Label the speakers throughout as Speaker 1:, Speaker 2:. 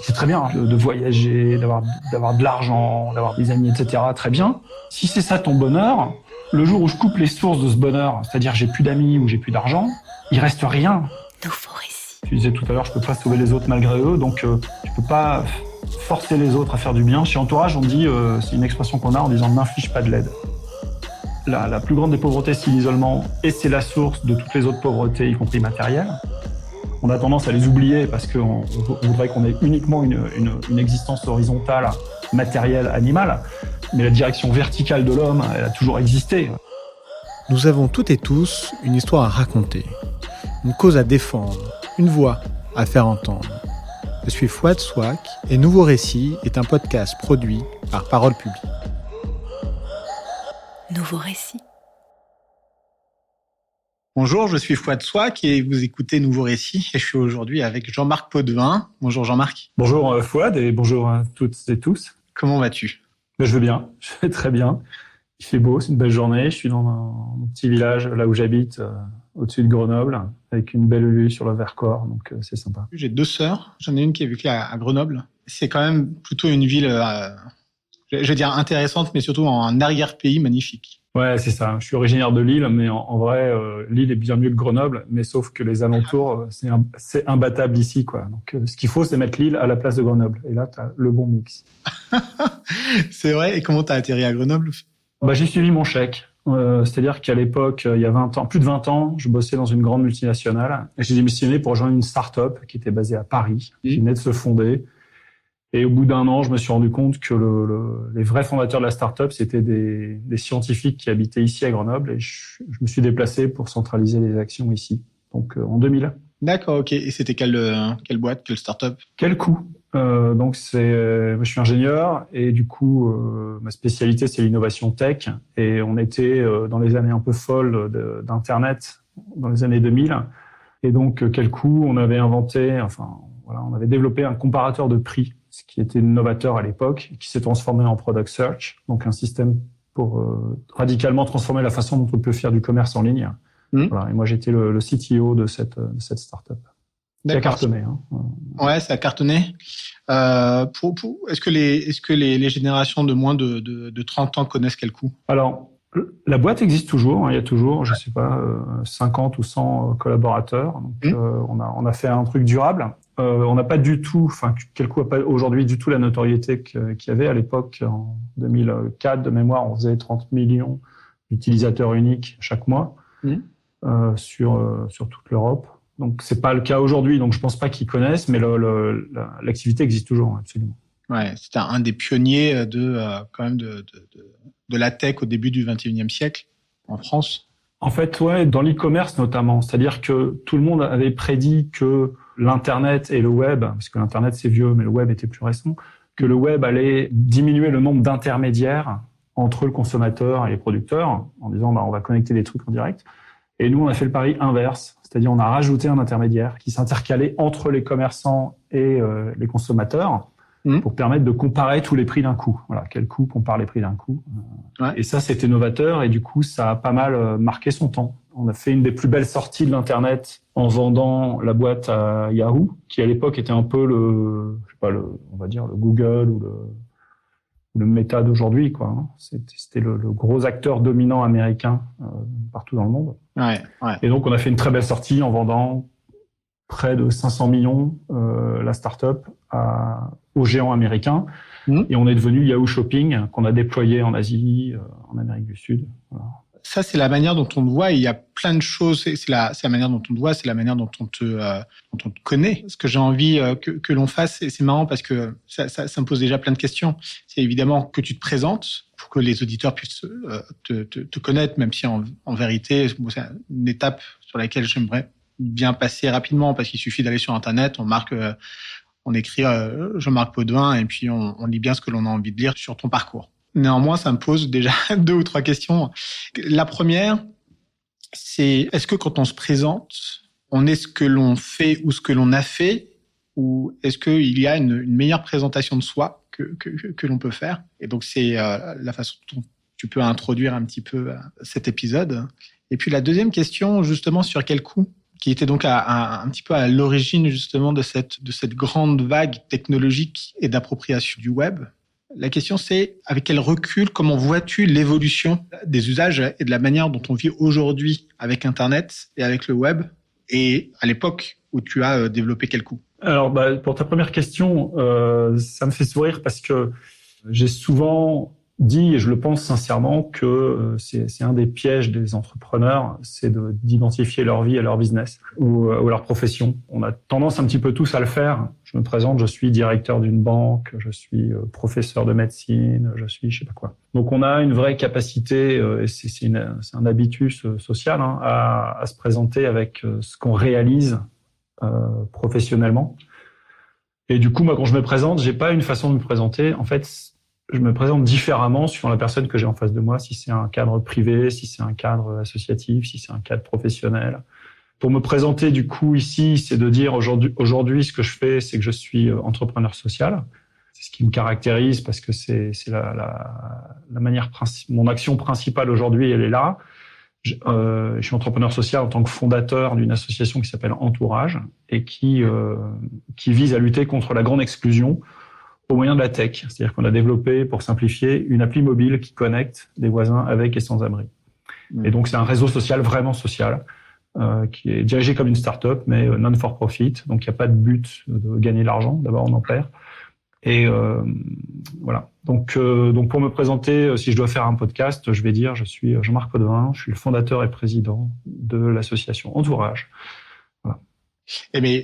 Speaker 1: C'est très bien de voyager, d'avoir de l'argent, d'avoir des amis, etc. Très bien. Si c'est ça ton bonheur, le jour où je coupe les sources de ce bonheur, c'est-à-dire j'ai plus d'amis ou j'ai plus d'argent, il reste rien.
Speaker 2: Nouveau récit.
Speaker 1: Tu disais tout à l'heure, je peux pas sauver les autres malgré eux, donc tu peux pas forcer les autres à faire du bien. Chez Entourage, on dit, c'est une expression qu'on a en disant n'inflige pas de l'aide. La plus grande des pauvretés, c'est l'isolement, et c'est la source de toutes les autres pauvretés, y compris matérielles. On a tendance à les oublier parce qu'on voudrait qu'on ait uniquement une existence horizontale, matérielle, animale. Mais la direction verticale de l'homme, elle a toujours existé.
Speaker 3: Nous avons toutes et tous une histoire à raconter, une cause à défendre, une voix à faire entendre. Je suis Fouad Souak et Nouveau Récit est un podcast produit par Parole Publique.
Speaker 2: Nouveau récit.
Speaker 3: Bonjour, je suis Fouad Souak et vous écoutez Nouveau Récit et je suis aujourd'hui avec Jean-Marc Potvin. Bonjour Jean-Marc.
Speaker 1: Bonjour Fouad et bonjour à toutes et tous.
Speaker 3: Comment vas-tu ?
Speaker 1: Je vais bien, je vais très bien. Il fait beau, c'est une belle journée. Je suis dans mon petit village, là où j'habite, au-dessus de Grenoble, avec une belle vue sur le Vercors, donc c'est sympa.
Speaker 3: J'ai 2 sœurs, j'en ai une qui est vécue à Grenoble. C'est quand même plutôt une ville, je vais dire intéressante, mais surtout en arrière-pays magnifique.
Speaker 1: Ouais, c'est ça. Je suis originaire de Lille, mais en vrai, Lille est bien mieux que Grenoble, mais sauf que les alentours, c'est imbattable ici, quoi. Donc, ce qu'il faut, c'est mettre Lille à la place de Grenoble. Et là, t'as le bon mix.
Speaker 3: C'est vrai. Et comment t'as atterri à Grenoble ?
Speaker 1: J'ai suivi mon chèque. C'est-à-dire qu'à l'époque, il y a 20 ans, plus de 20 ans, je bossais dans une grande multinationale. Et j'ai démissionné pour rejoindre une start-up qui était basée à Paris, qui venait de se fonder. Et au bout d'un an, je me suis rendu compte que les vrais fondateurs de la start-up, c'était des scientifiques qui habitaient ici à Grenoble. Et je me suis déplacé pour centraliser les actions ici. Donc, en 2000.
Speaker 3: D'accord, ok. Et c'était quelle boîte, quelle start-up ?
Speaker 1: Quel coût ? Je suis ingénieur et du coup, ma spécialité, c'est l'innovation tech. Et on était dans les années un peu folles d'Internet, dans les années 2000. Et donc, quel coût ? On avait on avait développé un comparateur de prix, ce qui était novateur à l'époque, qui s'est transformé en Product Search, donc un système pour radicalement transformer la façon dont on peut faire du commerce en ligne. Voilà. Et moi, j'étais le CTO de cette start-up. Qui a cartonné. Hein.
Speaker 3: Ouais, ça a cartonné. Est-ce que les générations de moins de 30 ans connaissent quel coût ?
Speaker 1: Alors, la boîte existe toujours. Hein, il y a toujours, 50 ou 100 collaborateurs. Donc, on a fait un truc durable. On n'a pas du tout, quel coût n'a pas aujourd'hui du tout la notoriété qu'il y avait à l'époque. En 2004, de mémoire, on faisait 30 millions d'utilisateurs uniques chaque mois sur toute l'Europe. Donc, c'est pas le cas aujourd'hui, donc je pense pas qu'ils connaissent, mais l'activité existe toujours, absolument.
Speaker 3: Ouais, c'était un des pionniers de la tech au début du XXIe siècle, en France.
Speaker 1: En fait, ouais, dans l'e-commerce notamment. C'est-à-dire que tout le monde avait prédit que l'Internet et le web, parce que l'Internet c'est vieux, mais le web était plus récent, que le web allait diminuer le nombre d'intermédiaires entre le consommateur et les producteurs, en disant, on va connecter des trucs en direct. Et nous, on a fait le pari inverse. C'est-à-dire, on a rajouté un intermédiaire qui s'intercalait entre les commerçants et les consommateurs pour permettre de comparer tous les prix d'un coup. Voilà, quel coup compare les prix d'un coup. Ouais. Et ça, c'était novateur et du coup, ça a pas mal marqué son temps. On a fait une des plus belles sorties de l'Internet en vendant la boîte à Yahoo, qui à l'époque était un peu le Google ou le Meta d'aujourd'hui, quoi. C'était le gros acteur dominant américain partout dans le monde.
Speaker 3: Ouais.
Speaker 1: Et donc, on a fait une très belle sortie en vendant près de 500 millions la start-up aux géants américains. Et on est devenu Yahoo Shopping, qu'on a déployé en Asie, en Amérique du Sud. Voilà.
Speaker 3: Ça, c'est la manière dont on te voit. Il y a plein de choses. C'est la manière dont on te voit, c'est la manière dont on te connaît. Ce que j'ai envie que l'on fasse, et c'est marrant parce que ça me pose déjà plein de questions. C'est évidemment que tu te présentes pour que les auditeurs puissent te connaître, même si en vérité, c'est une étape sur laquelle j'aimerais bien passer rapidement parce qu'il suffit d'aller sur Internet, on écrit Jean-Marc Potvin et puis on lit bien ce que l'on a envie de lire sur ton parcours. Néanmoins, ça me pose déjà 2 ou 3 questions. La première, c'est est-ce que quand on se présente, on est ce que l'on fait ou ce que l'on a fait, ou est-ce qu'il y a une meilleure présentation de soi que l'on peut faire ? Et donc, c'est la façon dont tu peux introduire un petit peu cet épisode. Et puis, la deuxième question, justement, sur quel coup ? qui était donc un petit peu à l'origine justement de cette grande vague technologique et d'appropriation du web. La question c'est, avec quel recul, comment vois-tu l'évolution des usages et de la manière dont on vit aujourd'hui avec Internet et avec le web, et à l'époque où tu as développé Quelcou?
Speaker 1: Alors, pour ta première question, ça me fait sourire parce que j'ai souvent dit, et je le pense sincèrement, que c'est un des pièges des entrepreneurs, c'est d'identifier leur vie à leur business ou à leur profession. On a tendance un petit peu tous à le faire. Je me présente, je suis directeur d'une banque, je suis professeur de médecine, je suis je sais pas quoi. Donc on a une vraie capacité, et c'est un habitus social, hein, à se présenter avec ce qu'on réalise professionnellement. Et du coup, moi, quand je me présente, j'ai pas une façon de me présenter. En fait, je me présente différemment suivant la personne que j'ai en face de moi, si c'est un cadre privé, si c'est un cadre associatif, si c'est un cadre professionnel. Pour me présenter, du coup, ici, c'est de dire aujourd'hui, ce que je fais, c'est que je suis entrepreneur social. C'est ce qui me caractérise parce que c'est la manière mon action principale aujourd'hui, elle est là. Je suis entrepreneur social en tant que fondateur d'une association qui s'appelle Entourage et qui vise à lutter contre la grande exclusion au moyen de la tech. C'est-à-dire qu'on a développé, pour simplifier, une appli mobile qui connecte des voisins avec et sans abri. Et donc, c'est un réseau social, vraiment social, qui est dirigé comme une start-up, mais non-for-profit. Donc, il n'y a pas de but de gagner de l'argent. D'abord, on en perd. Et voilà. Donc, pour me présenter, si je dois faire un podcast, je vais dire, je suis Jean-Marc Potvin, je suis le fondateur et président de l'association Entourage. Voilà.
Speaker 3: Eh bien,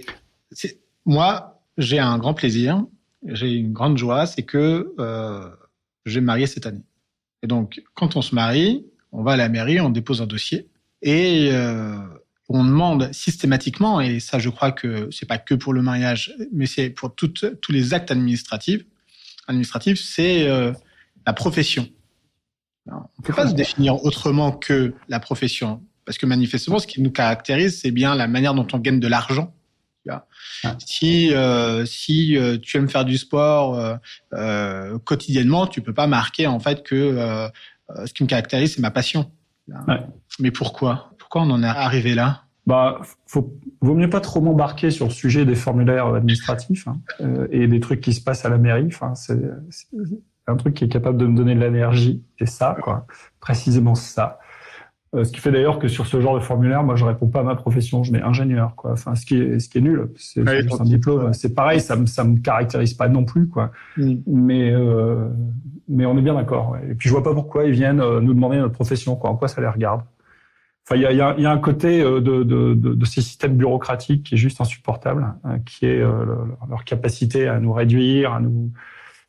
Speaker 3: moi, j'ai un grand plaisir. J'ai une grande joie, c'est que je vais me marier cette année. Et donc, quand on se marie, on va à la mairie, on dépose un dossier et on demande systématiquement, et ça je crois que c'est pas que pour le mariage, mais c'est pour tous les actes administratifs, c'est la profession. Alors, on ne peut pas se définir autrement que la profession, parce que manifestement, ce qui nous caractérise, c'est bien la manière dont on gagne de l'argent. Si tu aimes faire du sport quotidiennement, tu peux pas marquer en fait que ce qui me caractérise, c'est ma passion. Ouais. Mais pourquoi on en est arrivé là?
Speaker 1: Vaut mieux pas trop m'embarquer sur le sujet des formulaires administratifs et des trucs qui se passent à la mairie. Enfin, c'est un truc qui est capable de me donner de l'énergie. C'est ça, quoi. Précisément ça. Ce qui fait d'ailleurs que sur ce genre de formulaire, moi, je réponds pas à ma profession, je mets ingénieur, quoi. Enfin, ce qui est nul. C'est juste un diplôme. C'est pareil, ça me caractérise pas non plus, quoi. Mais on est bien d'accord. Ouais. Et puis, je vois pas pourquoi ils viennent nous demander notre profession, quoi. En quoi ça les regarde? Enfin, il y a un côté de ces systèmes bureaucratiques qui est juste insupportable, qui est leur capacité à nous réduire, à nous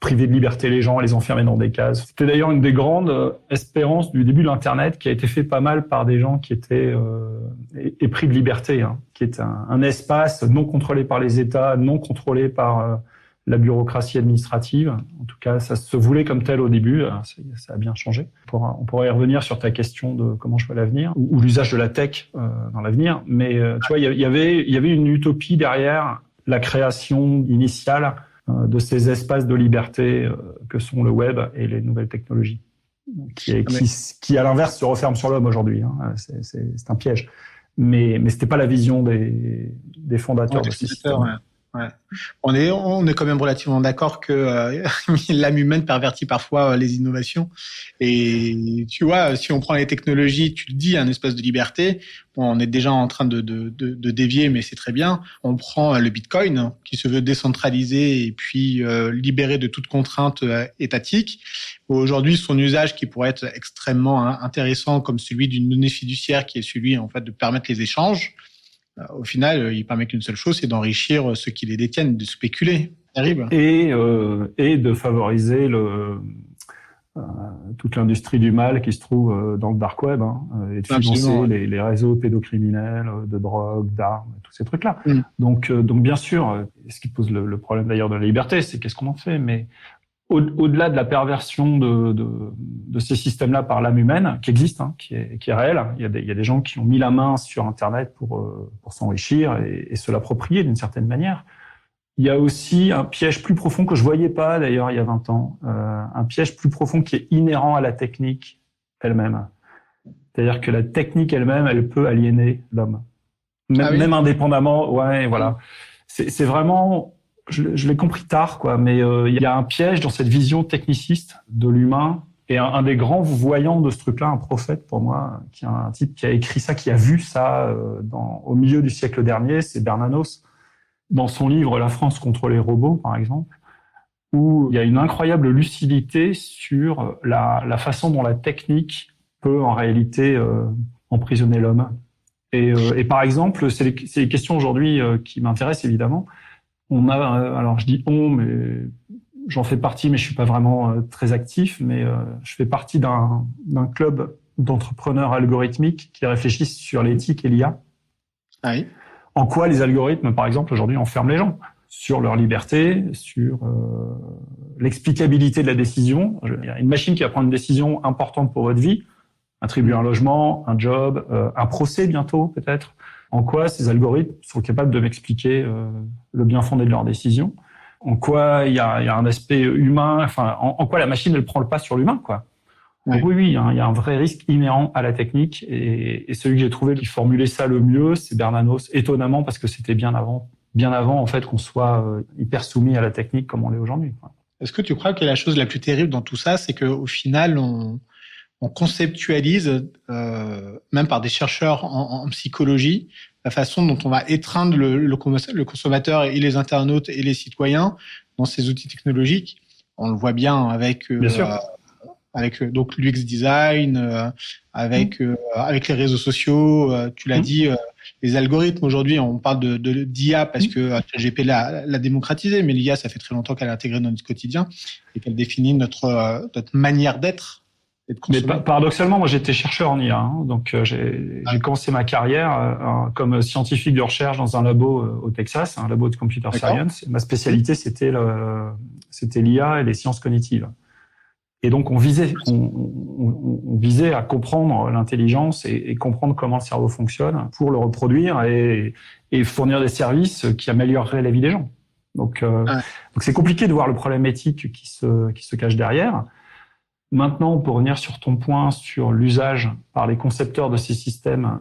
Speaker 1: priver de liberté les gens, à les enfermer dans des cases. C'était d'ailleurs une des grandes espérances du début de l'Internet, qui a été fait pas mal par des gens qui étaient épris de liberté, hein, qui est un espace non contrôlé par les États, non contrôlé par la bureaucratie administrative. En tout cas, ça se voulait comme tel au début. Ça a bien changé. On pourrait y revenir sur ta question de comment je vois l'avenir ou l'usage de la tech dans l'avenir. Mais tu vois, il y avait une utopie derrière la création initiale de ces espaces de liberté que sont le web et les nouvelles technologies, qui à l'inverse se referment sur l'homme aujourd'hui. Hein. C'est un piège. Mais c'était pas la vision des fondateurs de ce système.
Speaker 3: Ouais. On est quand même relativement d'accord que l'âme humaine pervertit parfois les innovations. Et tu vois, si on prend les technologies, tu le dis, un espace de liberté. Bon, on est déjà en train de dévier, mais c'est très bien. On prend le Bitcoin, qui se veut décentralisé et puis libéré de toute contrainte étatique. Aujourd'hui, son usage qui pourrait être extrêmement intéressant, comme celui d'une donnée fiduciaire, qui est celui en fait de permettre les échanges. Au final, il permet qu'une seule chose, c'est d'enrichir ceux qui les détiennent, de spéculer. Terrible.
Speaker 1: Et de favoriser toute l'industrie du mal qui se trouve dans le dark web, et de financer les réseaux pédocriminels, de drogue, d'armes, tous ces trucs-là. Donc bien sûr, ce qui pose le problème d'ailleurs de la liberté, c'est qu'est-ce qu'on en fait. Mais au-delà de la perversion de ces systèmes-là par l'âme humaine, qui existe, qui est réelle, il y a des gens qui ont mis la main sur Internet pour s'enrichir et se l'approprier d'une certaine manière. Il y a aussi un piège plus profond que je voyais pas d'ailleurs il y a 20 ans, un piège plus profond qui est inhérent à la technique elle-même. C'est-à-dire que la technique elle-même, elle peut aliéner l'homme. même indépendamment. Ouais, voilà. C'est vraiment, je l'ai compris tard, quoi. Mais il y a un piège dans cette vision techniciste de l'humain. Et un des grands voyants de ce truc-là, un prophète pour moi, qui est un type qui a écrit ça, qui a vu ça au milieu du siècle dernier, c'est Bernanos, dans son livre La France contre les robots, par exemple, où il y a une incroyable lucidité sur la façon dont la technique peut en réalité emprisonner l'homme. Et par exemple, c'est les questions aujourd'hui qui m'intéressent évidemment. On a, alors je dis on, mais j'en fais partie, mais je suis pas vraiment très actif. Mais je fais partie d'un club d'entrepreneurs algorithmiques qui réfléchissent sur l'éthique et l'IA.
Speaker 3: Ah oui.
Speaker 1: En quoi les algorithmes, par exemple, aujourd'hui enferment les gens sur leur liberté, sur l'explicabilité de la décision. Il y a une machine qui va prendre une décision importante pour votre vie, attribuer un logement, un job, un procès bientôt peut-être. En quoi ces algorithmes sont capables de m'expliquer le bien fondé de leur décision? En quoi il y a un aspect humain, enfin, en quoi la machine ne prend le pas sur l'humain, quoi.
Speaker 3: Ouais.
Speaker 1: Donc oui, il y a un vrai risque inhérent à la technique, et celui que j'ai trouvé qui formulait ça le mieux, c'est Bernanos, étonnamment, parce que c'était bien avant en fait qu'on soit hyper soumis à la technique comme on l'est aujourd'hui, quoi.
Speaker 3: Est-ce que tu crois que la chose la plus terrible dans tout ça, c'est qu'au final, on conceptualise, même par des chercheurs en psychologie, la façon dont on va étreindre le consommateur et les internautes et les citoyens dans ces outils technologiques. On le voit bien avec donc l'UX design, avec les réseaux sociaux. Tu l'as dit, les algorithmes aujourd'hui, on parle d'IA parce que ChatGPT l'a démocratisé, mais l'IA, ça fait très longtemps qu'elle est intégrée dans notre quotidien et qu'elle définit notre manière d'être.
Speaker 1: Mais paradoxalement, moi j'étais chercheur en IA, hein, donc j'ai commencé ma carrière comme scientifique de recherche dans un labo au Texas, un labo de computer science. Et ma spécialité c'était l'IA et les sciences cognitives. Et donc on visait à comprendre l'intelligence et comprendre comment le cerveau fonctionne pour le reproduire et fournir des services qui amélioreraient la vie des gens. Donc c'est compliqué de voir le problème éthique qui se cache derrière. Maintenant, pour revenir sur ton point sur l'usage par les concepteurs de ces systèmes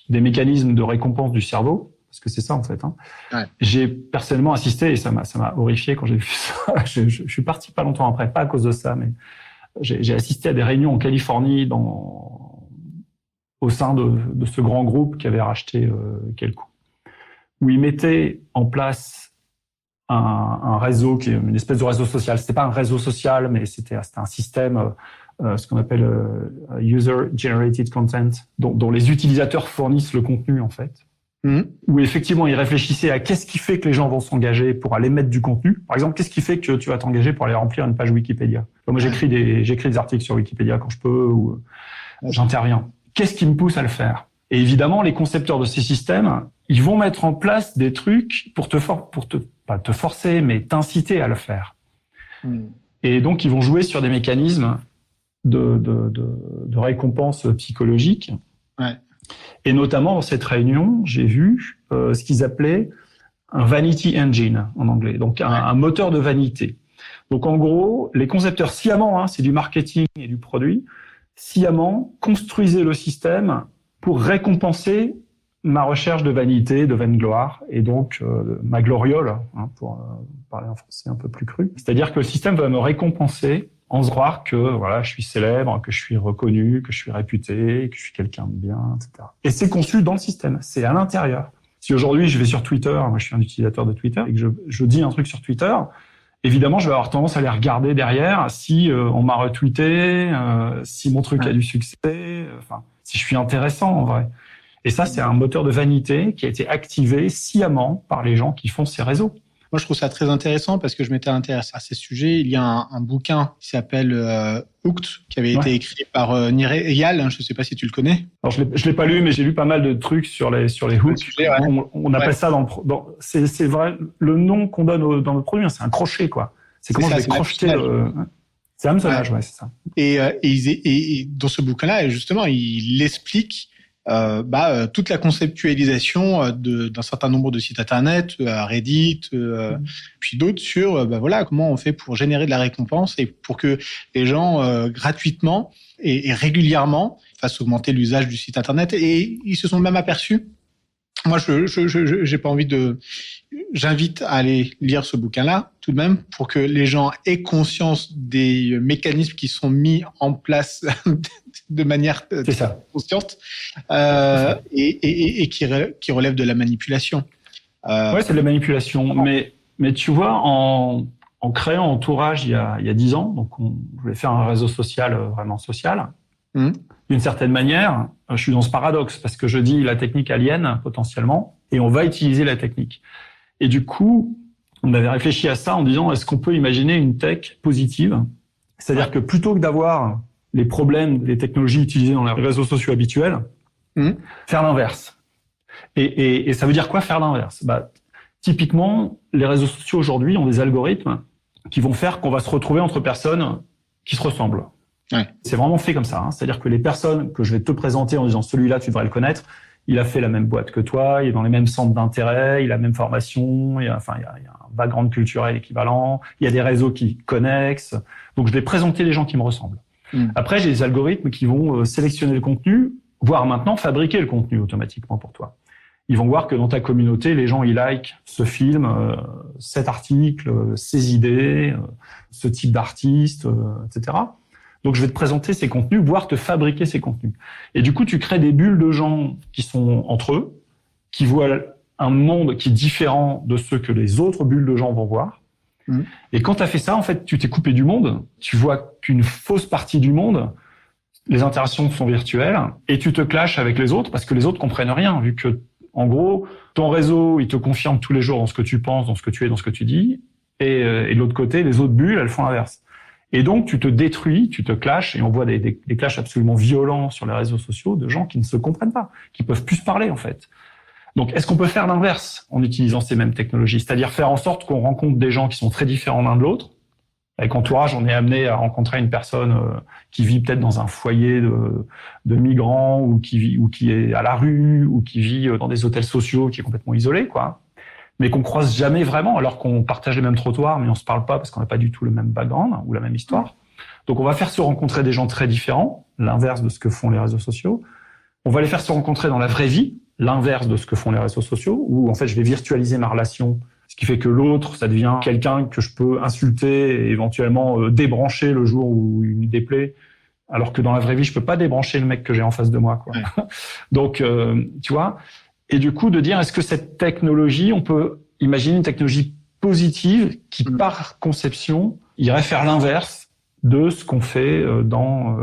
Speaker 1: des mécanismes de récompense du cerveau, parce que c'est ça en fait. Hein. Ouais. J'ai personnellement assisté, et ça m'a horrifié quand j'ai vu ça. Je suis parti pas longtemps après, pas à cause de ça, mais j'ai assisté à des réunions en Californie au sein de ce grand groupe qui avait racheté Quelco, où ils mettaient en place un réseau qui est une espèce de réseau social. C'était pas un réseau social, mais c'était un système, ce qu'on appelle user-generated content, dont les utilisateurs fournissent le contenu en fait. Où effectivement ils réfléchissaient à qu'est-ce qui fait que les gens vont s'engager pour aller mettre du contenu. Par exemple, qu'est-ce qui fait que tu vas t'engager pour aller remplir une page Wikipédia? Moi, j'écris des articles sur Wikipédia quand je peux, ou j'interviens. Qu'est-ce qui me pousse à le faire? Et évidemment, les concepteurs de ces systèmes, ils vont mettre en place des trucs pour pas te forcer, mais t'inciter à le faire. Et donc, ils vont jouer sur des mécanismes de récompense psychologique. Ouais. Et notamment, dans cette réunion, j'ai vu ce qu'ils appelaient un vanity engine en anglais, donc un moteur de vanité. Donc, en gros, les concepteurs sciemment, c'est du marketing et du produit, sciemment construisaient le système pour récompenser ma recherche de vanité, de vaine gloire, et donc ma gloriole, pour parler en français un peu plus cru. C'est-à-dire que le système va me récompenser en se croire que voilà, je suis célèbre, que je suis reconnu, que je suis réputé, que je suis quelqu'un de bien, etc. Et c'est conçu dans le système, c'est à l'intérieur. Si aujourd'hui je vais sur Twitter, moi je suis un utilisateur de Twitter, et que je dis un truc sur Twitter, évidemment je vais avoir tendance à aller regarder derrière si on m'a retweeté, si mon truc a du succès, enfin si je suis intéressant en vrai. Et ça, c'est un moteur de vanité qui a été activé sciemment par les gens qui font ces réseaux.
Speaker 3: Moi, je trouve ça très intéressant parce que je m'étais intéressé à ces sujets. Il y a un bouquin qui s'appelle Hooked, qui avait été écrit par Nir Eyal. Je ne sais pas si tu le connais.
Speaker 1: Alors, je l'ai pas lu, mais j'ai lu pas mal de trucs sur les hooks. On appelle ça c'est vrai, le nom qu'on donne dans notre produit, c'est un crochet, quoi. C'est comment je vais crocheter c'est hameçonnage, c'est ça.
Speaker 3: Et dans ce bouquin-là, justement, il explique toute la conceptualisation d'un certain nombre de sites internet, Reddit, puis d'autres sur comment on fait pour générer de la récompense et pour que les gens gratuitement et régulièrement fassent augmenter l'usage du site internet. Et ils se sont même aperçus. Moi, j'ai pas envie j'invite à aller lire ce bouquin-là, tout de même, pour que les gens aient conscience des mécanismes qui sont mis en place de manière consciente, et qui relèvent de la manipulation.
Speaker 1: Ouais, c'est de la manipulation. Mais tu vois, en créant Entourage il y a 10 ans, donc on voulait faire un réseau social vraiment social. D'une certaine manière, je suis dans ce paradoxe parce que je dis la technique aliène potentiellement et on va utiliser la technique. Et du coup, on avait réfléchi à ça en disant est-ce qu'on peut imaginer une tech positive ? C'est-à-dire que plutôt que d'avoir les problèmes des technologies utilisées dans les réseaux sociaux habituels, faire l'inverse. Et ça veut dire quoi faire l'inverse ? Typiquement, les réseaux sociaux aujourd'hui ont des algorithmes qui vont faire qu'on va se retrouver entre personnes qui se ressemblent. Ouais. C'est vraiment fait comme ça. C'est-à-dire que les personnes que je vais te présenter en disant celui-là, tu devrais le connaître, il a fait la même boîte que toi, il est dans les mêmes centres d'intérêt, il a la même formation, il y a un background culturel équivalent, il y a des réseaux qui connexent. Donc, je vais présenter les gens qui me ressemblent. Après, j'ai des algorithmes qui vont sélectionner le contenu, voire maintenant fabriquer le contenu automatiquement pour toi. Ils vont voir que dans ta communauté, les gens, ils likent ce film, cet article, ces idées, ce type d'artiste, etc. Donc, je vais te présenter ces contenus, voire te fabriquer ces contenus. Et du coup, tu crées des bulles de gens qui sont entre eux, qui voient un monde qui est différent de ceux que les autres bulles de gens vont voir. Et quand tu as fait ça, en fait, tu t'es coupé du monde. Tu vois qu'une fausse partie du monde, les interactions sont virtuelles, et tu te clashes avec les autres parce que les autres comprennent rien, vu que, en gros, ton réseau, il te confirme tous les jours dans ce que tu penses, dans ce que tu es, dans ce que tu dis, et de l'autre côté, les autres bulles, elles font l'inverse. Et donc, tu te détruis, tu te clashes, et on voit des clashs absolument violents sur les réseaux sociaux de gens qui ne se comprennent pas, qui peuvent plus se parler, en fait. Donc, est-ce qu'on peut faire l'inverse en utilisant ces mêmes technologies? C'est-à-dire faire en sorte qu'on rencontre des gens qui sont très différents l'un de l'autre. Avec Entourage, on est amené à rencontrer une personne qui vit peut-être dans un foyer de migrants, ou qui est à la rue, ou qui vit dans des hôtels sociaux, qui est complètement isolé, quoi. Mais qu'on croise jamais vraiment, alors qu'on partage les mêmes trottoirs, mais on se parle pas parce qu'on n'a pas du tout le même background ou la même histoire. Donc, on va faire se rencontrer des gens très différents, l'inverse de ce que font les réseaux sociaux. On va les faire se rencontrer dans la vraie vie, l'inverse de ce que font les réseaux sociaux, où en fait, je vais virtualiser ma relation, ce qui fait que l'autre, ça devient quelqu'un que je peux insulter et éventuellement débrancher le jour où il me déplaît, alors que dans la vraie vie, je peux pas débrancher le mec que j'ai en face de moi, quoi. Ouais. Donc, tu vois. Et du coup, de dire, est-ce que cette technologie, on peut imaginer une technologie positive qui, par conception, irait faire l'inverse de ce qu'on fait dans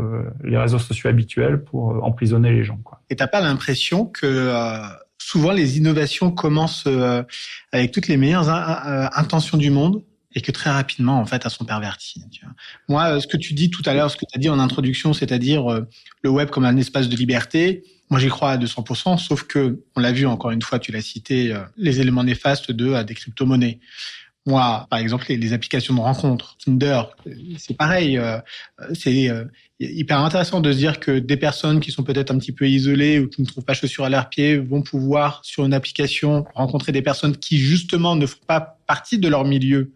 Speaker 1: les réseaux sociaux habituels pour emprisonner les gens, quoi.
Speaker 3: Et t'as pas l'impression que souvent les innovations commencent avec toutes les meilleures intentions du monde et que très rapidement, en fait, elles sont perverties, tu vois. Moi, ce que tu dis tout à l'heure, ce que tu as dit en introduction, c'est-à-dire le web comme un espace de liberté, moi, j'y crois à 200%, sauf que, on l'a vu encore une fois, tu l'as cité, les éléments néfastes des crypto-monnaies. Moi, par exemple, les applications de rencontres, Tinder, c'est pareil. C'est hyper intéressant de se dire que des personnes qui sont peut-être un petit peu isolées ou qui ne trouvent pas chaussures à leurs pieds vont pouvoir, sur une application, rencontrer des personnes qui, justement, ne font pas partie de leur milieu.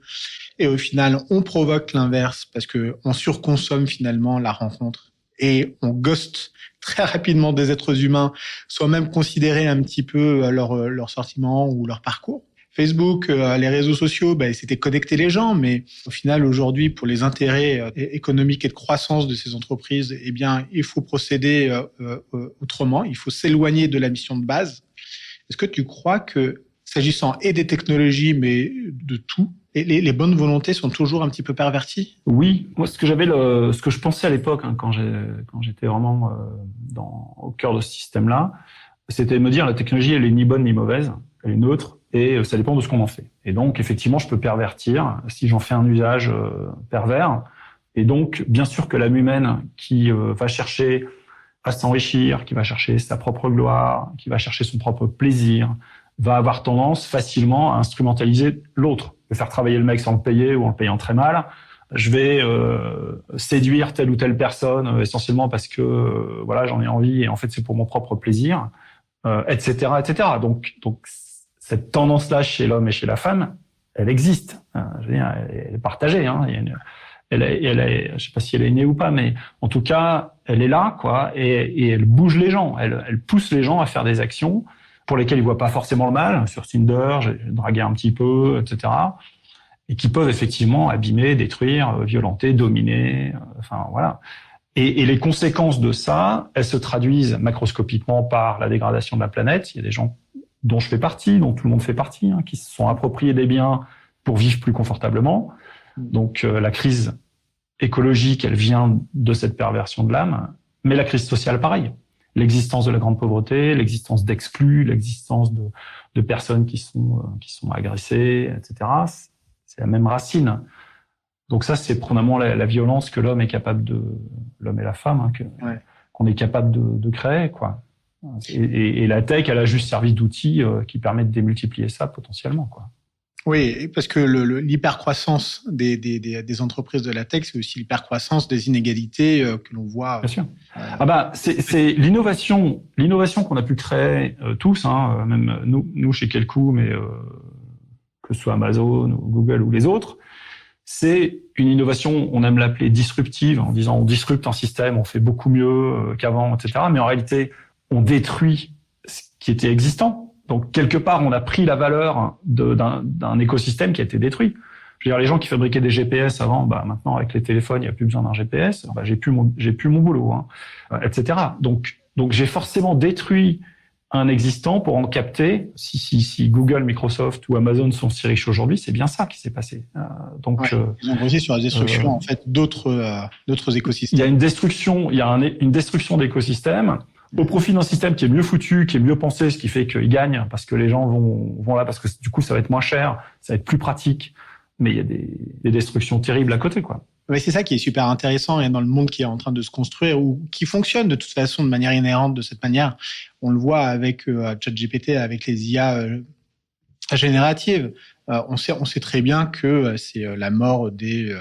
Speaker 3: Et au final, on provoque l'inverse parce que on surconsomme finalement la rencontre et on ghost très rapidement des êtres humains, soit même considérer un petit peu leur sentiment ou leur parcours. Facebook, les réseaux sociaux, c'était connecter les gens, mais au final, aujourd'hui, pour les intérêts économiques et de croissance de ces entreprises, eh bien, il faut procéder autrement. Il faut s'éloigner de la mission de base. Est-ce que tu crois que, s'agissant et des technologies, mais de tout, les bonnes volontés sont toujours un petit peu perverties?
Speaker 1: Oui, moi, ce que je pensais à l'époque, quand j'étais vraiment au cœur de ce système-là, c'était de me dire la technologie, elle est ni bonne ni mauvaise, elle est neutre. Et ça dépend de ce qu'on en fait. Et donc, effectivement, je peux pervertir si j'en fais un usage pervers. Et donc, bien sûr que l'âme humaine qui va chercher à s'enrichir, qui va chercher sa propre gloire, qui va chercher son propre plaisir, va avoir tendance facilement à instrumentaliser l'autre, de faire travailler le mec sans le payer ou en le payant très mal, je vais séduire telle ou telle personne essentiellement parce que voilà, j'en ai envie et en fait c'est pour mon propre plaisir, etc., etc. Donc cette tendance-là chez l'homme et chez la femme, elle existe. Je veux dire, elle est partagée. Hein. Elle est, je sais pas si elle est née ou pas, mais en tout cas, elle est là, quoi, et elle bouge les gens. Elle pousse les gens à faire des actions pour lesquelles ils voient pas forcément le mal. Sur Tinder, j'ai dragué un petit peu, etc. Et qui peuvent effectivement abîmer, détruire, violenter, dominer. Enfin voilà. Et les conséquences de ça, elles se traduisent macroscopiquement par la dégradation de la planète. Il y a des gens dont je fais partie, dont tout le monde fait partie, hein, qui se sont appropriés des biens pour vivre plus confortablement. Donc la crise écologique, elle vient de cette perversion de l'âme, mais la crise sociale, pareil. L'existence de la grande pauvreté, l'existence d'exclus, l'existence de personnes qui sont agressées, etc. C'est la même racine. Donc ça, c'est probablement la violence que l'homme est capable l'homme et la femme, hein, qu'on est capable de créer, quoi. Et la tech, elle a juste servi d'outil qui permet de démultiplier ça potentiellement, quoi.
Speaker 3: Oui, parce que l'hypercroissance des entreprises de la tech, c'est aussi l'hypercroissance des inégalités que l'on voit.
Speaker 1: Bien sûr. C'est l'innovation qu'on a pu créer tous, hein, même nous chez Kelkoo, mais que ce soit Amazon, ou Google ou les autres. C'est une innovation, on aime l'appeler disruptive, en disant on disrupte un système, on fait beaucoup mieux qu'avant, etc. Mais en réalité, on détruit ce qui était existant. Donc, quelque part, on a pris la valeur d'un écosystème qui a été détruit. Je veux dire, les gens qui fabriquaient des GPS avant, maintenant, avec les téléphones, il n'y a plus besoin d'un GPS, j'ai plus mon boulot, hein, etc. Donc, j'ai forcément détruit un existant pour en capter. Si Google, Microsoft ou Amazon sont si riches aujourd'hui, c'est bien ça qui s'est passé.
Speaker 3: Ils ont grossi sur la destruction, en fait, d'autres écosystèmes.
Speaker 1: Il y a une destruction d'écosystèmes au profit d'un système qui est mieux foutu, qui est mieux pensé, ce qui fait qu'ils gagnent parce que les gens vont là parce que du coup ça va être moins cher, ça va être plus pratique. Mais il y a des destructions terribles à côté, quoi.
Speaker 3: Oui, c'est ça qui est super intéressant et dans le monde qui est en train de se construire ou qui fonctionne de toute façon de manière inhérente de cette manière. On le voit avec ChatGPT, avec les IA génératives. On sait très bien que c'est la mort des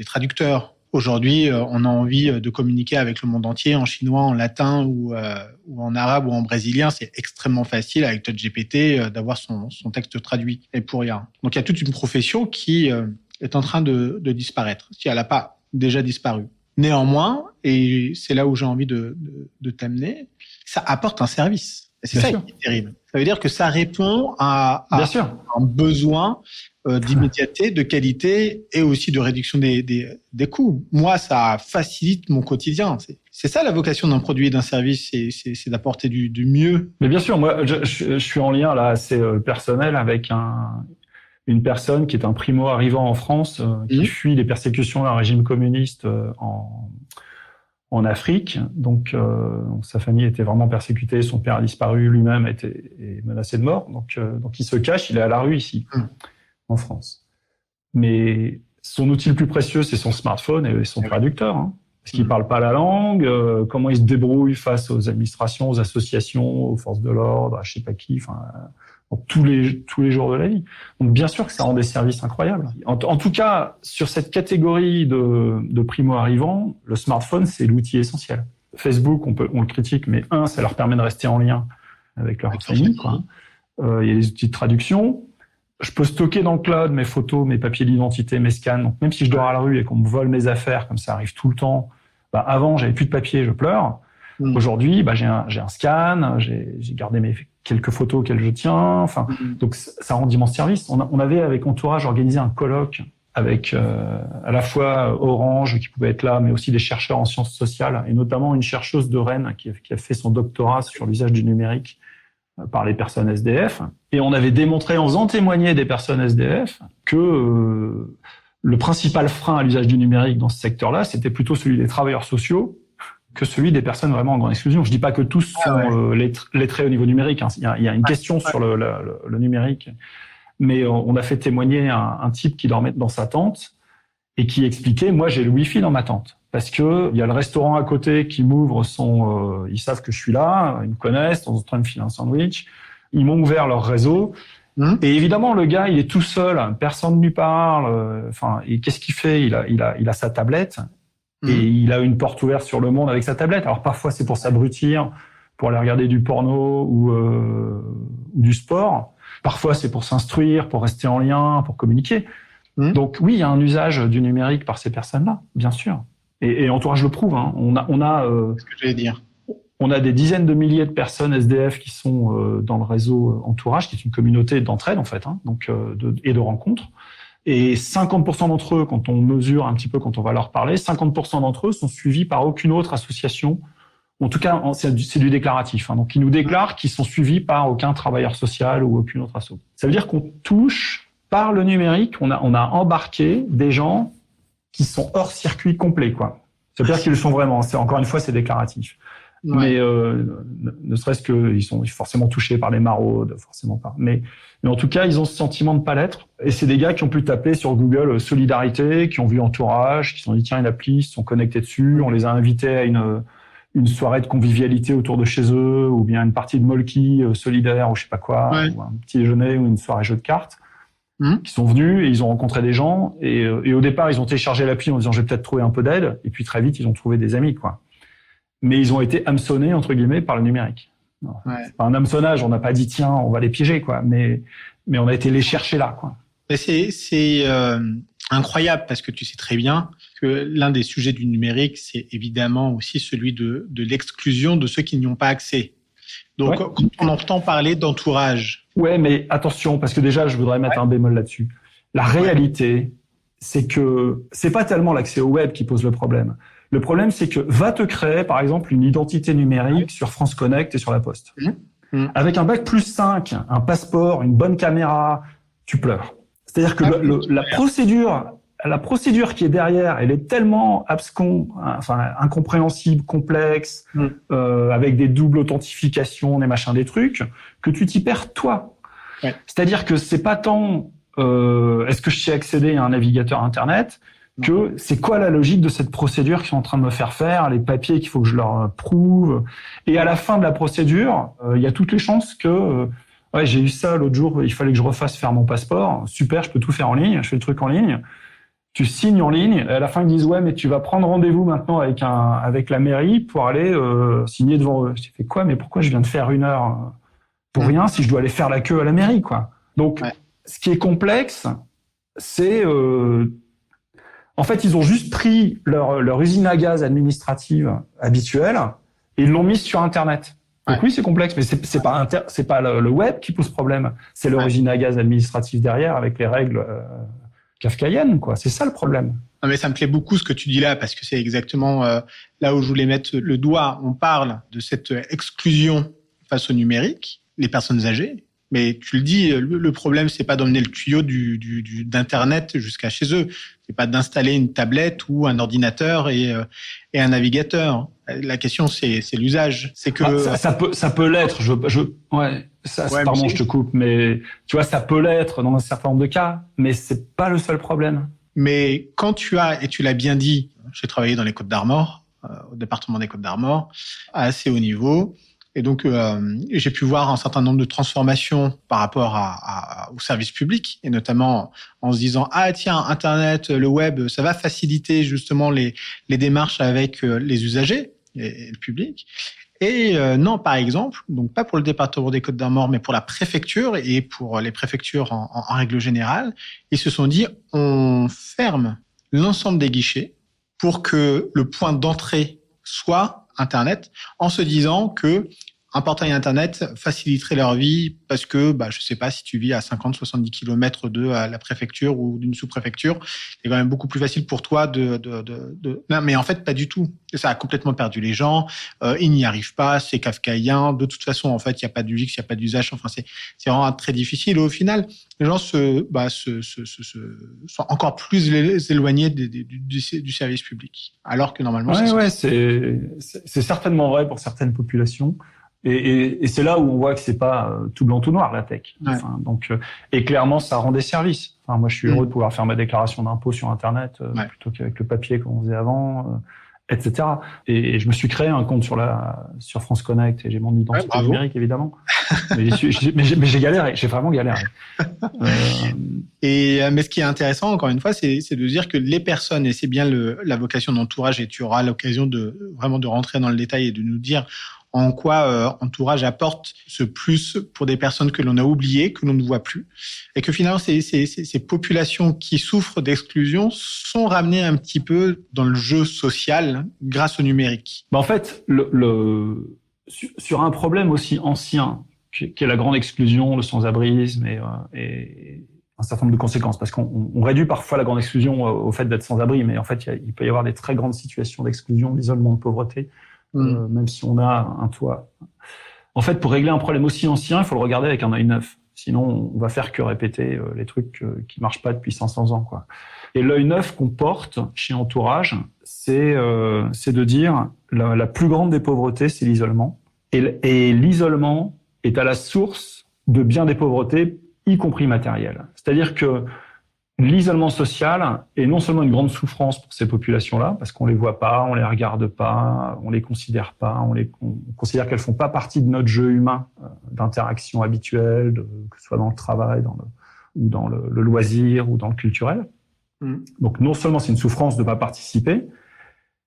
Speaker 3: traducteurs. Aujourd'hui, on a envie de communiquer avec le monde entier en chinois, en latin ou en arabe ou en brésilien. C'est extrêmement facile avec ChatGPT d'avoir son texte traduit et pour rien. Donc, il y a toute une profession qui est en train de disparaître, si elle n'a pas déjà disparu. Néanmoins, et c'est là où j'ai envie de t'amener, ça apporte un service. Et c'est ça qui est terrible. Ça veut dire que ça répond à un besoin d'immédiateté, de qualité et aussi de réduction des coûts. Moi, ça facilite mon quotidien. C'est ça la vocation d'un produit et d'un service, c'est d'apporter du mieux.
Speaker 1: Mais bien sûr, moi, je suis en lien là assez personnel avec une personne qui est un primo arrivant en France, qui fuit les persécutions d'un régime communiste en Afrique. Donc, sa famille était vraiment persécutée, son père a disparu, lui-même est menacé de mort. Donc il se cache, il est à la rue ici, en France. Mais son outil le plus précieux, c'est son smartphone et son traducteur. Hein, parce qu'il parle pas la langue, comment il se débrouille face aux administrations, aux associations, aux forces de l'ordre, à je sais pas qui, enfin, tous les jours de la vie. Donc bien sûr que ça rend des services incroyables. En tout cas, sur cette catégorie de primo-arrivants, le smartphone, c'est l'outil essentiel. Facebook, on le critique, mais ça leur permet de rester en lien avec leur famille, quoi. Il y a les outils de traduction. Je peux stocker dans le cloud mes photos, mes papiers d'identité, mes scans. Donc même si je dors à la rue et qu'on me vole mes affaires, comme ça arrive tout le temps, avant, j'avais plus de papier, je pleure. Aujourd'hui, j'ai un scan, j'ai gardé quelques photos auxquelles je tiens. Enfin, donc ça rend d'immenses services. On avait avec Entourage organisé un colloque avec à la fois Orange qui pouvait être là, mais aussi des chercheurs en sciences sociales et notamment une chercheuse de Rennes qui a fait son doctorat sur l'usage du numérique par les personnes SDF. Et on avait démontré en faisant témoigner des personnes SDF que le principal frein à l'usage du numérique dans ce secteur-là, c'était plutôt celui des travailleurs sociaux que celui des personnes vraiment en grande exclusion. Je dis pas que tous sont lettrés au niveau numérique. Hein. Il y a une question sur le numérique. Mais on a fait témoigner un type qui dormait dans sa tente et qui expliquait, moi j'ai le Wi-Fi dans ma tente. Parce que il y a le restaurant à côté qui m'ouvre ils savent que je suis là, ils me connaissent, de temps en temps ils me filent un sandwich. Ils m'ont ouvert leur réseau Et évidemment, le gars, il est tout seul, personne ne lui parle. Et qu'est-ce qu'il fait ? Il a sa tablette et il a une porte ouverte sur le monde avec sa tablette. Alors parfois, c'est pour s'abrutir, pour aller regarder du porno ou du sport. Parfois, c'est pour s'instruire, pour rester en lien, pour communiquer. Donc oui, il y a un usage du numérique par ces personnes-là, bien sûr. Et Entourage le prouve. Hein. On a
Speaker 3: ce que j'allais dire.
Speaker 1: On a des dizaines de milliers de personnes SDF qui sont dans le réseau Entourage, qui est une communauté d'entraide en fait, et de rencontres. Et 50% d'entre eux, quand on mesure un petit peu, quand on va leur parler, 50% d'entre eux sont suivis par aucune autre association. En tout cas, c'est du déclaratif. Donc, ils nous déclarent qu'ils sont suivis par aucun travailleur social ou aucune autre asso. Ça veut dire qu'on touche par le numérique. On a embarqué des gens qui sont hors circuit complet, quoi. Ça veut dire qu'ils le sont vraiment. Encore une fois, c'est déclaratif. Ouais. Mais ne serait-ce qu'ils sont forcément touchés par les maraudes, forcément pas. Mais en tout cas, ils ont ce sentiment de pas l'être. Et c'est des gars qui ont pu taper sur Google Solidarité, qui ont vu Entourage, qui se sont dit tiens, une appli, ils se sont connectés dessus. On les a invités à une soirée de convivialité autour de chez eux, ou bien une partie de molki solidaire, ou je sais pas quoi, ou un petit déjeuner, ou une soirée jeu de cartes. Qui sont venus et ils ont rencontré des gens. Et au départ, ils ont téléchargé l'appli en disant je vais peut-être trouver un peu d'aide. Et puis très vite, ils ont trouvé des amis, quoi. Mais ils ont été hameçonnés, entre guillemets, par le numérique. C'est pas un hameçonnage, on n'a pas dit tiens, on va les piéger, quoi. Mais on a été les chercher là, quoi.
Speaker 3: C'est incroyable parce que tu sais très bien que l'un des sujets du numérique, c'est évidemment aussi celui de l'exclusion de ceux qui n'y ont pas accès. Donc, quand on entend parler d'entourage.
Speaker 1: Ouais, mais attention, parce que déjà, je voudrais mettre un bémol là-dessus. La réalité, c'est que c'est pas tellement l'accès au web qui pose le problème. Le problème, c'est que va te créer, par exemple, une identité numérique sur France Connect et sur La Poste. Avec un bac+5, un passeport, une bonne caméra, tu pleures. C'est-à-dire que la procédure qui est derrière, elle est tellement incompréhensible, complexe, avec des doubles authentifications, des machins, des trucs, que tu t'y perds toi. Ouais. C'est-à-dire que c'est pas tant est-ce que je sais accéder à un navigateur Internet, que c'est quoi la logique de cette procédure qu'ils sont en train de me faire, les papiers qu'il faut que je leur prouve. Et à la fin de la procédure, il y a toutes les chances que j'ai eu ça l'autre jour, il fallait que je refasse faire mon passeport. Super, je peux tout faire en ligne, je fais le truc en ligne. Tu signes en ligne, et à la fin ils disent mais tu vas prendre rendez-vous maintenant avec la mairie pour aller signer devant eux. J'ai fait quoi? Mais pourquoi je viens de faire 1 heure pour rien si je dois aller faire la queue à la mairie, quoi? Donc ce qui est complexe, c'est en fait, ils ont juste pris leur usine à gaz administrative habituelle et ils l'ont mise sur Internet. Donc oui, c'est complexe, mais c'est pas le web qui pose problème. C'est leur usine à gaz administrative derrière avec les règles kafkaïennes, quoi. C'est ça le problème.
Speaker 3: Non, mais ça me plaît beaucoup ce que tu dis là parce que c'est exactement là où je voulais mettre le doigt. On parle de cette exclusion face au numérique, les personnes âgées. Mais tu le dis, le problème, c'est pas d'emmener le tuyau d'Internet jusqu'à chez eux. C'est pas d'installer une tablette ou un ordinateur et un navigateur. La question, c'est l'usage. C'est que
Speaker 1: ça peut l'être. Pardon, je te coupe, mais tu vois, ça peut l'être dans un certain nombre de cas, mais c'est pas le seul problème.
Speaker 3: Mais quand et tu l'as bien dit, j'ai travaillé dans les Côtes-d'Armor, au département des Côtes-d'Armor, à assez haut niveau. Et donc, j'ai pu voir un certain nombre de transformations par rapport au service public, et notamment en se disant tiens, Internet, le web, ça va faciliter justement les démarches avec les usagers et le public. Et non, par exemple, donc pas pour le département des Côtes-d'Armor, mais pour la préfecture et pour les préfectures en règle générale, ils se sont dit on ferme l'ensemble des guichets pour que le point d'entrée soit Internet, en se disant que un portail Internet faciliterait leur vie parce que, je sais pas, si tu vis à 50-70 km de la préfecture ou d'une sous-préfecture, c'est quand même beaucoup plus facile pour toi Non, mais en fait, pas du tout. Ça a complètement perdu les gens. Ils n'y arrivent pas. C'est kafkaïen. De toute façon, en fait, il n'y a pas d'UX, il n'y a pas d'usage. Enfin, c'est vraiment très difficile. Et au final, les gens sont encore plus éloignés du service public. Alors que normalement,
Speaker 1: c'est certainement vrai pour certaines populations. Et c'est là où on voit que c'est pas tout blanc tout noir la tech. Et clairement ça rend des services. Moi je suis heureux de pouvoir faire ma déclaration d'impôt sur Internet plutôt qu'avec le papier qu'on faisait avant. etc. Et je me suis créé un compte sur France Connect et j'ai mon identité numérique, évidemment. Mais j'ai galéré, j'ai vraiment galéré.
Speaker 3: Mais ce qui est intéressant, encore une fois, c'est de dire que les personnes, et c'est bien la vocation d'Entourage, et tu auras l'occasion vraiment de rentrer dans le détail et de nous dire en quoi Entourage apporte ce plus pour des personnes que l'on a oubliées, que l'on ne voit plus, et que finalement ces populations qui souffrent d'exclusion sont ramenées un petit peu dans le jeu social grâce au numérique.
Speaker 1: En fait, sur un problème aussi ancien qui est la grande exclusion, le sans-abrisme et un certain nombre de conséquences, parce qu'on réduit parfois la grande exclusion au fait d'être sans-abri, mais en fait il peut y avoir des très grandes situations d'exclusion, d'isolement, de pauvreté. Même si on a un toit. En fait, pour régler un problème aussi ancien, il faut le regarder avec un œil neuf. Sinon, on va faire que répéter les trucs qui marchent pas depuis 500 ans, quoi. Et l'œil neuf qu'on porte chez Entourage, c'est de dire la plus grande des pauvretés, c'est l'isolement. Et l'isolement est à la source de bien des pauvretés, y compris matérielles. C'est-à-dire que l'isolement social est non seulement une grande souffrance pour ces populations-là, parce qu'on les voit pas, on les regarde pas, on les considère pas, on considère qu'elles font pas partie de notre jeu humain d'interaction habituelle, que ce soit dans le travail, ou dans le loisir, ou dans le culturel. Donc non seulement c'est une souffrance de pas participer,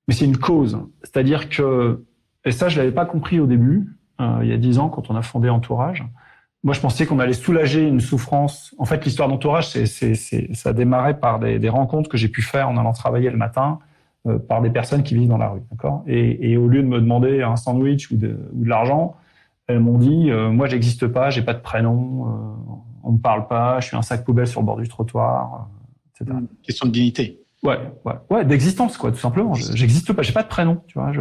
Speaker 1: mais c'est une cause. C'est-à-dire que, et ça je l'avais pas compris au début, il y a 10 ans quand on a fondé Entourage. Moi, je pensais qu'on allait soulager une souffrance. En fait, l'histoire d'Entourage, ça a démarré par des rencontres que j'ai pu faire en allant travailler le matin par des personnes qui vivent dans la rue, d'accord. Et au lieu de me demander un sandwich ou de l'argent, elles m'ont dit moi, j'existe pas, j'ai pas de prénom, on me parle pas, je suis un sac poubelle sur le bord du trottoir, etc.
Speaker 3: Question de dignité.
Speaker 1: Ouais, d'existence, quoi, tout simplement. J'existe pas, j'ai pas de prénom, tu vois.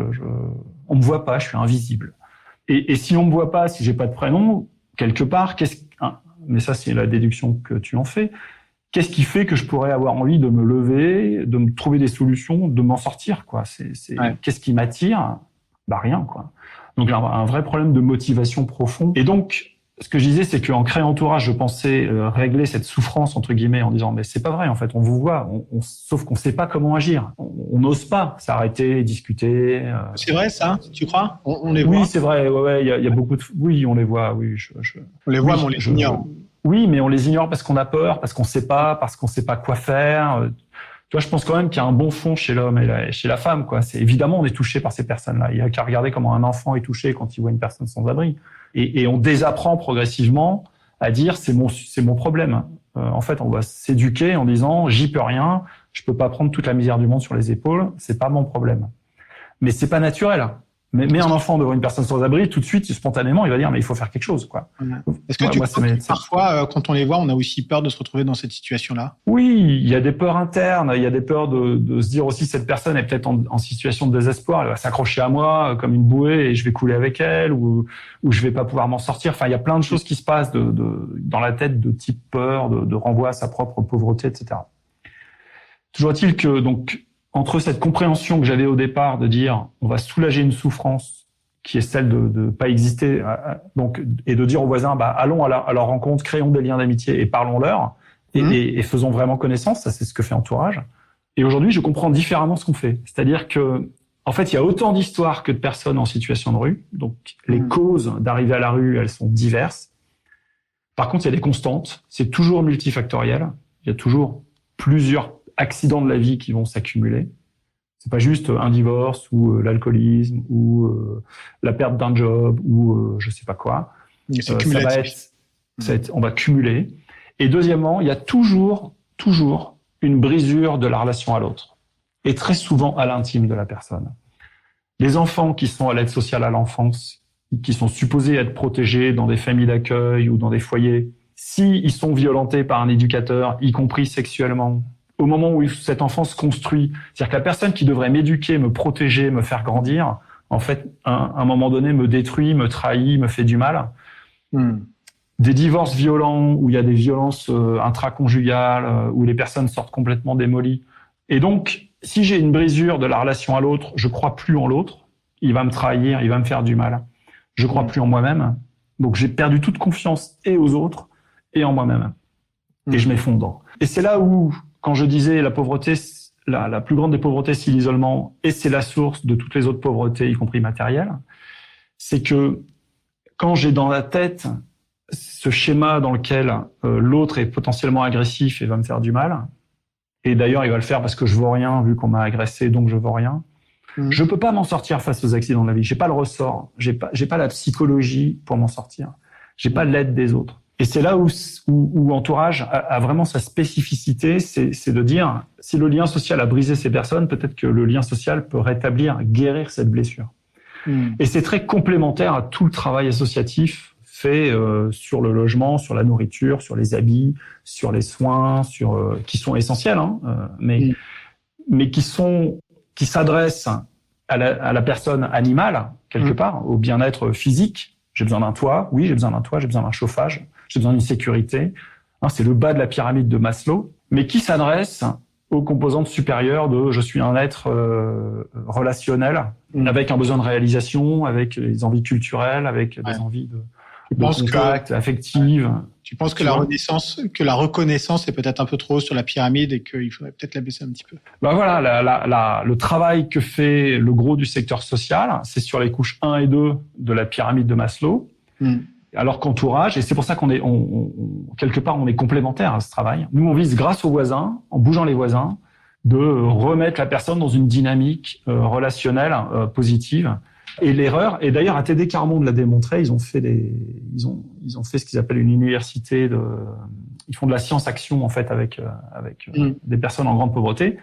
Speaker 1: On me voit pas, je suis invisible. Et si on me voit pas, si j'ai pas de prénom, quelque part, mais ça c'est la déduction que tu en fais, qu'est-ce qui fait que je pourrais avoir envie de me lever, de me trouver des solutions, de m'en sortir, quoi. Qu'est-ce qui m'attire? Rien, quoi. Donc un vrai problème de motivation profond. Et donc, ce que je disais, c'est qu'en créant Entourage, je pensais régler cette souffrance, entre guillemets, en disant, mais c'est pas vrai, en fait, on vous voit, sauf qu'on sait pas comment agir. On n'ose pas s'arrêter, discuter.
Speaker 3: C'est vrai, ça? Tu crois? On les voit?
Speaker 1: Oui, c'est vrai, ouais, il y a beaucoup de... Oui, on les voit, oui.
Speaker 3: On les voit, mais on les ignore.
Speaker 1: Oui, mais on les ignore parce qu'on a peur, parce qu'on sait pas quoi faire. Tu vois, je pense quand même qu'il y a un bon fond chez l'homme et chez la femme, quoi. Évidemment, on est touché par ces personnes-là. Il y a qu'à regarder comment un enfant est touché quand il voit une personne sans abri. Et on désapprend progressivement à dire c'est mon problème. En fait, on va s'éduquer en disant j'y peux rien, je peux pas prendre toute la misère du monde sur les épaules, c'est pas mon problème. Mais c'est pas naturel. Mais un enfant devant une personne sans abri, tout de suite, spontanément, il va dire mais il faut faire quelque chose, quoi.
Speaker 3: Est-ce que tu crois que parfois, quand on les voit, on a aussi peur de se retrouver dans cette situation-là?
Speaker 1: Oui, il y a des peurs internes, il y a des peurs de se dire aussi cette personne est peut-être en situation de désespoir, elle va s'accrocher à moi comme une bouée et je vais couler avec elle ou je vais pas pouvoir m'en sortir. Enfin, il y a plein de choses qui se passent dans la tête de type peur, de renvoi à sa propre pauvreté, etc. Toujours est-il que donc entre cette compréhension que j'avais au départ de dire on va soulager une souffrance qui est celle de pas exister, donc et de dire aux voisins allons à leur rencontre, créons des liens d'amitié et parlons-leur et faisons vraiment connaissance, ça c'est ce que fait Entourage. Et aujourd'hui, je comprends différemment ce qu'on fait, c'est-à-dire que en fait, il y a autant d'histoires que de personnes en situation de rue, donc les causes d'arriver à la rue, elles sont diverses. Par contre, il y a des constantes, c'est toujours multifactoriel, il y a toujours plusieurs accidents de la vie qui vont s'accumuler. C'est pas juste un divorce ou l'alcoolisme ou la perte d'un job ou je sais pas quoi. On va cumuler. Et deuxièmement, il y a toujours une brisure de la relation à l'autre. Et très souvent à l'intime de la personne. Les enfants qui sont à l'aide sociale à l'enfance, qui sont supposés être protégés dans des familles d'accueil ou dans des foyers, s'ils sont violentés par un éducateur, y compris sexuellement, au moment où cet enfant se construit, c'est-à-dire que la personne qui devrait m'éduquer, me protéger, me faire grandir, en fait, à un moment donné, me détruit, me trahit, me fait du mal. Des divorces violents, où il y a des violences intraconjugales, où les personnes sortent complètement démolies. Et donc, si j'ai une brisure de la relation à l'autre, je crois plus en l'autre, il va me trahir, il va me faire du mal. Je crois plus en moi-même. Donc, j'ai perdu toute confiance et aux autres et en moi-même. Et je m'effondre. Et c'est là où, quand je disais la pauvreté, la plus grande des pauvretés, c'est l'isolement, et c'est la source de toutes les autres pauvretés, y compris matérielles, c'est que quand j'ai dans la tête ce schéma dans lequel l'autre est potentiellement agressif et va me faire du mal, et d'ailleurs il va le faire parce que je vaux rien vu qu'on m'a agressé, donc je vaux rien, je peux pas m'en sortir face aux accidents de la vie. J'ai pas le ressort, j'ai pas la psychologie pour m'en sortir, j'ai pas l'aide des autres. Et c'est là où Entourage a vraiment sa spécificité, c'est de dire, si le lien social a brisé ces personnes, peut-être que le lien social peut rétablir, guérir cette blessure. Et c'est très complémentaire à tout le travail associatif fait sur le logement, sur la nourriture, sur les habits, sur les soins, qui sont essentiels, mais qui s'adressent à la personne animale, quelque part, au bien-être physique. J'ai besoin d'un toit, oui, j'ai besoin d'un toit, j'ai besoin d'un chauffage, j'ai besoin d'une sécurité. C'est le bas de la pyramide de Maslow, mais qui s'adresse aux composantes supérieures de je suis un être relationnel, avec un besoin de réalisation, avec des envies culturelles, avec des envies de contact, affectives.
Speaker 3: Tu penses que la reconnaissance est peut-être un peu trop haut sur la pyramide et qu'il faudrait peut-être la baisser un petit peu?
Speaker 1: Voilà, le travail que fait le gros du secteur social, c'est sur les couches 1 et 2 de la pyramide de Maslow. Alors qu'Entourage, et c'est pour ça qu'on est, quelque part, on est complémentaires à ce travail. Nous, on vise, grâce aux voisins, en bougeant les voisins, de remettre la personne dans une dynamique relationnelle positive. Et l'erreur, et d'ailleurs, ATD Carmonde l'a démontré, ils ont fait ce qu'ils appellent une université ils font de la science-action, en fait, avec des personnes en grande pauvreté,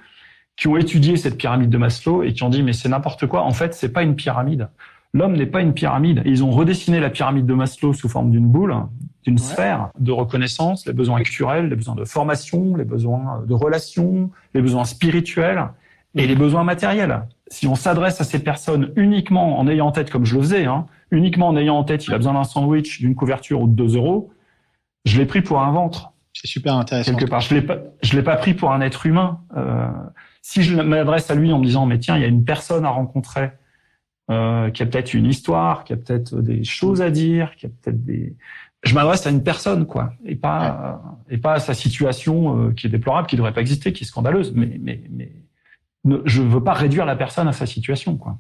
Speaker 1: qui ont étudié cette pyramide de Maslow et qui ont dit, mais c'est n'importe quoi. En fait, c'est pas une pyramide. L'homme n'est pas une pyramide. Et ils ont redessiné la pyramide de Maslow sous forme d'une boule, d'une sphère de reconnaissance, les besoins culturels, les besoins de formation, les besoins de relations, les besoins spirituels et les besoins matériels. Si on s'adresse à ces personnes uniquement en ayant en tête, comme je le faisais, uniquement en ayant en tête, il a besoin d'un sandwich, d'une couverture ou de 2 €, je l'ai pris pour un ventre.
Speaker 3: C'est super intéressant.
Speaker 1: Quelque part, je l'ai pas pris pour un être humain. Si je m'adresse à lui en me disant, mais tiens, il y a une personne à rencontrer, qui a peut-être une histoire, qui a peut-être des choses à dire, qui a peut-être je m'adresse à une personne, quoi, et pas à sa situation qui est déplorable, qui devrait pas exister, qui est scandaleuse. Mais je veux pas réduire la personne à sa situation, quoi.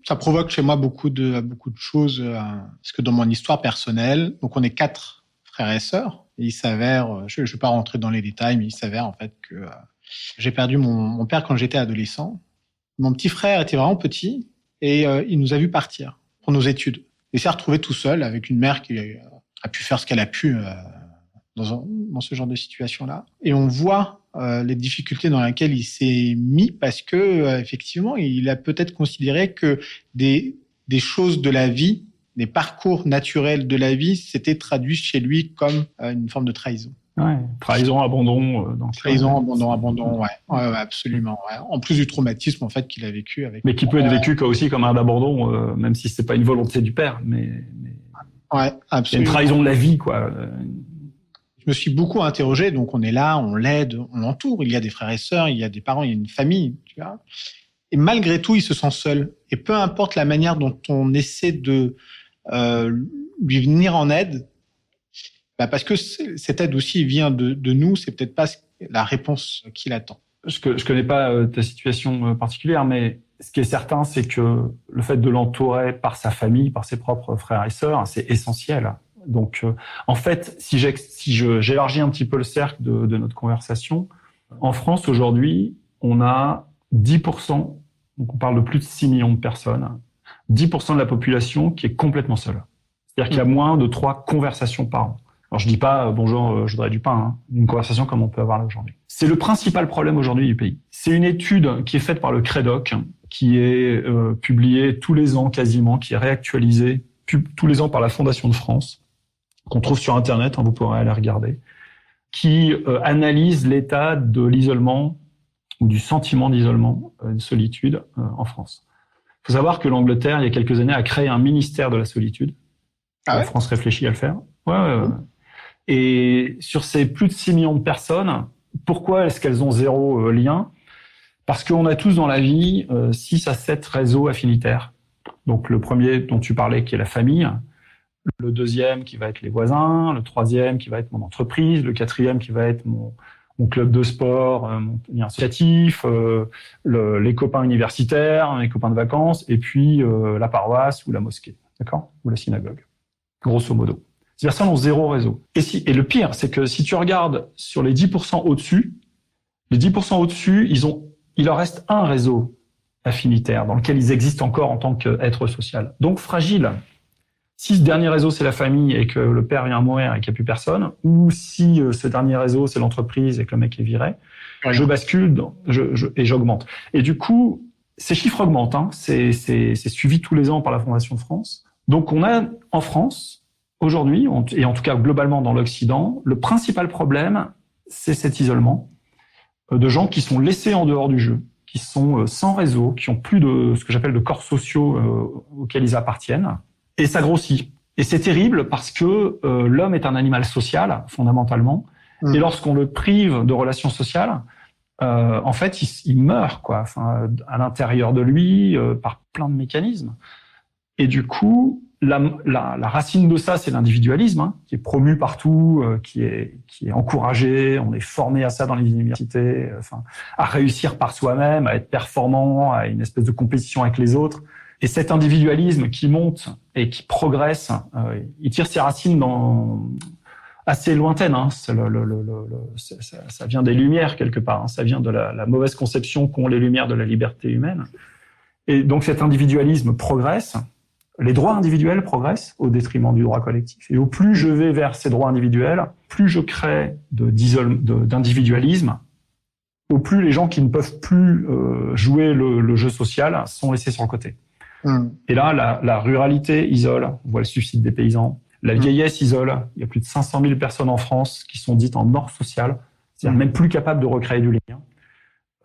Speaker 3: Ça provoque chez moi beaucoup de choses, parce que dans mon histoire personnelle, donc on est 4 frères et sœurs, et il s'avère, je vais pas rentrer dans les détails, mais il s'avère en fait que j'ai perdu mon père quand j'étais adolescent. Mon petit frère était vraiment petit. Et il nous a vu partir pour nos études. Il s'est retrouvé tout seul avec une mère qui a pu faire ce qu'elle a pu dans ce genre de situation-là. Et on voit les difficultés dans lesquelles il s'est mis parce que effectivement, il a peut-être considéré que des choses de la vie, des parcours naturels de la vie, s'étaient traduits chez lui comme une forme de trahison.
Speaker 1: Ouais, trahison, abandon.
Speaker 3: Abandon, ouais, absolument. Ouais. En plus du traumatisme en fait qu'il a vécu avec.
Speaker 1: Mais qui peut être vécu aussi comme un abandon, même si c'est pas une volonté du père, mais.
Speaker 3: Ouais, absolument.
Speaker 1: C'est une trahison de la vie, quoi.
Speaker 3: Je me suis beaucoup interrogé, donc on est là, on l'aide, on l'entoure. Il y a des frères et sœurs, il y a des parents, il y a une famille, tu vois. Et malgré tout, il se sent seul. Et peu importe la manière dont on essaie de lui venir en aide. Parce que cette aide aussi vient de nous, c'est peut-être pas la réponse qu'il attend.
Speaker 1: Je connais pas ta situation particulière, mais ce qui est certain, c'est que le fait de l'entourer par sa famille, par ses propres frères et sœurs, c'est essentiel. Donc, en fait, si j'élargis un petit peu le cercle de notre conversation, en France aujourd'hui, on a 10%, donc on parle de plus de 6 millions de personnes, 10% de la population qui est complètement seule. C'est-à-dire qu'il y a moins de 3 conversations par an. Alors, je dis pas, bonjour, je voudrais du pain, une conversation comme on peut avoir là aujourd'hui. C'est le principal problème aujourd'hui du pays. C'est une étude qui est faite par le CREDOC, qui est publiée tous les ans quasiment, qui est réactualisée tous les ans par la Fondation de France, qu'on trouve sur Internet, vous pourrez aller regarder, qui analyse l'état de l'isolement ou du sentiment d'isolement, de solitude en France. Il faut savoir que l'Angleterre, il y a quelques années, a créé un ministère de la solitude. La France réfléchit à le faire. Ouais. Et sur ces plus de 6 millions de personnes, pourquoi est-ce qu'elles ont 0 lien? Parce qu'on a tous dans la vie 6 à 7 réseaux affinitaires. Donc le premier dont tu parlais, qui est la famille, le deuxième qui va être les voisins, le troisième qui va être mon entreprise, le quatrième qui va être mon club de sport, mon associatif, les copains universitaires, les copains de vacances, et puis la paroisse ou la mosquée, d'accord, ou la synagogue, grosso modo. Ces personnes ont zéro réseau. Et le pire, c'est que si tu regardes sur les 10% au-dessus, les 10% au-dessus, il leur reste un réseau affinitaire dans lequel ils existent encore en tant qu'être social. Donc fragile. Si ce dernier réseau, c'est la famille et que le père vient à mourir et qu'il n'y a plus personne, ou si ce dernier réseau, c'est l'entreprise et que le mec est viré, je bascule et j'augmente. Et du coup, ces chiffres augmentent. Hein. C'est suivi tous les ans par la Fondation de France. Donc on a en France, aujourd'hui, et en tout cas globalement dans l'Occident, le principal problème, c'est cet isolement de gens qui sont laissés en dehors du jeu, qui sont sans réseau, qui ont plus de ce que j'appelle de corps sociaux auxquels ils appartiennent. Et ça grossit. Et c'est terrible parce que l'homme est un animal social, fondamentalement. Et lorsqu'on le prive de relations sociales, en fait, il meurt, quoi. Enfin, à l'intérieur de lui, par plein de mécanismes. Et du coup, la racine de ça, c'est l'individualisme, hein, qui est promu partout, qui est encouragé. On est formé à ça dans les universités, à réussir par soi-même, à être performant, à une espèce de compétition avec les autres. Et cet individualisme qui monte et qui progresse, il tire ses racines assez lointaines. Hein. Ça vient des Lumières quelque part. Hein. Ça vient de la mauvaise conception qu'ont les Lumières de la liberté humaine. Et donc cet individualisme progresse. Les droits individuels progressent au détriment du droit collectif. Et au plus je vais vers ces droits individuels, plus je crée d'individualisme, au plus les gens qui ne peuvent plus jouer le jeu social sont laissés sur le côté. Et là, la ruralité isole, on voit le suicide des paysans. La vieillesse isole. Il y a plus de 500 000 personnes en France qui sont dites en mort sociale, c'est-à-dire même plus capables de recréer du lien.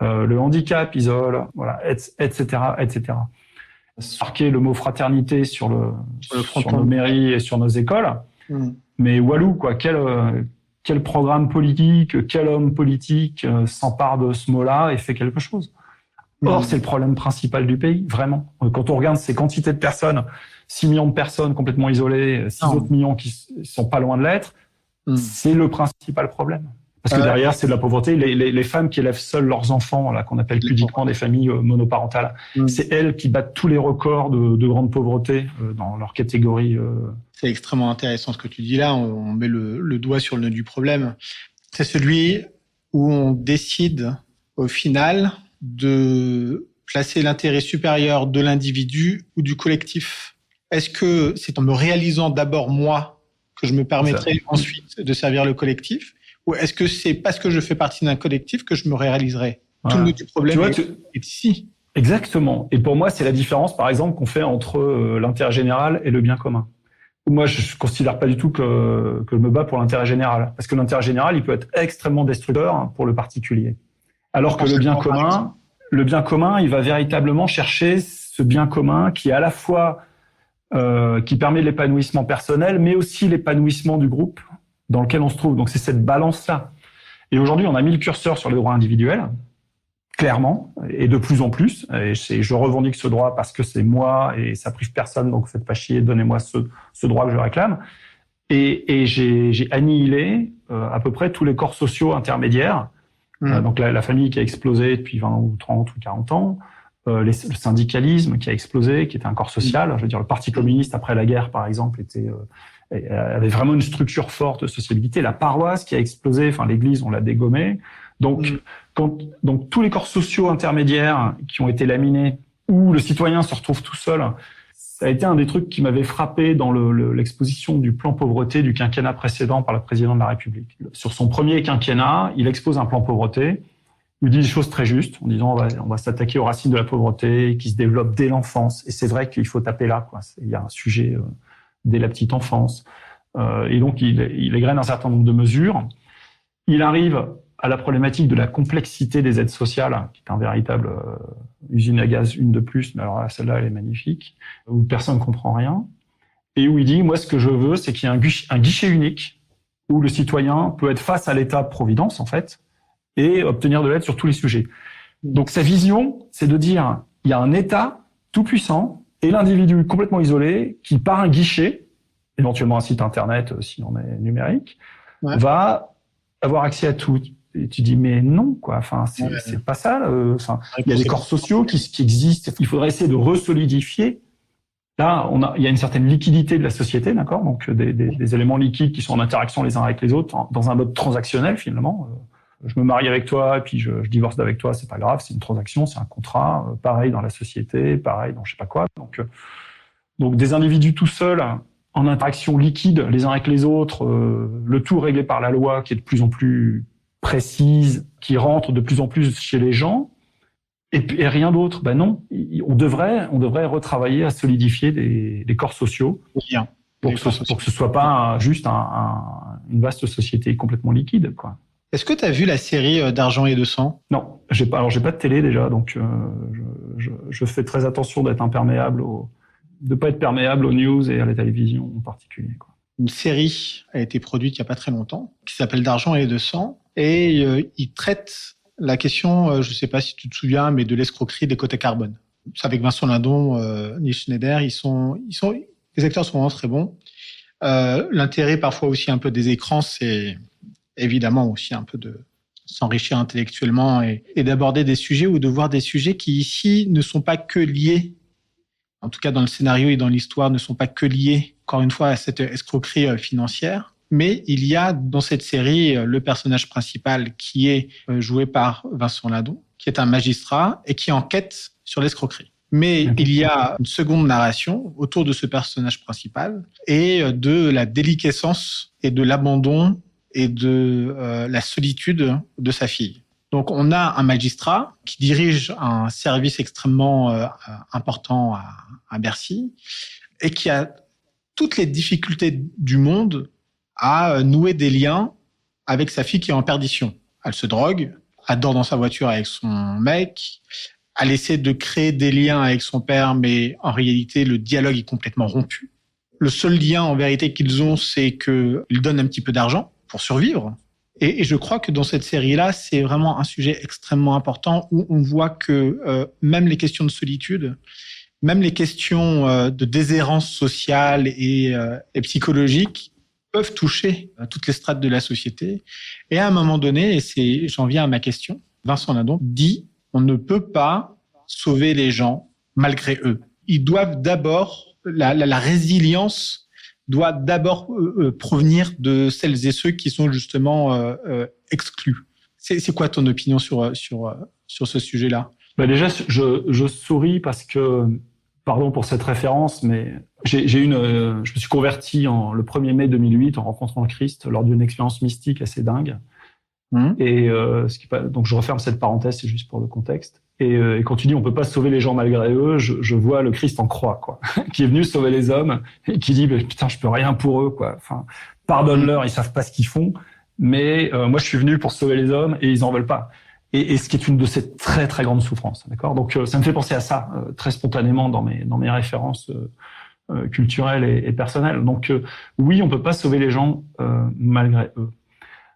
Speaker 1: Le handicap isole, voilà, etc., etc. Marquer le mot fraternité sur nos mairies et sur nos écoles. Mais walou, quoi, quel programme politique, quel homme politique s'empare de ce mot-là et fait quelque chose. Or, c'est le problème principal du pays, vraiment. Quand on regarde ces quantités de personnes, 6 millions de personnes complètement isolées, 6 autres millions qui sont pas loin de l'être, c'est le principal problème. Parce que derrière, c'est de la pauvreté. Les femmes qui élèvent seules leurs enfants, là, qu'on appelle pudiquement des familles monoparentales, c'est elles qui battent tous les records de grande pauvreté dans leur catégorie.
Speaker 3: C'est extrêmement intéressant ce que tu dis là. On met le doigt sur le nœud du problème. C'est celui où on décide, au final, de placer l'intérêt supérieur de l'individu ou du collectif. Est-ce que c'est en me réalisant d'abord moi que je me permettrai ensuite de servir le collectif, ou est-ce que c'est parce que je fais partie d'un collectif que je me réaliserai? Tout le nœud du problème est ici.
Speaker 1: Exactement. Et pour moi, c'est la différence, par exemple, qu'on fait entre l'intérêt général et le bien commun. Moi, je considère pas du tout que je me bats pour l'intérêt général, parce que l'intérêt général, il peut être extrêmement destructeur pour le particulier. Alors que le bien commun, il va véritablement chercher ce bien commun qui est à la fois qui permet l'épanouissement personnel, mais aussi l'épanouissement du groupe dans lequel on se trouve. Donc c'est cette balance-là. Et aujourd'hui, on a mis le curseur sur les droits individuels, clairement, et de plus en plus. Et je revendique ce droit parce que c'est moi et ça prive personne, donc faites pas chier, donnez-moi ce droit que je réclame. Et j'ai annihilé à peu près tous les corps sociaux intermédiaires. Donc la famille qui a explosé depuis 20 ou 30 ou 40 ans, le syndicalisme qui a explosé, qui était un corps social. Je veux dire, le Parti communiste après la guerre, par exemple, avait vraiment une structure forte de sociabilité. La paroisse qui a explosé, enfin l'Église, on l'a dégommée. Donc tous les corps sociaux intermédiaires qui ont été laminés, où le citoyen se retrouve tout seul, ça a été un des trucs qui m'avait frappé dans l'exposition du plan pauvreté du quinquennat précédent par le président de la République. Sur son premier quinquennat, il expose un plan pauvreté. Il dit des choses très justes en disant on va s'attaquer aux racines de la pauvreté qui se développent dès l'enfance. Et c'est vrai qu'il faut taper là, quoi. Il y a un sujet dès la petite enfance. Et donc il égrène un certain nombre de mesures. Il arrive à la problématique de la complexité des aides sociales, qui est un véritable usine à gaz, une de plus, mais alors là, celle-là, elle est magnifique, où personne ne comprend rien, et où il dit, moi, ce que je veux, c'est qu'il y ait un guichet unique, où le citoyen peut être face à l'État-providence, en fait, et obtenir de l'aide sur tous les sujets. Donc sa vision, c'est de dire, il y a un État tout-puissant, et l'individu complètement isolé, qui par un guichet, éventuellement un site internet, si on est numérique, va avoir accès à tout. Et tu dis mais non quoi. Enfin c'est pas ça. Enfin il y a des corps sociaux qui existent. Il faudrait essayer de resolidifier. Là il y a une certaine liquidité de la société, d'accord. Donc des éléments liquides qui sont en interaction les uns avec les autres dans un mode transactionnel finalement. Je me marie avec toi et puis je divorce d'avec toi, c'est pas grave, c'est une transaction, c'est un contrat. Pareil dans la société, pareil dans je sais pas quoi. Donc des individus tout seuls en interaction liquide les uns avec les autres, le tout réglé par la loi qui est de plus en plus précise, qui rentre de plus en plus chez les gens, et rien d'autre. Ben non, on devrait retravailler à solidifier des corps sociaux pour que ce soit pas juste une vaste société complètement liquide, quoi.
Speaker 3: Est-ce que tu as vu la série d'Argent et de sang ?
Speaker 1: Non, j'ai pas de télé déjà, donc je fais très attention de pas être perméable aux news et à la télévision en particulier, quoi.
Speaker 3: Une série a été produite il y a pas très longtemps, qui s'appelle d'Argent et de sang, et il traite la question, je sais pas si tu te souviens, mais de l'escroquerie des quotas carbone. C'est avec Vincent Lindon, Neil Schneider, les acteurs sont vraiment très bons. L'intérêt parfois aussi un peu des écrans, c'est évidemment aussi un peu de s'enrichir intellectuellement et d'aborder des sujets ou de voir des sujets qui ici ne sont pas que liés, en tout cas dans le scénario et dans l'histoire, ne sont pas que liés, encore une fois, à cette escroquerie financière. Mais il y a dans cette série le personnage principal qui est joué par Vincent Lindon, qui est un magistrat et qui enquête sur l'escroquerie. Mais il y a une seconde narration autour de ce personnage principal et de la déliquescence et de l'abandon et de la solitude de sa fille. Donc on a un magistrat qui dirige un service extrêmement important à Bercy et qui a toutes les difficultés du monde à nouer des liens avec sa fille qui est en perdition. Elle se drogue, elle dort dans sa voiture avec son mec, elle essaie de créer des liens avec son père, mais en réalité, le dialogue est complètement rompu. Le seul lien, en vérité, qu'ils ont, c'est qu'ils donnent un petit peu d'argent pour survivre. Et je crois que dans cette série-là, c'est vraiment un sujet extrêmement important où on voit que même les questions de solitude, même les questions de déshérence sociale et psychologique peuvent toucher toutes les strates de la société. Et à un moment donné, et j'en viens à ma question, Vincent Lindon dit on ne peut pas sauver les gens malgré eux. Ils doivent d'abord, la résilience doit d'abord provenir de celles et ceux qui sont justement exclus. C'est quoi ton opinion sur ce sujet-là ?
Speaker 1: Déjà, je souris parce que, pardon pour cette référence, mais je me suis converti le 1er mai 2008 en rencontrant le Christ lors d'une expérience mystique assez dingue. Et donc je referme cette parenthèse, c'est juste pour le contexte. Et quand tu dis on peut pas sauver les gens malgré eux, je vois le Christ en croix, quoi, qui est venu sauver les hommes et qui dit putain je peux rien pour eux, quoi. Enfin pardonne-leur, ils savent pas ce qu'ils font, mais moi je suis venu pour sauver les hommes et ils en veulent pas. Et ce qui est une de ces très très grandes souffrances, d'accord. Donc ça me fait penser à ça très spontanément dans mes références culturelles et personnelles. Donc oui, on peut pas sauver les gens malgré eux.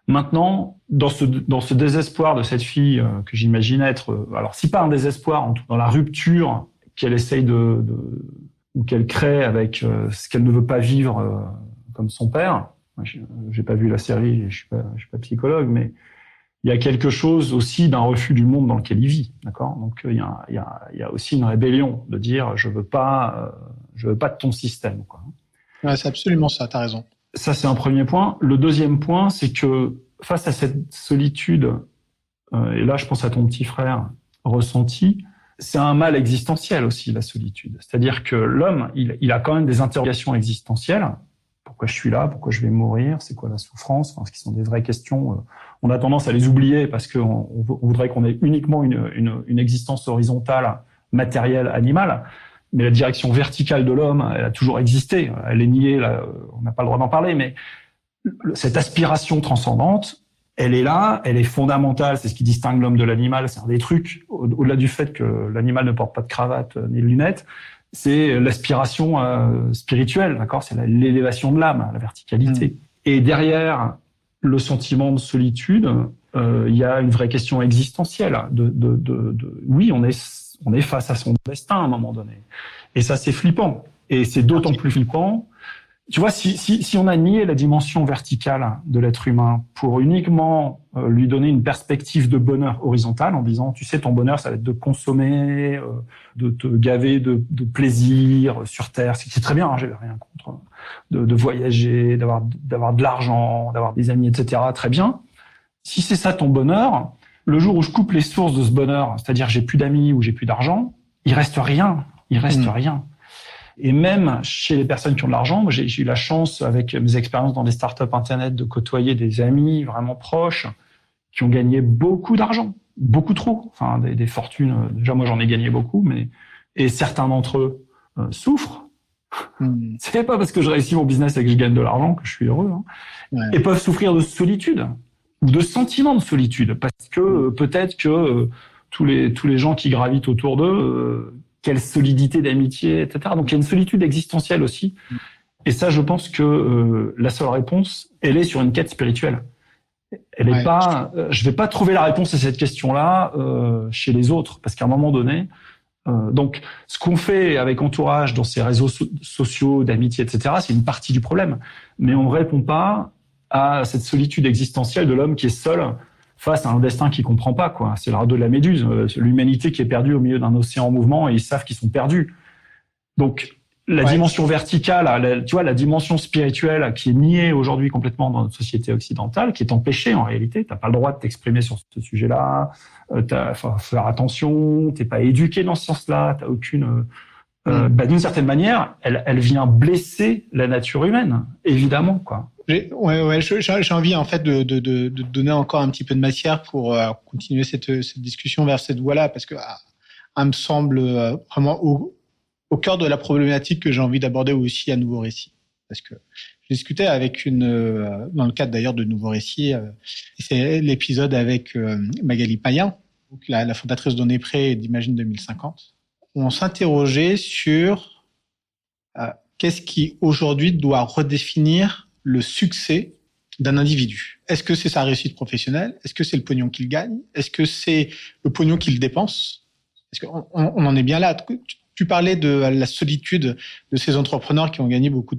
Speaker 1: Maintenant, dans ce désespoir de cette fille que j'imagine être, alors si pas un désespoir, dans la rupture qu'elle essaye ou qu'elle crée avec ce qu'elle ne veut pas vivre comme son père. Moi, j'ai pas vu la série, je suis pas psychologue, mais il y a quelque chose aussi d'un refus du monde dans lequel il vit, d'accord. Donc il y a aussi une rébellion de dire je veux pas de ton système, quoi.
Speaker 3: Ouais, c'est absolument ça, t'as raison.
Speaker 1: Ça, c'est un premier point. Le deuxième point, c'est que face à cette solitude, et là, je pense à ton petit frère ressenti, c'est un mal existentiel aussi, la solitude. C'est-à-dire que l'homme, il a quand même des interrogations existentielles. Pourquoi je suis là? Pourquoi je vais mourir? C'est quoi la souffrance? Enfin, ce qui sont des vraies questions. On a tendance à les oublier parce qu'on voudrait qu'on ait uniquement une existence horizontale, matérielle, animale. Mais la direction verticale de l'homme, elle a toujours existé. Elle est niée, là, on n'a pas le droit d'en parler, mais cette aspiration transcendante, elle est là, elle est fondamentale, c'est ce qui distingue l'homme de l'animal, c'est un des trucs, au-delà du fait que l'animal ne porte pas de cravate ni de lunettes, c'est l'aspiration spirituelle, d'accord, c'est l'élévation de l'âme, la verticalité. Et derrière le sentiment de solitude, il y a une vraie question existentielle oui, on est face à son destin à un moment donné. Et ça, c'est flippant. Et c'est d'autant plus flippant Tu vois, si on a nié la dimension verticale de l'être humain pour uniquement lui donner une perspective de bonheur horizontal en disant, tu sais, ton bonheur, ça va être de consommer, de te gaver de plaisir sur Terre, c'est très bien, hein, j'ai rien contre, de voyager, d'avoir de l'argent, d'avoir des amis, etc. Très bien. Si c'est ça ton bonheur, le jour où je coupe les sources de ce bonheur, c'est-à-dire j'ai plus d'amis ou j'ai plus d'argent, il reste rien. Rien. Et même chez les personnes qui ont de l'argent, moi j'ai eu la chance, avec mes expériences dans des startups internet, de côtoyer des amis vraiment proches qui ont gagné beaucoup d'argent, beaucoup trop, enfin des fortunes. Déjà moi j'en ai gagné beaucoup, et certains d'entre eux souffrent. C'est pas parce que je réussis mon business et que je gagne de l'argent que je suis heureux, hein. Ouais. Et peuvent souffrir de solitude ou de sentiments de solitude, parce que peut-être que tous les gens qui gravitent autour d'eux, quelle solidité d'amitié, etc. Donc il y a une solitude existentielle aussi. Et ça, je pense que la seule réponse, elle est sur une quête spirituelle. Elle est pas. Je vais pas trouver la réponse à cette question-là chez les autres, parce qu'à un moment donné. Donc, ce qu'on fait avec Entourage dans ces réseaux sociaux d'amitié, etc., c'est une partie du problème. Mais on répond pas à cette solitude existentielle de l'homme qui est seul face à un destin qu'il comprend pas, quoi. C'est le radeau de la Méduse, l'humanité qui est perdue au milieu d'un océan en mouvement et ils savent qu'ils sont perdus. Donc, la dimension verticale, tu vois, la dimension spirituelle qui est niée aujourd'hui complètement dans notre société occidentale, qui est empêchée en réalité. T'as pas le droit de t'exprimer sur ce sujet-là. Faut faire attention. T'es pas éduqué dans ce sens-là. T'as aucune. D'une certaine manière, elle vient blesser la nature humaine, évidemment, quoi.
Speaker 3: J'ai envie en fait de donner encore un petit peu de matière pour continuer cette discussion vers cette voie-là, parce que elle me semble vraiment au cœur de la problématique que j'ai envie d'aborder aussi à Nouveau Récit. Parce que je discutais avec dans le cadre d'ailleurs de Nouveau Récit, c'est l'épisode avec Magali Payen, la fondatrice d'Onépré et d'Imagine 2050. On s'interrogeait sur qu'est-ce qui aujourd'hui doit redéfinir le succès d'un individu. Est-ce que c'est sa réussite professionnelle? Est-ce que c'est le pognon qu'il gagne? Est-ce que c'est le pognon qu'il dépense? Parce qu'on en est bien là. Tu parlais de la solitude de ces entrepreneurs qui ont gagné beaucoup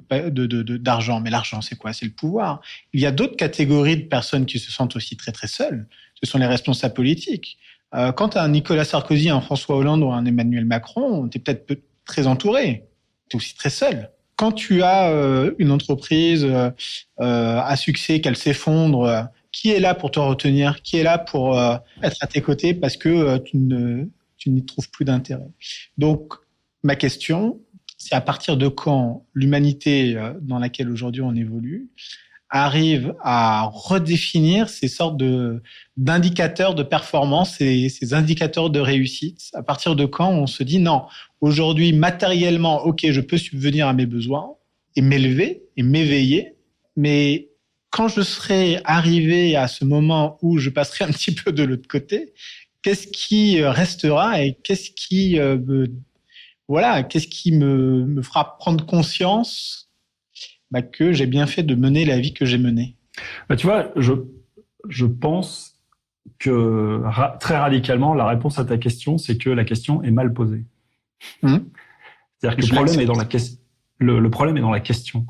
Speaker 3: d'argent. Mais l'argent, c'est quoi? C'est le pouvoir. Il y a d'autres catégories de personnes qui se sentent aussi très, très seules. Ce sont les responsables politiques. Quand tu as un Nicolas Sarkozy, un François Hollande ou un Emmanuel Macron, tu es peut-être très entouré. Tu es aussi très seul. Quand tu as une entreprise à succès, qu'elle s'effondre, qui est là pour te retenir? Qui est là pour être à tes côtés parce que tu n'y trouves plus d'intérêt? Donc, ma question, c'est à partir de quand l'humanité dans laquelle aujourd'hui on évolue arrive à redéfinir ces sortes d'indicateurs de performance et ces indicateurs de réussite? À partir de quand on se dit non, aujourd'hui matériellement, ok, je peux subvenir à mes besoins et m'élever et m'éveiller, mais quand je serai arrivé à ce moment où je passerai un petit peu de l'autre côté, qu'est-ce qui restera et qu'est-ce qui me fera prendre conscience que j'ai bien fait de mener la vie que j'ai menée?
Speaker 1: Tu vois, je pense que très radicalement, la réponse à ta question, c'est que la question est mal posée. C'est-à-dire que le problème est dans la question.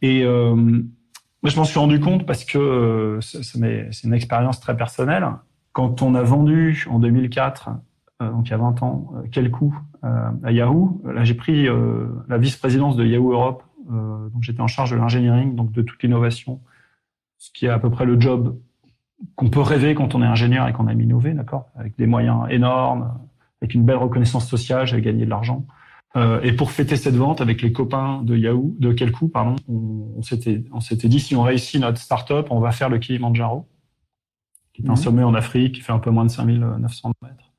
Speaker 1: Et moi, je m'en suis rendu compte parce que c'est une expérience très personnelle. Quand on a vendu en 2004, donc il y a 20 ans, Quelcou à Yahoo, là j'ai pris la vice-présidence de Yahoo Europe, donc j'étais en charge de l'engineering, donc de toute l'innovation, ce qui est à peu près le job qu'on peut rêver quand on est ingénieur et qu'on aime innover, d'accord, avec des moyens énormes, avec une belle reconnaissance sociale, j'avais gagné de l'argent. Et pour fêter cette vente avec les copains de Quelcou, on s'était dit, si on réussit notre start-up, on va faire le Kilimandjaro, qui est un sommet en Afrique, qui fait un peu moins de 5900 mètres.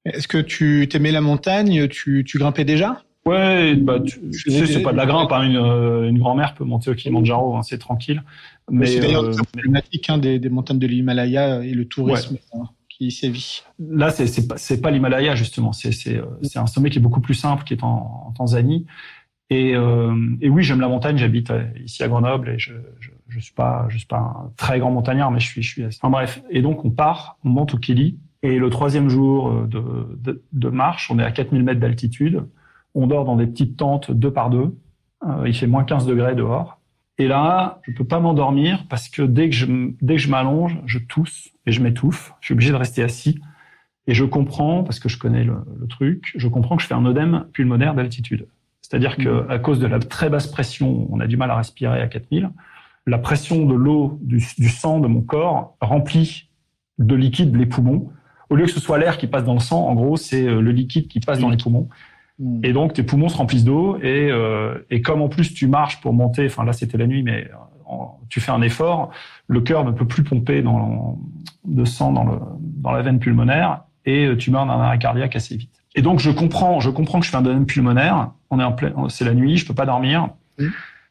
Speaker 3: Est-ce que tu t'aimais la montagne? Tu grimpais déjà?
Speaker 1: Ouais, tu sais, c'est pas de la grimpe, hein. Une grand-mère peut monter au Kilimandjaro, hein, c'est tranquille. Mais
Speaker 3: c'est d'ailleurs très problématique des montagnes de l'Himalaya et le tourisme qui sévit.
Speaker 1: Là, c'est pas l'Himalaya justement, c'est un sommet qui est beaucoup plus simple, qui est en Tanzanie. Et oui, j'aime la montagne. J'habite ici à Grenoble et je suis pas un très grand montagnard, mais je suis. Enfin bref. Et donc on monte au Kili. Et le 3e jour de marche, on est à 4000 mètres d'altitude. On dort dans des petites tentes 2 par 2. Il fait moins 15 degrés dehors. Et là, je peux pas m'endormir parce que dès que je m'allonge, je tousse et je m'étouffe. Je suis obligé de rester assis. Et je comprends, parce que je connais le truc, je comprends que je fais un œdème pulmonaire d'altitude. C'est-à-dire que à cause de la très basse pression, on a du mal à respirer à 4000. La pression de l'eau, du sang de mon corps remplit de liquide les poumons. Au lieu que ce soit l'air qui passe dans le sang, en gros, c'est le liquide qui passe dans les poumons. Et donc, tes poumons se remplissent d'eau. Et comme en plus, tu marches pour monter, enfin là, c'était la nuit, mais tu fais un effort, le cœur ne peut plus pomper de sang dans la veine pulmonaire et tu meurs d'un arrêt cardiaque assez vite. Et donc, je comprends que je fais un œdème pulmonaire. C'est la nuit, je peux pas dormir.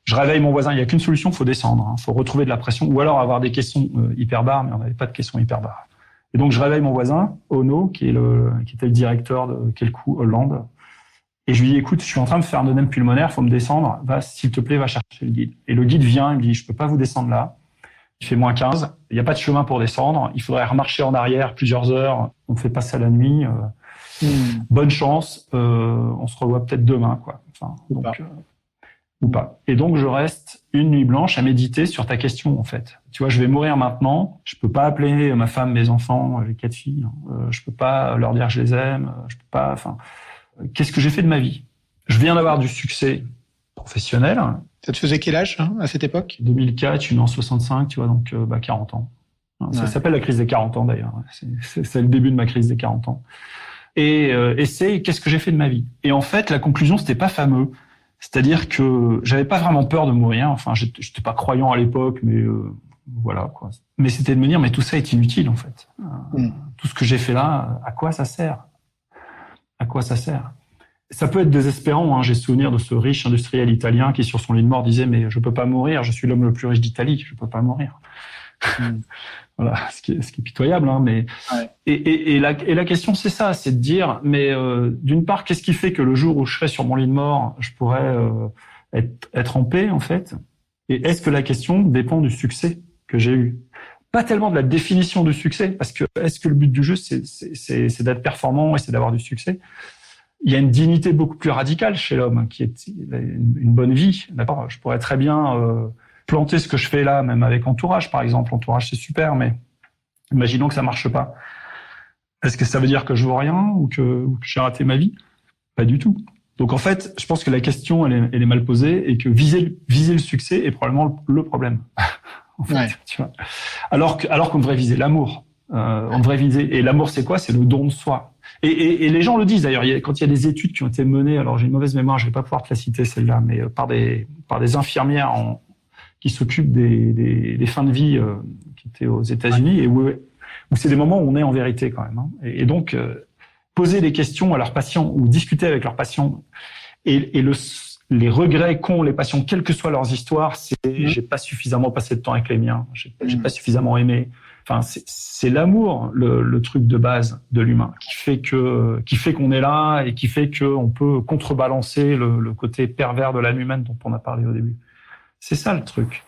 Speaker 1: Je réveille mon voisin. Il y a qu'une solution, faut descendre. Faut retrouver de la pression ou alors avoir des caissons hyperbares, mais on n'avait pas de caissons hyperbares. Et donc, je réveille mon voisin, Ono, qui était le directeur de Kelkou Hollande. Et je lui dis, écoute, je suis en train de faire un œdème pulmonaire, faut me descendre. S'il te plaît, va chercher le guide. Et le guide vient, il me dit, je peux pas vous descendre là. Il fait moins 15. Il n'y a pas de chemin pour descendre. Il faudrait remarcher en arrière plusieurs heures. On fait pas ça la nuit. Bonne chance. On se revoit peut-être demain, quoi. Enfin, ou pas. Et donc, je reste une nuit blanche à méditer sur ta question, en fait. Tu vois, je vais mourir maintenant. Je peux pas appeler ma femme, mes enfants, les 4 filles. Je peux pas leur dire que je les aime. Je peux pas, enfin, qu'est-ce que j'ai fait de ma vie? Je viens d'avoir du succès professionnel.
Speaker 3: Ça te faisait quel âge, à cette époque?
Speaker 1: 2004, je suis né en 65, tu vois, donc 40 ans. Ça s'appelle la crise des 40 ans, d'ailleurs. C'est le début de ma crise des 40 ans. Et c'est qu'est-ce que j'ai fait de ma vie? Et en fait, la conclusion, c'était pas fameux. C'est-à-dire que j'avais pas vraiment peur de mourir. Enfin, j'étais pas croyant à l'époque, mais voilà, quoi. Mais c'était de me dire, mais tout ça est inutile, en fait. Tout ce que j'ai fait là, à quoi ça sert? À quoi ça sert? Ça peut être désespérant. J'ai souvenir de ce riche industriel italien qui, sur son lit de mort, disait « Mais je peux pas mourir, je suis l'homme le plus riche d'Italie, je peux pas mourir. » Voilà, ce qui est pitoyable. Mais et la question, c'est ça, c'est de dire, mais d'une part, qu'est-ce qui fait que le jour où je serai sur mon lit de mort, je pourrais être en paix, en fait? Et est-ce que la question dépend du succès que j'ai eu? Pas tellement de la définition du succès, parce que est-ce que le but du jeu, c'est d'être performant et c'est d'avoir du succès? Il y a une dignité beaucoup plus radicale chez l'homme, qui est une bonne vie. D'abord, je pourrais très bien planter ce que je fais là, même avec Entourage, par exemple. Entourage, c'est super, mais imaginons que ça marche pas. Est-ce que ça veut dire que je vaux rien ou que j'ai raté ma vie? Pas du tout. Donc en fait, je pense que la question, elle est mal posée et que viser le succès est probablement le problème. En fait, tu vois. Alors qu'on devrait viser l'amour. On devrait viser, et l'amour, c'est quoi? C'est le don de soi. Et les gens le disent d'ailleurs. Quand il y a des études qui ont été menées, alors j'ai une mauvaise mémoire, je vais pas pouvoir te la citer celle-là, mais par des infirmières qui s'occupent des fins de vie qui étaient aux États-Unis et où c'est des moments où on est en vérité quand même. Et donc poser des questions à leurs patients ou discuter avec leurs patients et les regrets qu'ont les patients, quelles que soient leurs histoires, c'est j'ai pas suffisamment passé de temps avec les miens, j'ai pas suffisamment aimé. Enfin, c'est l'amour, le truc de base de l'humain, qui fait qu'on est là et qui fait qu'on peut contrebalancer le côté pervers de l'âme humaine dont on a parlé au début. C'est ça le truc.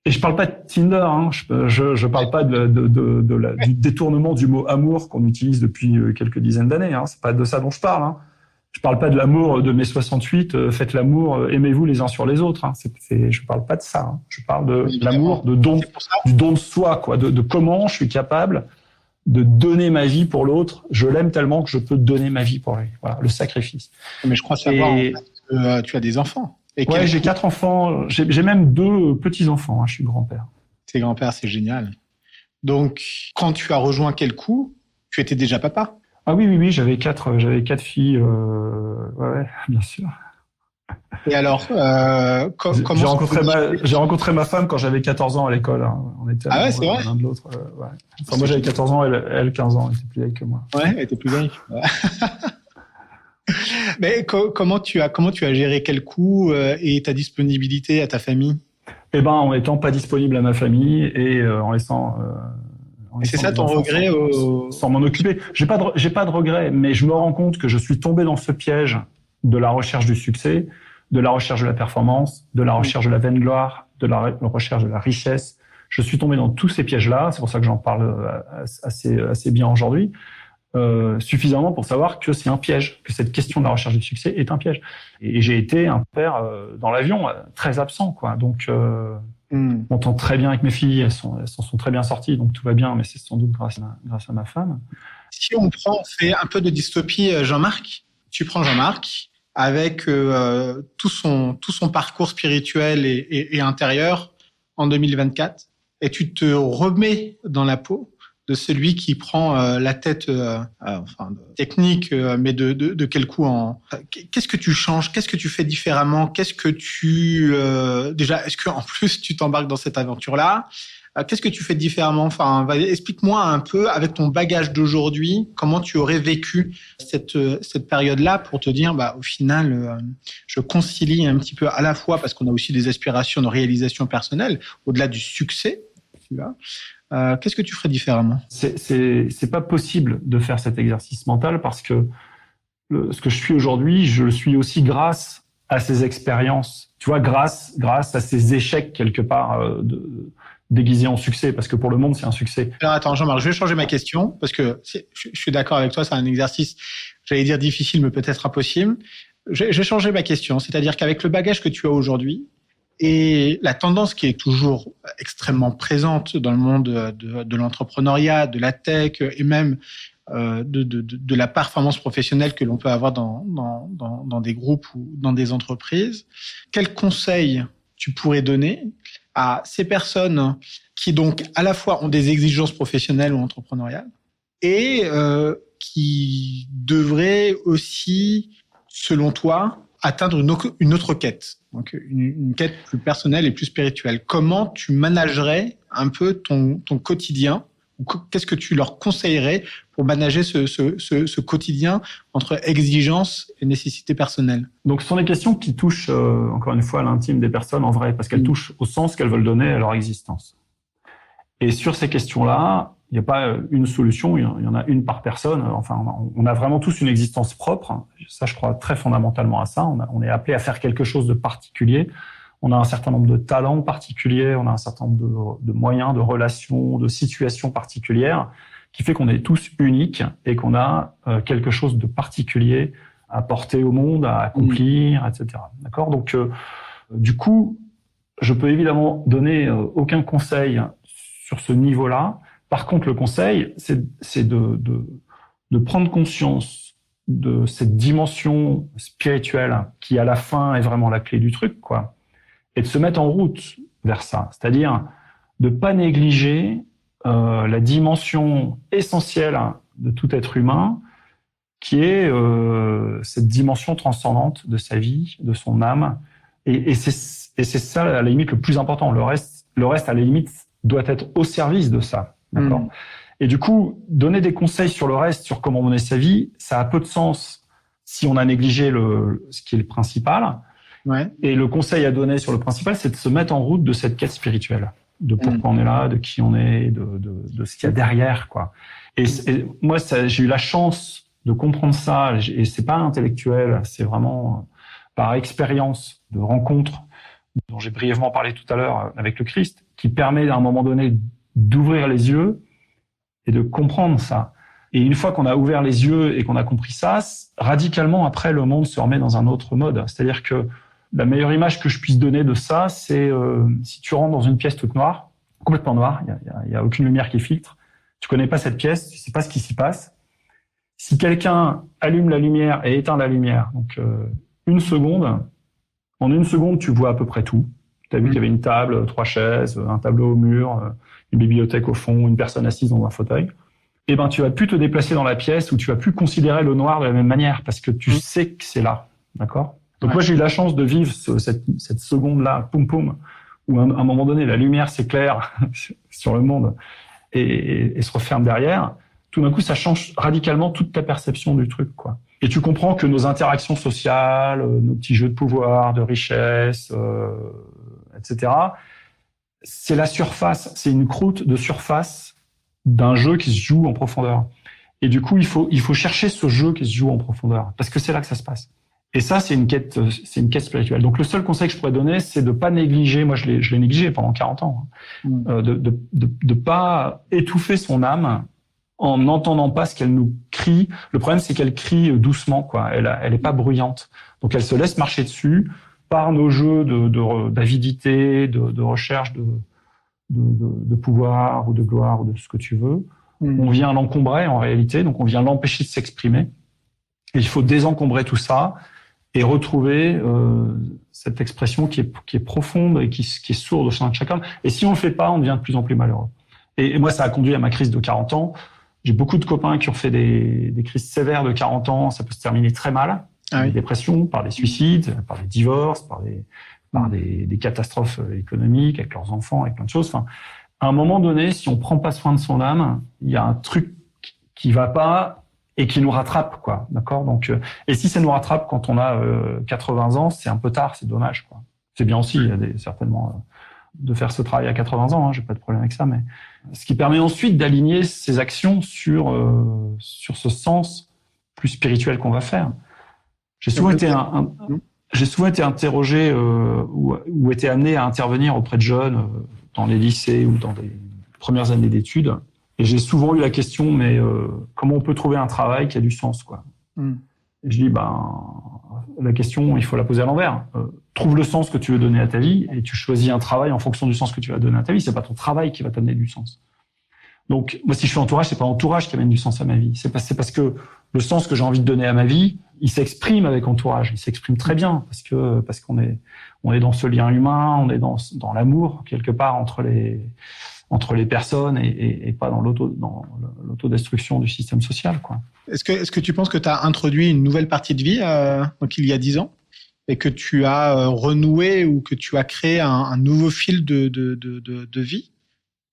Speaker 1: Et je parle pas de Tinder, je parle pas du détournement du mot amour qu'on utilise depuis quelques dizaines d'années. C'est pas de ça dont je parle. Je parle pas de l'amour de mai 68. Faites l'amour, aimez-vous les uns sur les autres. Je parle pas de ça. Je parle de l'amour, du don de soi, quoi, de comment je suis capable de donner ma vie pour l'autre. Je l'aime tellement que je peux donner ma vie pour lui. Voilà, le sacrifice.
Speaker 3: Mais je crois savoir en fait, que tu as des enfants.
Speaker 1: Ouais, j'ai 4 enfants. J'ai même 2 petits-enfants. Je suis grand-père.
Speaker 3: T'es grand-père, c'est génial. Donc, quand tu as rejoint Kelkou, tu étais déjà papa?
Speaker 1: Ah oui, j'avais 4 filles. Ouais, bien sûr.
Speaker 3: Et alors, comment
Speaker 1: j'ai rencontré ma femme quand j'avais 14 ans à l'école. On était
Speaker 3: c'est vrai
Speaker 1: l'un de l'autre. Enfin, moi, j'avais 14 ans, elle 15 ans. Elle était plus vieille que moi.
Speaker 3: Ouais, elle était plus vieille. Mais comment tu as géré Kelkou et ta disponibilité à ta famille?
Speaker 1: En étant pas disponible à ma famille et en laissant.
Speaker 3: Et c'est ça ton regret
Speaker 1: sans m'en occuper. J'ai pas de regret, mais je me rends compte que je suis tombé dans ce piège de la recherche du succès, de la recherche de la performance, de la recherche de la vaine gloire, de la recherche de la richesse. Je suis tombé dans tous ces pièges-là. C'est pour ça que j'en parle assez bien aujourd'hui. suffisamment pour savoir que c'est un piège, que cette question de la recherche du succès est un piège. Et j'ai été un père dans l'avion très absent, quoi. Donc, on m'entend très bien avec mes filles, elles s'en sont très bien sorties, donc tout va bien, mais c'est sans doute grâce à ma femme.
Speaker 3: Si on fait un peu de dystopie, Jean-Marc, tu prends Jean-Marc avec tout son parcours spirituel et intérieur en 2024, et tu te remets dans la peau de celui qui prend la tête technique, mais de quel coup qu'est-ce que tu changes, qu'est-ce que tu fais différemment, qu'est-ce que tu déjà, est-ce que en plus tu t'embarques dans cette aventure-là, qu'est-ce que tu fais différemment, explique-moi un peu avec ton bagage d'aujourd'hui comment tu aurais vécu cette période-là pour te dire au final je concilie un petit peu à la fois parce qu'on a aussi des aspirations de réalisation personnelle au-delà du succès, tu vois. Qu'est-ce que tu ferais différemment ?
Speaker 1: C'est pas possible de faire cet exercice mental parce que ce que je suis aujourd'hui, je le suis aussi grâce à ces expériences. Tu vois, grâce à ces échecs quelque part déguisés en succès, parce que pour le monde, c'est un succès.
Speaker 3: Alors attends, Jean-Marc, je vais changer ma question parce que je suis d'accord avec toi, c'est un exercice, j'allais dire difficile, mais peut-être impossible. Je vais changer ma question, c'est-à-dire qu'avec le bagage que tu as aujourd'hui, et la tendance qui est toujours extrêmement présente dans le monde de l'entrepreneuriat, de la tech et même de la performance professionnelle que l'on peut avoir dans des groupes ou dans des entreprises, quels conseils tu pourrais donner à ces personnes qui donc à la fois ont des exigences professionnelles ou entrepreneuriales et qui devraient aussi, selon toi, atteindre une autre quête, donc une quête plus personnelle et plus spirituelle. Comment tu managerais un peu ton quotidien, ou qu'est-ce que tu leur conseillerais pour manager ce quotidien entre exigence et nécessité personnelle ?
Speaker 1: Donc, ce sont des questions qui touchent, encore une fois, à l'intime des personnes en vrai, parce qu'elles touchent au sens qu'elles veulent donner à leur existence. Et sur ces questions-là, il n'y a pas une solution, il y en a une par personne. Enfin, on a vraiment tous une existence propre. Ça, je crois très fondamentalement à ça. On est appelé à faire quelque chose de particulier. On a un certain nombre de talents particuliers, on a un certain nombre de moyens, de relations, de situations particulières, qui fait qu'on est tous uniques et qu'on a quelque chose de particulier à porter au monde, à accomplir, etc. D'accord ? Donc, du coup, je peux évidemment donner aucun conseil sur ce niveau-là. Par contre, le conseil, c'est de prendre conscience de cette dimension spirituelle qui, à la fin, est vraiment la clé du truc, quoi, et de se mettre en route vers ça. C'est-à-dire de pas négliger la dimension essentielle de tout être humain, qui est cette dimension transcendante de sa vie, de son âme, et c'est ça, à la limite, le plus important. Le reste, à la limite, doit être au service de ça. D'accord. Et du coup, donner des conseils sur le reste, sur comment mener sa vie, ça a peu de sens si on a négligé ce qui est le principal.
Speaker 3: Ouais.
Speaker 1: Et le conseil à donner sur le principal, c'est de se mettre en route de cette quête spirituelle, de pourquoi on est là, de qui on est, de ce qu'il y a derrière, quoi. Et moi, j'ai eu la chance de comprendre ça, et c'est pas intellectuel, c'est vraiment par expérience de rencontre dont j'ai brièvement parlé tout à l'heure avec le Christ, qui permet à un moment donné d'ouvrir les yeux et de comprendre ça. Et une fois qu'on a ouvert les yeux et qu'on a compris ça, radicalement après, le monde se remet dans un autre mode. C'est-à-dire que la meilleure image que je puisse donner de ça, c'est si tu rentres dans une pièce toute noire, complètement noire, il y a aucune lumière qui filtre, tu connais pas cette pièce, tu sais pas ce qui s'y passe. Si quelqu'un allume la lumière et éteint la lumière, donc en une seconde, tu vois à peu près tout. Tu as vu qu'il y avait une table, 3 chaises, un tableau au mur, une bibliothèque au fond, une personne assise dans un fauteuil. Eh ben, tu vas plus te déplacer dans la pièce où tu vas plus considérer le noir de la même manière parce que tu sais que c'est là. D'accord? Donc, moi, j'ai eu la chance de vivre cette seconde-là, poum poum, où à un moment donné, la lumière s'éclaire sur le monde et se referme derrière. Tout d'un coup, ça change radicalement toute ta perception du truc, quoi. Et tu comprends que nos interactions sociales, nos petits jeux de pouvoir, de richesse, etc., c'est la surface, c'est une croûte de surface d'un jeu qui se joue en profondeur. Et du coup, il faut chercher ce jeu qui se joue en profondeur, parce que c'est là que ça se passe. Et ça, c'est une quête spirituelle. Donc, le seul conseil que je pourrais donner, c'est de pas négliger, moi je l'ai négligé pendant 40 ans, de pas étouffer son âme en n'entendant pas ce qu'elle nous crie crie. Le problème, c'est qu'elle crie doucement, quoi. Elle est pas bruyante. Donc, elle se laisse marcher dessus par nos jeux d'avidité, de recherche de pouvoir ou de gloire ou de ce que tu veux. On vient l'encombrer en réalité, donc on vient l'empêcher de s'exprimer. Et il faut désencombrer tout ça et retrouver cette expression qui est profonde et qui est sourde au sein de chacun. Et si on le fait pas, on devient de plus en plus malheureux. Et moi, ça a conduit à ma crise de 40 ans. J'ai beaucoup de copains qui ont fait des crises sévères de 40 ans. Ça peut se terminer très mal. Des dépressions, par des suicides, par des divorces, par des catastrophes économiques avec leurs enfants, avec plein de choses. Enfin, à un moment donné, si on prend pas soin de son âme, il y a un truc qui va pas et qui nous rattrape, quoi. D'accord? Donc, et si ça nous rattrape quand on a 80 ans, c'est un peu tard, c'est dommage, quoi. C'est bien aussi, il y a certainement de faire ce travail à 80 ans. J'ai pas de problème avec ça, mais ce qui permet ensuite d'aligner ses actions sur ce sens plus spirituel qu'on va faire. J'ai souvent été interrogé ou été amené à intervenir auprès de jeunes dans les lycées ou dans des premières années d'études. Et j'ai souvent eu la question, mais comment on peut trouver un travail qui a du sens, quoi. Et je dis, la question, il faut la poser à l'envers. Trouve le sens que tu veux donner à ta vie et tu choisis un travail en fonction du sens que tu vas donner à ta vie. C'est pas ton travail qui va t'amener du sens. Donc, moi, si je fais entourage, c'est pas entourage qui amène du sens à ma vie. C'est parce que le sens que j'ai envie de donner à ma vie, il s'exprime avec entourage. Il s'exprime très bien parce qu'on est dans ce lien humain, on est dans l'amour quelque part entre les personnes et pas dans l'autodestruction du système social, quoi.
Speaker 3: Est-ce que tu penses que tu as introduit une nouvelle partie de vie donc il y a 10 ans et que tu as renoué ou que tu as créé un nouveau fil de vie,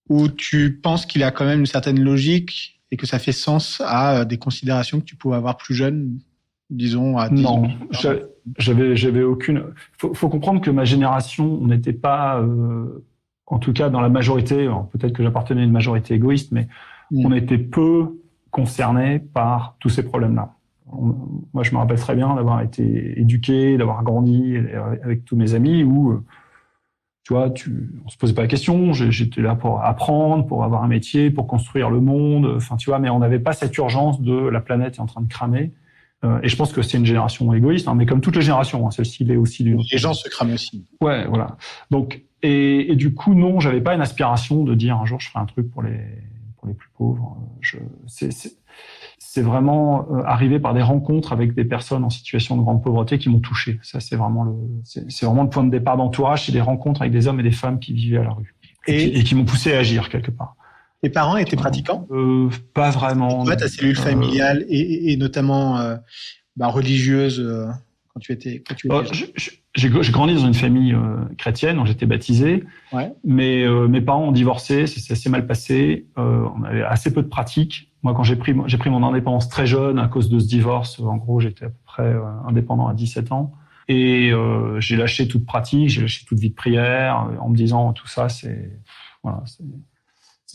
Speaker 3: ou tu penses qu'il y a quand même une certaine logique et que ça fait sens à des considérations que tu pouvais avoir plus jeune, disons à 10 ans?
Speaker 1: Non, j'avais aucune. Faut comprendre que ma génération, on n'était pas, en tout cas dans la majorité. Peut-être que j'appartenais à une majorité égoïste, mais on était peu concernés par tous ces problèmes-là. Moi, je me rappelle très bien d'avoir été éduqué, d'avoir grandi avec tous mes amis où, tu vois, on se posait pas la question. J'étais là pour apprendre, pour avoir un métier, pour construire le monde. Enfin, tu vois, mais on n'avait pas cette urgence de la planète est en train de cramer. Et je pense que c'est une génération égoïste, mais comme toutes les générations, celle-ci l'est aussi d'une.
Speaker 3: Les gens se crament aussi.
Speaker 1: Ouais, voilà. Donc, et du coup, non, j'avais pas une aspiration de dire un jour je ferai un truc pour les plus pauvres. C'est vraiment arrivé par des rencontres avec des personnes en situation de grande pauvreté qui m'ont touché. Ça, c'est vraiment le point de départ d'entourage, c'est des rencontres avec des hommes et des femmes qui vivaient à la rue et qui m'ont poussé à agir quelque part.
Speaker 3: Tes parents étaient pratiquants?
Speaker 1: Pas vraiment.
Speaker 3: Ta cellule familiale et notamment religieuse quand tu étais
Speaker 1: j'ai grandi dans une famille chrétienne, donc j'étais baptisé.
Speaker 3: Ouais.
Speaker 1: Mais mes parents ont divorcé, c'est assez mal passé. On avait assez peu de pratiques. Moi, quand j'ai pris mon indépendance très jeune à cause de ce divorce, en gros, j'étais à peu près indépendant à 17 ans. Et j'ai lâché toute pratique, j'ai lâché toute vie de prière en me disant tout ça, c'est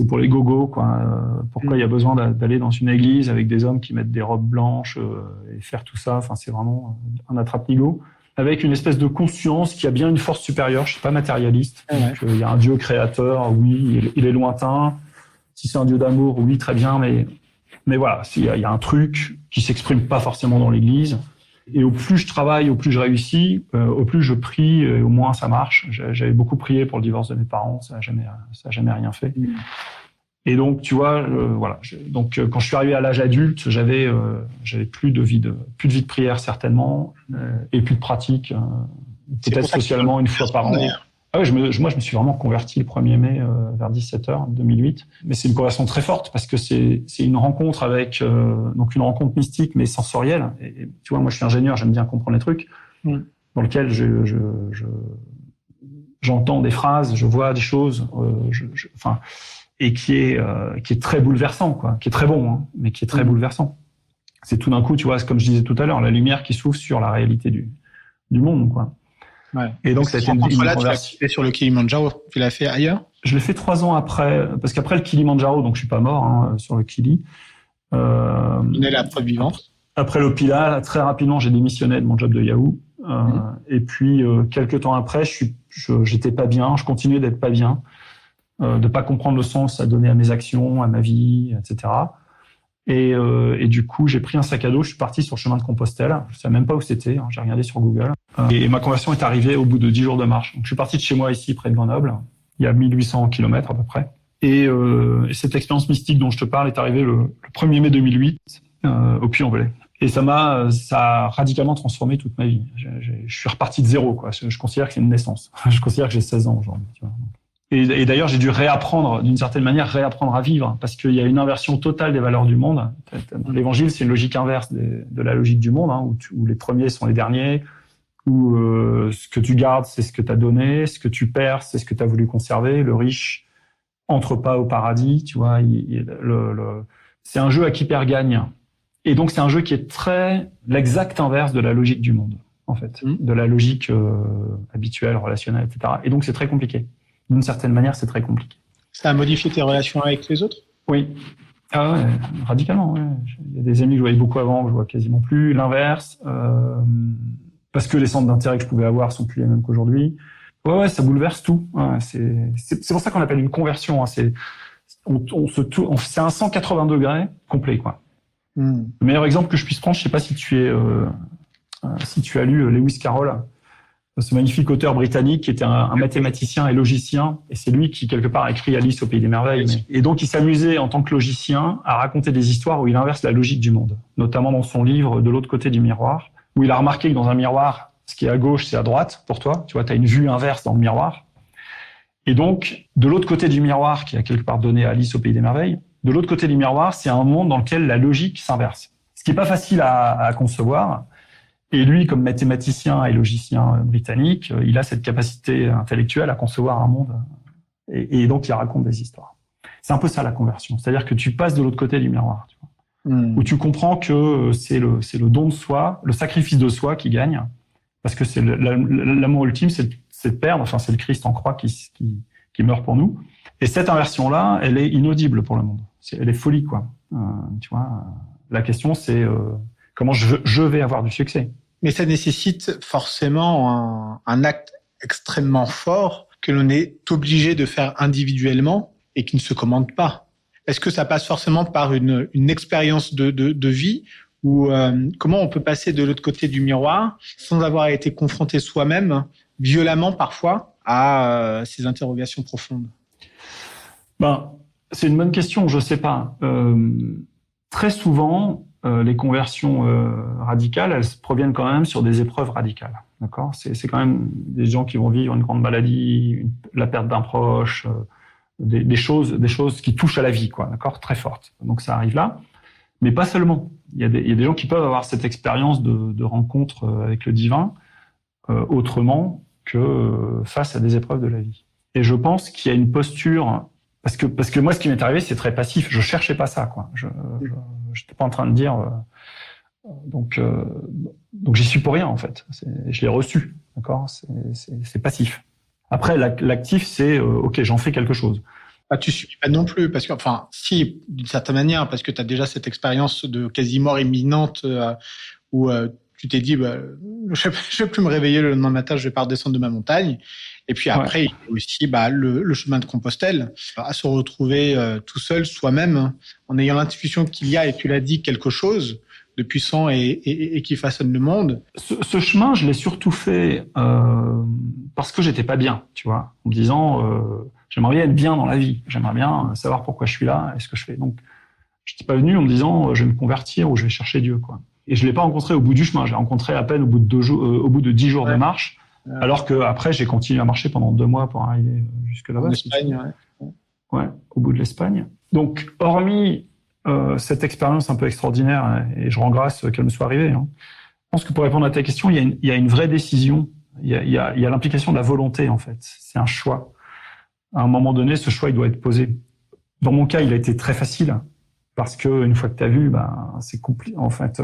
Speaker 1: pour les gogos, quoi. Pourquoi il y a besoin d'aller dans une église avec des hommes qui mettent des robes blanches et faire tout ça? Enfin, c'est vraiment un attrape-nigo. Avec une espèce de conscience qui a bien une force supérieure. Je suis pas matérialiste. Donc, il y a un Dieu créateur, oui, il est lointain. Si c'est un Dieu d'amour, oui, très bien, mais voilà, il y a un truc qui s'exprime pas forcément dans l'église. Et au plus je travaille, au plus je réussis, au plus je prie, et au moins ça marche. J'avais beaucoup prié pour le divorce de mes parents, ça a jamais rien fait. Et donc, tu vois, voilà. Donc, quand je suis arrivé à l'âge adulte, j'avais plus de vie de prière certainement, et plus de pratique, peut-être socialement une fois par an. Ah ouais, moi, je me suis vraiment converti le 1er mai vers 17h 2008. Mais c'est une conversion très forte parce que c'est une rencontre avec donc une rencontre mystique mais sensorielle. Et tu vois, moi, je suis ingénieur, j'aime bien comprendre les trucs. Dans lequel j'entends des phrases, je vois des choses, et qui est très bouleversant, quoi, qui est très bon, hein, mais qui est très bouleversant. C'est tout d'un coup, tu vois, comme je disais tout à l'heure, la lumière qui s'ouvre sur la réalité du monde, quoi.
Speaker 3: Ouais.
Speaker 1: Et donc, ça a été une
Speaker 3: conversion. Tu l'as fait sur le Kilimandjaro. Tu l'as fait ailleurs?
Speaker 1: Je l'ai fait 3 ans après, parce qu'après le Kilimandjaro, donc je suis pas mort sur le Kili.
Speaker 3: Donnez la preuve vivante.
Speaker 1: Après l'Opila, très rapidement, j'ai démissionné de mon job de Yahoo. Et puis, quelques temps après, j'étais pas bien. Je continuais d'être pas bien, de pas comprendre le sens à donner à mes actions, à ma vie, etc. Et du coup, j'ai pris un sac à dos, je suis parti sur le chemin de Compostelle. Je savais même pas où c'était, j'ai regardé sur Google. Et ma conversion est arrivée au bout de 10 jours de marche. Donc, je suis parti de chez moi ici, près de Grenoble. Il y a 1800 km à peu près. Et cette expérience mystique dont je te parle est arrivée le 1er mai 2008 au Puy-en-Velay. Et ça a radicalement transformé toute ma vie. Je suis reparti de zéro, quoi. Je considère que c'est une naissance. Je considère que j'ai 16 ans aujourd'hui, tu vois. Et d'ailleurs, j'ai dû réapprendre, d'une certaine manière, à vivre, parce qu'il y a une inversion totale des valeurs du monde. L'évangile, c'est une logique inverse de la logique du monde, hein, où les premiers sont les derniers, où ce que tu gardes, c'est ce que tu as donné, ce que tu perds, c'est ce que tu as voulu conserver. Le riche entre pas au paradis, tu vois. C'est un jeu à qui perd gagne. Et donc, c'est un jeu qui est l'exact inverse de la logique du monde, en fait, de la logique habituelle, relationnelle, etc. Et donc, c'est très compliqué. D'une certaine manière, c'est très compliqué.
Speaker 3: Ça a modifié tes relations avec les autres ?
Speaker 1: Oui. Ah ouais, radicalement. Ouais. Il y a des amis que je voyais beaucoup avant, que je vois quasiment plus. L'inverse, parce que les centres d'intérêt que je pouvais avoir sont plus les mêmes qu'aujourd'hui. Ouais, ça bouleverse tout. Ouais, c'est pour ça qu'on appelle une conversion. Hein. C'est un 180 degrés complet, quoi. Le meilleur exemple que je puisse prendre, je sais pas si tu as lu Lewis Carroll, ce magnifique auteur britannique qui était un mathématicien et logicien, et c'est lui qui quelque part a écrit Alice au pays des merveilles. Et donc il s'amusait en tant que logicien à raconter des histoires où il inverse la logique du monde, notamment dans son livre De l'autre côté du miroir, où il a remarqué que dans un miroir, ce qui est à gauche, c'est à droite pour toi. Tu vois, tu as une vue inverse dans le miroir. Et donc, de l'autre côté du miroir, qui a quelque part donné Alice au pays des merveilles, de l'autre côté du miroir, c'est un monde dans lequel la logique s'inverse. Ce qui est pas facile à concevoir. Et lui, comme mathématicien et logicien britannique, il a cette capacité intellectuelle à concevoir un monde. Et donc, il raconte des histoires. C'est un peu ça, la conversion. C'est-à-dire que tu passes de l'autre côté du miroir, tu vois, où tu comprends que c'est le don de soi, le sacrifice de soi qui gagne. Parce que c'est l'amour ultime, c'est de perdre. Enfin, c'est le Christ en croix qui meurt pour nous. Et cette inversion-là, elle est inaudible pour le monde. Elle est folie, quoi. Tu vois, la question, c'est comment je vais avoir du succès.
Speaker 3: Mais ça nécessite forcément un acte extrêmement fort que l'on est obligé de faire individuellement et qui ne se commande pas. Est-ce que ça passe forcément par une expérience de vie ou comment on peut passer de l'autre côté du miroir sans avoir été confronté soi-même, violemment parfois, à ces interrogations profondes ?
Speaker 1: C'est une bonne question, je sais pas. Très souvent, les conversions radicales, elles proviennent quand même sur des épreuves radicales. D'accord ? C'est quand même des gens qui vont vivre une grande maladie, la perte d'un proche, des choses qui touchent à la vie, quoi. D'accord ? Très fortes. Donc ça arrive là, mais pas seulement. Il y a des gens qui peuvent avoir cette expérience de rencontre avec le divin autrement que face à des épreuves de la vie. Et je pense qu'il y a une posture. Parce que moi, ce qui m'est arrivé, c'est très passif. Je cherchais pas ça, quoi. Je n'étais pas en train de dire. Donc j'y suis pour rien, en fait. Je l'ai reçu, d'accord. C'est passif. Après, l'actif, c'est ok, j'en fais quelque chose.
Speaker 3: Tu subis pas non plus, parce que, enfin, si, d'une certaine manière, parce que tu as déjà cette expérience de quasi mort imminente où tu t'es dit, je vais plus me réveiller le lendemain matin, je vais pas redescendre de ma montagne. Et puis après, il y a aussi le chemin de Compostelle, à se retrouver tout seul, soi-même, en ayant l'intuition qu'il y a, et tu l'as dit, quelque chose de puissant et qui façonne le monde.
Speaker 1: Ce chemin, je l'ai surtout fait parce que j'étais pas bien, tu vois, en me disant j'aimerais bien être bien dans la vie, j'aimerais bien savoir pourquoi je suis là et ce que je fais. Donc, je n'étais pas venu en me disant je vais me convertir ou je vais chercher Dieu, quoi. Et je l'ai pas rencontré au bout du chemin, je l'ai rencontré à peine au bout de 10 jours de marche. Alors que après, j'ai continué à marcher pendant 2 mois pour arriver jusque là-bas.
Speaker 3: En Espagne,
Speaker 1: ouais, au bout de l'Espagne. Donc, hormis cette expérience un peu extraordinaire, et je rends grâce qu'elle me soit arrivée, hein, je pense que pour répondre à ta question, il y a une vraie décision. Il y a l'implication de la volonté, en fait. C'est un choix. À un moment donné, ce choix, il doit être posé. Dans mon cas, il a été très facile parce que une fois que tu as vu, c'est compliqué. En fait,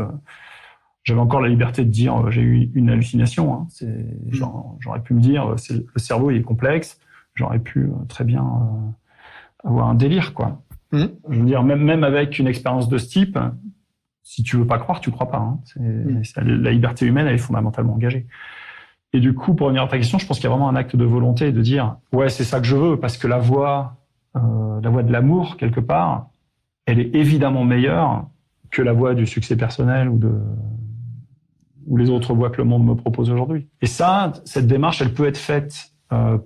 Speaker 1: j'avais encore la liberté de dire j'ai eu une hallucination. Hein. J'aurais pu me dire le cerveau il est complexe. J'aurais pu très bien avoir un délire, quoi. Je veux dire même avec une expérience de ce type, si tu veux pas croire, tu crois pas. Hein. La liberté humaine elle est fondamentalement engagée. Et du coup, pour revenir à ta question, je pense qu'il y a vraiment un acte de volonté de dire ouais c'est ça que je veux parce que la voie de l'amour quelque part, elle est évidemment meilleure que la voie du succès personnel ou les autres voies que le monde me propose aujourd'hui. Et ça, cette démarche, elle peut être faite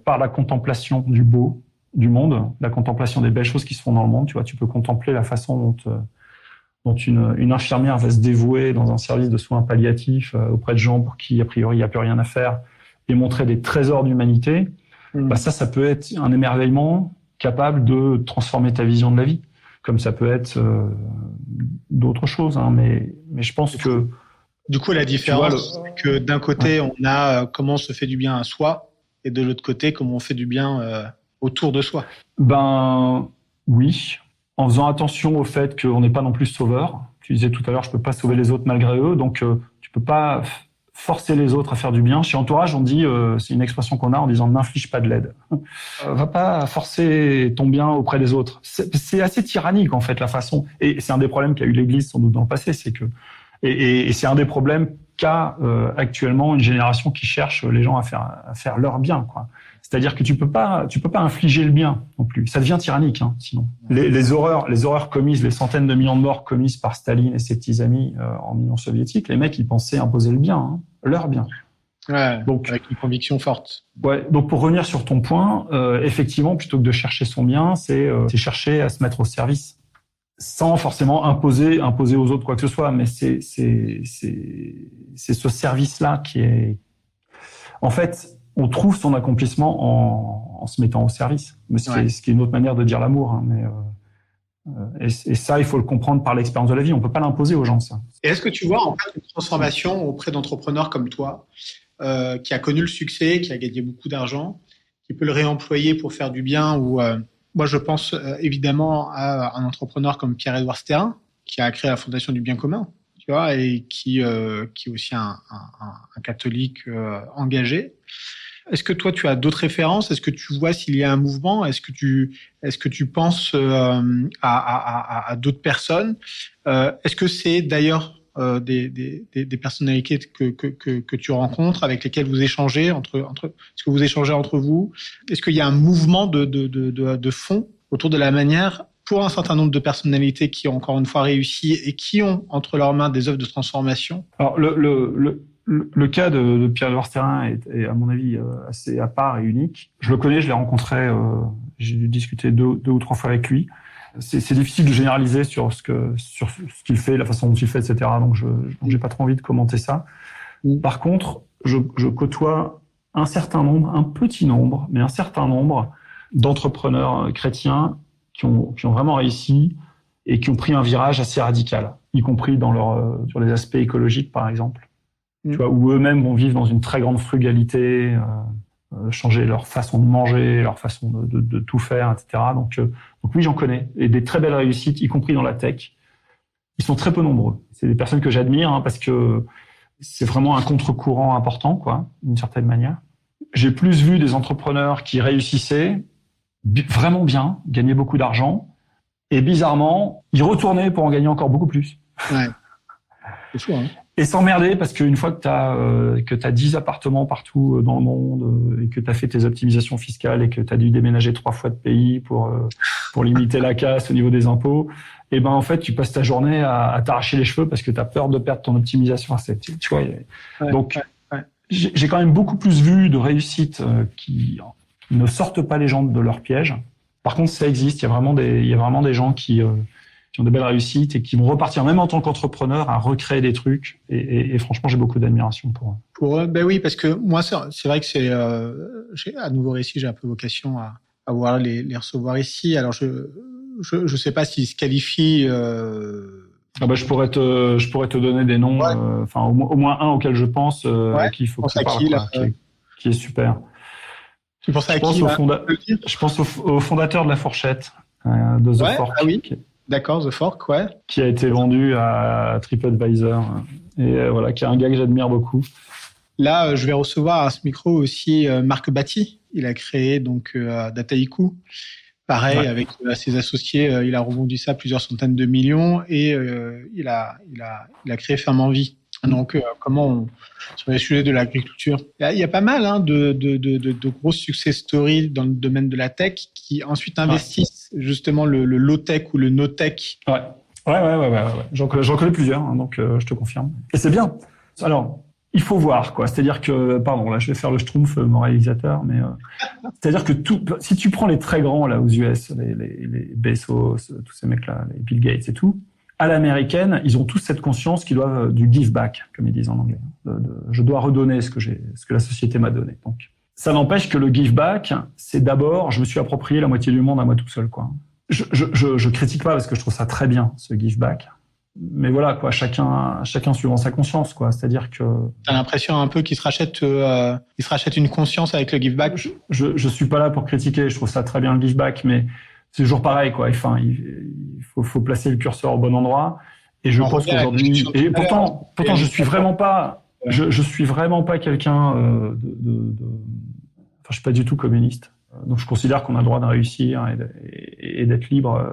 Speaker 1: par la contemplation du beau, du monde, la contemplation des belles choses qui se font dans le monde. Tu vois, tu peux contempler la façon dont une infirmière va se dévouer dans un service de soins palliatifs auprès de gens pour qui, a priori, il n'y a plus rien à faire, et montrer des trésors d'humanité. Bah ça peut être un émerveillement capable de transformer ta vision de la vie, comme ça peut être d'autres choses. Hein, mais je pense que...
Speaker 3: Du coup, la différence, c'est que d'un côté, on a comment on se fait du bien à soi, et de l'autre côté, comment on fait du bien autour de soi.
Speaker 1: Ben oui, en faisant attention au fait qu'on n'est pas non plus sauveur. Tu disais tout à l'heure, je peux pas sauver les autres malgré eux, donc tu peux pas forcer les autres à faire du bien. Chez Entourage, on dit, c'est une expression qu'on a en disant n'inflige pas de l'aide. Va pas forcer ton bien auprès des autres. C'est assez tyrannique en fait la façon. Et c'est un des problèmes qu'a eu l'Église sans doute dans le passé, c'est que et c'est un des problèmes qu'a actuellement une génération qui cherche les gens à faire leur bien, quoi. C'est-à-dire que tu peux pas infliger le bien non plus. Ça devient tyrannique, hein, sinon. Les horreurs commises, les centaines de millions de morts commises par Staline et ses petits amis en Union soviétique, les mecs, ils pensaient imposer le bien, hein, leur bien.
Speaker 3: Ouais, donc, avec une conviction forte.
Speaker 1: Ouais. Donc, pour revenir sur ton point, effectivement, plutôt que de chercher son bien, c'est chercher à se mettre au service, sans forcément imposer aux autres quoi que ce soit. Mais c'est ce service-là qui est, en fait, on trouve son accomplissement en se mettant au service. Mais ce qui est une autre manière de dire l'amour. Hein, et ça, il faut le comprendre par l'expérience de la vie. On peut pas l'imposer aux gens, ça.
Speaker 3: Et est-ce que tu vois en fait une transformation auprès d'entrepreneurs comme toi, qui a connu le succès, qui a gagné beaucoup d'argent, qui peut le réemployer pour faire du bien ou moi, je pense évidemment à un entrepreneur comme Pierre-Édouard Stérin, qui a créé la Fondation du Bien Commun, tu vois, et qui est aussi un catholique engagé. Est-ce que toi, tu as d'autres références? Est-ce que tu vois s'il y a un mouvement? Est-ce que tu penses à d'autres personnes? Est-ce que c'est d'ailleurs des personnalités que tu rencontres, avec lesquelles vous échangez est-ce que vous échangez entre vous? Est-ce qu'il y a un mouvement de fond autour de la manière pour un certain nombre de personnalités qui ont encore une fois réussi et qui ont entre leurs mains des œuvres de transformation?
Speaker 1: Alors le cas de Pierre-Édouard Stérin est à mon avis assez à part et unique. Je le connais, je l'ai rencontré, j'ai dû discuter deux ou trois fois avec lui. C'est difficile de généraliser sur ce qu'il fait, la façon dont il fait, etc. Donc j'ai pas trop envie de commenter ça. Par contre, je côtoie un petit nombre d'entrepreneurs chrétiens qui ont vraiment réussi et qui ont pris un virage assez radical, y compris sur les aspects écologiques, par exemple. Tu vois, où eux-mêmes vont vivre dans une très grande frugalité, changer leur façon de manger, leur façon de tout faire, etc. Donc oui, j'en connais. Et des très belles réussites, y compris dans la tech. Ils sont très peu nombreux. C'est des personnes que j'admire, hein, parce que c'est vraiment un contre-courant important, quoi, d'une certaine manière. J'ai plus vu des entrepreneurs qui réussissaient vraiment bien, gagnaient beaucoup d'argent, et bizarrement, ils retournaient pour en gagner encore beaucoup plus.
Speaker 3: Ouais. C'est fou, hein.
Speaker 1: Et s'emmerder parce qu'une fois que t'as 10 appartements partout dans le monde et que t'as fait tes optimisations fiscales et que t'as dû déménager 3 fois de pays pour limiter la casse au niveau des impôts, et ben en fait tu passes ta journée à t'arracher les cheveux parce que t'as peur de perdre ton optimisation. Tu vois. Donc j'ai quand même beaucoup plus vu de réussites qui ne sortent pas les gens de leur piège. Par contre, ça existe. Il y a vraiment des gens qui ont de belles réussites et qui vont repartir, même en tant qu'entrepreneur, à recréer des trucs. Et franchement, j'ai beaucoup d'admiration pour eux.
Speaker 3: Pour eux, ben oui, parce que moi, c'est vrai que à nouveau récit, j'ai un peu vocation à voir les recevoir ici. Alors, je sais pas s'ils se qualifient.
Speaker 1: Je pourrais te donner des noms. Enfin, au moins un auquel je pense à qui il faut que tu parles, qui est super.
Speaker 3: Tu penses à qui
Speaker 1: Je pense au fondateur de La Fourchette, de The Fork.
Speaker 3: Ah oui. D'accord, The Fork, ouais.
Speaker 1: Qui a été vendu à TripAdvisor. Et voilà, qui est un gars que j'admire beaucoup.
Speaker 3: Là, je vais recevoir à ce micro aussi Marc Batty. Il a créé donc Dataiku. Pareil, avec ses associés, il a rebondi ça à plusieurs centaines de millions et il a créé Ferme Envie. Donc, sur les sujets de l'agriculture, il y a pas mal de grosses success stories dans le domaine de la tech qui ensuite investissent justement le low-tech ou le no-tech
Speaker 1: Ouais. J'en connais plusieurs, hein, donc je te confirme. Et c'est bien. Alors, il faut voir, quoi. C'est-à-dire que, pardon, là, je vais faire le schtroumpf moralisateur, mais c'est-à-dire que si tu prends les très grands là aux US, les Bezos, tous ces mecs-là, les Bill Gates et tout, à l'américaine, ils ont tous cette conscience qu'ils doivent du give back, comme ils disent en anglais. Je dois redonner ce que la société m'a donné. Donc, ça n'empêche que le give back, c'est d'abord, je me suis approprié la moitié du monde à moi tout seul, quoi. Je critique pas parce que je trouve ça très bien, ce give back. Mais voilà, quoi, chacun suivant sa conscience, quoi. C'est-à-dire que.
Speaker 3: T'as l'impression un peu qu'il se rachète une conscience avec le give back?
Speaker 1: Je suis pas là pour critiquer. Je trouve ça très bien le give back, mais c'est toujours pareil, quoi. Enfin, il faut placer le curseur au bon endroit. Et je pense qu'aujourd'hui, et pourtant, je suis vraiment pas quelqu'un enfin, je suis pas du tout communiste. Donc, je considère qu'on a le droit de réussir et d'être libre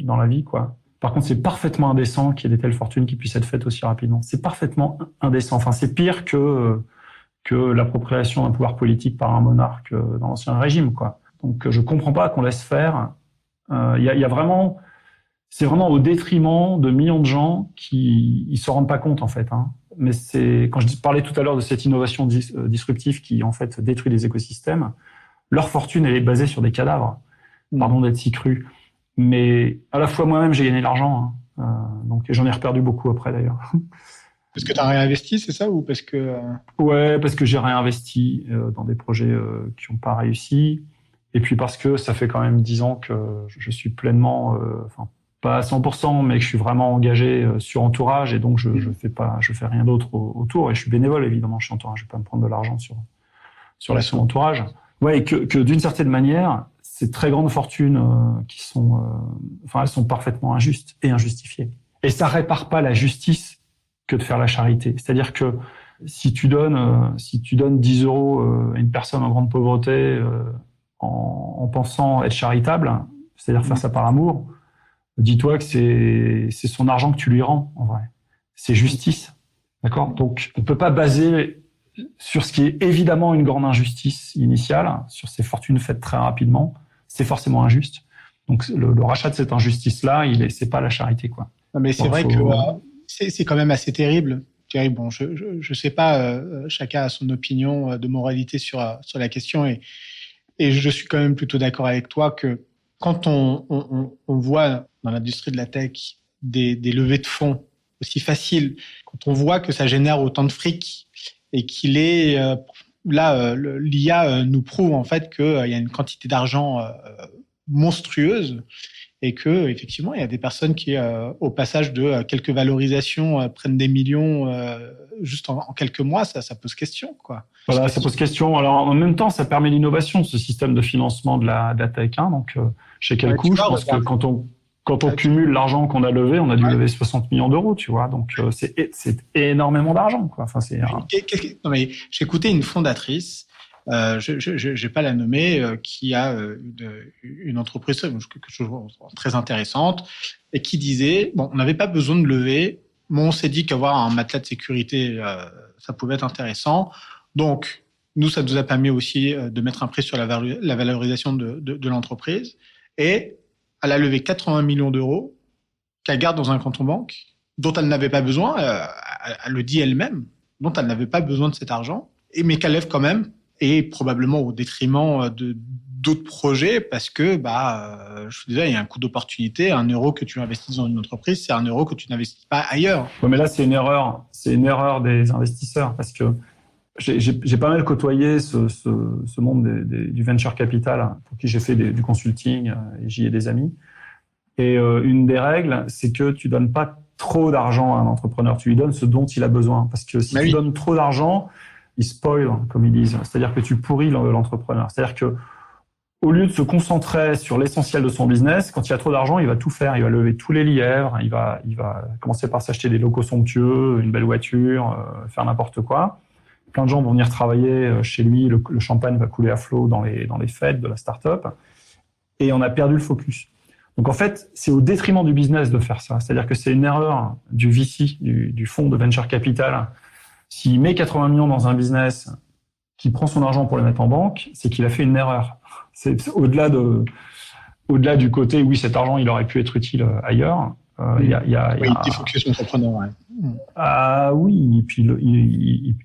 Speaker 1: dans la vie, quoi. Par contre, c'est parfaitement indécent qu'il y ait des telles fortunes qui puissent être faites aussi rapidement. C'est parfaitement indécent. Enfin, c'est pire que l'appropriation d'un pouvoir politique par un monarque dans l'ancien régime, quoi. Donc, je comprends pas qu'on laisse faire. Il y a vraiment, c'est vraiment au détriment de millions de gens qui se rendent pas compte, en fait, hein. Mais c'est, quand je parlais tout à l'heure de cette innovation disruptive qui, en fait, détruit les écosystèmes, leur fortune, elle est basée sur des cadavres. Pardon d'être si cru. Mais à la fois moi-même, j'ai gagné de l'argent. Hein. Donc, j'en ai reperdu beaucoup après, d'ailleurs.
Speaker 3: Parce que tu as réinvesti, c'est ça, ou parce que...
Speaker 1: Ouais, parce que j'ai réinvesti dans des projets qui n'ont pas réussi. Et puis parce que ça fait quand même 10 ans que je suis pleinement, enfin pas à 100%, mais que je suis vraiment engagé sur Entourage. Et donc, je fais rien d'autre autour. Et je suis bénévole, évidemment, chez Entourage. Je vais pas me prendre de l'argent sur l'action Entourage. Ouais, et que d'une certaine manière, ces très grandes fortunes qui sont, elles sont parfaitement injustes et injustifiées. Et ça répare pas la justice que de faire la charité. C'est-à-dire que si tu donnes 10 euros à une personne en grande pauvreté en pensant être charitable, c'est-à-dire faire ça par amour, dis-toi que c'est son argent que tu lui rends, en vrai. C'est justice. D'accord? Donc, on peut pas baser sur ce qui est évidemment une grande injustice initiale, sur ces fortunes faites très rapidement, c'est forcément injuste. Donc le rachat de cette injustice-là, c'est pas la charité, quoi.
Speaker 3: Non, mais c'est vrai que c'est quand même assez terrible. Thierry, bon, je sais pas, chacun a son opinion de moralité sur la question, et je suis quand même plutôt d'accord avec toi que quand on voit dans l'industrie de la tech des levées de fonds aussi faciles, quand on voit que ça génère autant de fric, et qu'il est l'IA nous prouve en fait qu'il y a une quantité d'argent monstrueuse, et que effectivement il y a des personnes qui au passage de quelques valorisations prennent des millions juste en quelques mois. Ça pose question, quoi.
Speaker 1: Voilà, ça pose question. Alors en même temps, ça permet l'innovation, ce système de financement de la tech, hein. Donc chez quel coût, je pense que quand on cumule l'argent qu'on a levé, on a dû lever 60 millions d'euros, tu vois. Donc, c'est énormément d'argent, quoi. Enfin,
Speaker 3: Non, mais j'ai écouté une fondatrice, je vais pas la nommer, qui a une entreprise quelque chose de très intéressante, et qui disait, bon, on n'avait pas besoin de lever, mais on s'est dit qu'avoir un matelas de sécurité, ça pouvait être intéressant. Donc, nous, ça nous a permis aussi de mettre un prix sur la valorisation de l'entreprise. Et elle a levé 80 millions d'euros qu'elle garde dans un compte en banque, dont elle n'avait pas besoin, elle le dit elle-même, dont elle n'avait pas besoin de cet argent, mais qu'elle lève quand même, et probablement au détriment d'autres projets, parce que je te disais, il y a un coût d'opportunité. 1 euro que tu investis dans une entreprise, c'est 1 euro que tu n'investis pas ailleurs.
Speaker 1: Ouais, mais là, c'est une erreur des investisseurs, parce que j'ai pas mal côtoyé ce monde du venture capital, pour qui j'ai fait du consulting, et j'y ai des amis. Et une des règles, c'est que tu donnes pas trop d'argent à un entrepreneur, tu lui donnes ce dont il a besoin. Parce que si tu donnes trop d'argent, il spoil, comme ils disent. C'est-à-dire que tu pourris l'entrepreneur. C'est-à-dire que au lieu de se concentrer sur l'essentiel de son business, quand il y a trop d'argent, il va tout faire. Il va lever tous les lièvres, il va commencer par s'acheter des locaux somptueux, une belle voiture, faire n'importe quoi. Plein de gens vont venir travailler chez lui, le champagne va couler à flot dans les fêtes de la start-up, et on a perdu le focus. Donc en fait, c'est au détriment du business de faire ça. C'est-à-dire que c'est une erreur du VC, du fonds de venture capital. S'il met 80 millions dans un business, qui prend son argent pour le mettre en banque, c'est qu'il a fait une erreur. C'est au-delà du côté, oui, cet argent, il aurait pu être utile ailleurs.
Speaker 3: Oui, des focus entrepreneurs, ouais.
Speaker 1: Ah oui, et puis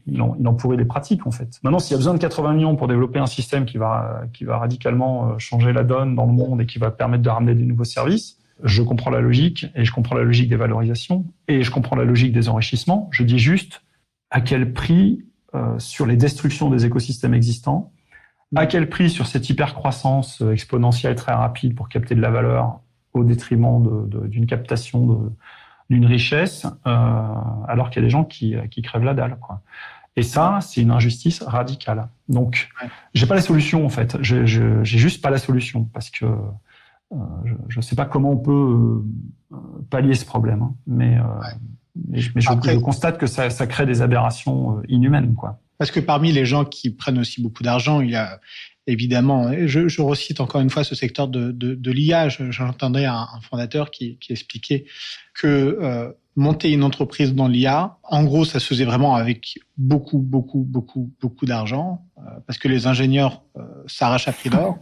Speaker 1: il en pourrait des pratiques en fait. Maintenant, s'il y a besoin de 80 millions pour développer un système qui va radicalement changer la donne dans le monde et qui va permettre de ramener des nouveaux services, je comprends la logique et je comprends la logique des valorisations et je comprends la logique des enrichissements. Je dis juste à quel prix sur les destructions des écosystèmes existants, à quel prix sur cette hypercroissance exponentielle très rapide pour capter de la valeur au détriment d'une captation d'une richesse, alors qu'il y a des gens qui crèvent la dalle, quoi. Et ça, c'est une injustice radicale. Donc, j'ai pas la solution, en fait. J'ai juste pas la solution, parce que je sais pas comment on peut pallier ce problème, hein. Mais je constate que ça crée des aberrations inhumaines, quoi.
Speaker 3: Parce que parmi les gens qui prennent aussi beaucoup d'argent, il y a évidemment, je recite encore une fois ce secteur de l'IA. J'entendais un fondateur qui expliquait que monter une entreprise dans l'IA, en gros, ça se faisait vraiment avec beaucoup d'argent, parce que les ingénieurs s'arrachent à prix d'or,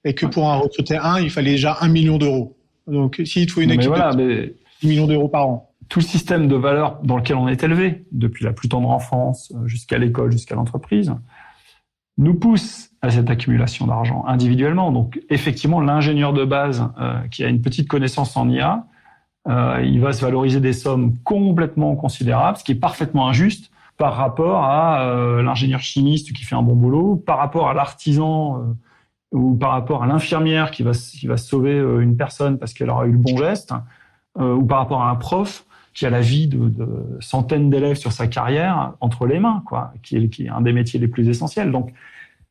Speaker 3: et que pour en recruter un, il fallait déjà 1 million d'euros. Donc, s'il te faut une équipe de 10 millions d'euros par an.
Speaker 1: Tout le système de valeur dans lequel on est élevé, depuis la plus tendre enfance jusqu'à l'école, jusqu'à l'entreprise, nous pousse à cette accumulation d'argent individuellement. Donc, effectivement, l'ingénieur de base qui a une petite connaissance en IA, il va se valoriser des sommes complètement considérables, ce qui est parfaitement injuste par rapport à l'ingénieur chimiste qui fait un bon boulot, par rapport à l'artisan ou par rapport à l'infirmière qui va sauver une personne parce qu'elle aura eu le bon geste, ou par rapport à un prof qui a la vie de centaines d'élèves sur sa carrière entre les mains, quoi, qui est un des métiers les plus essentiels. Donc,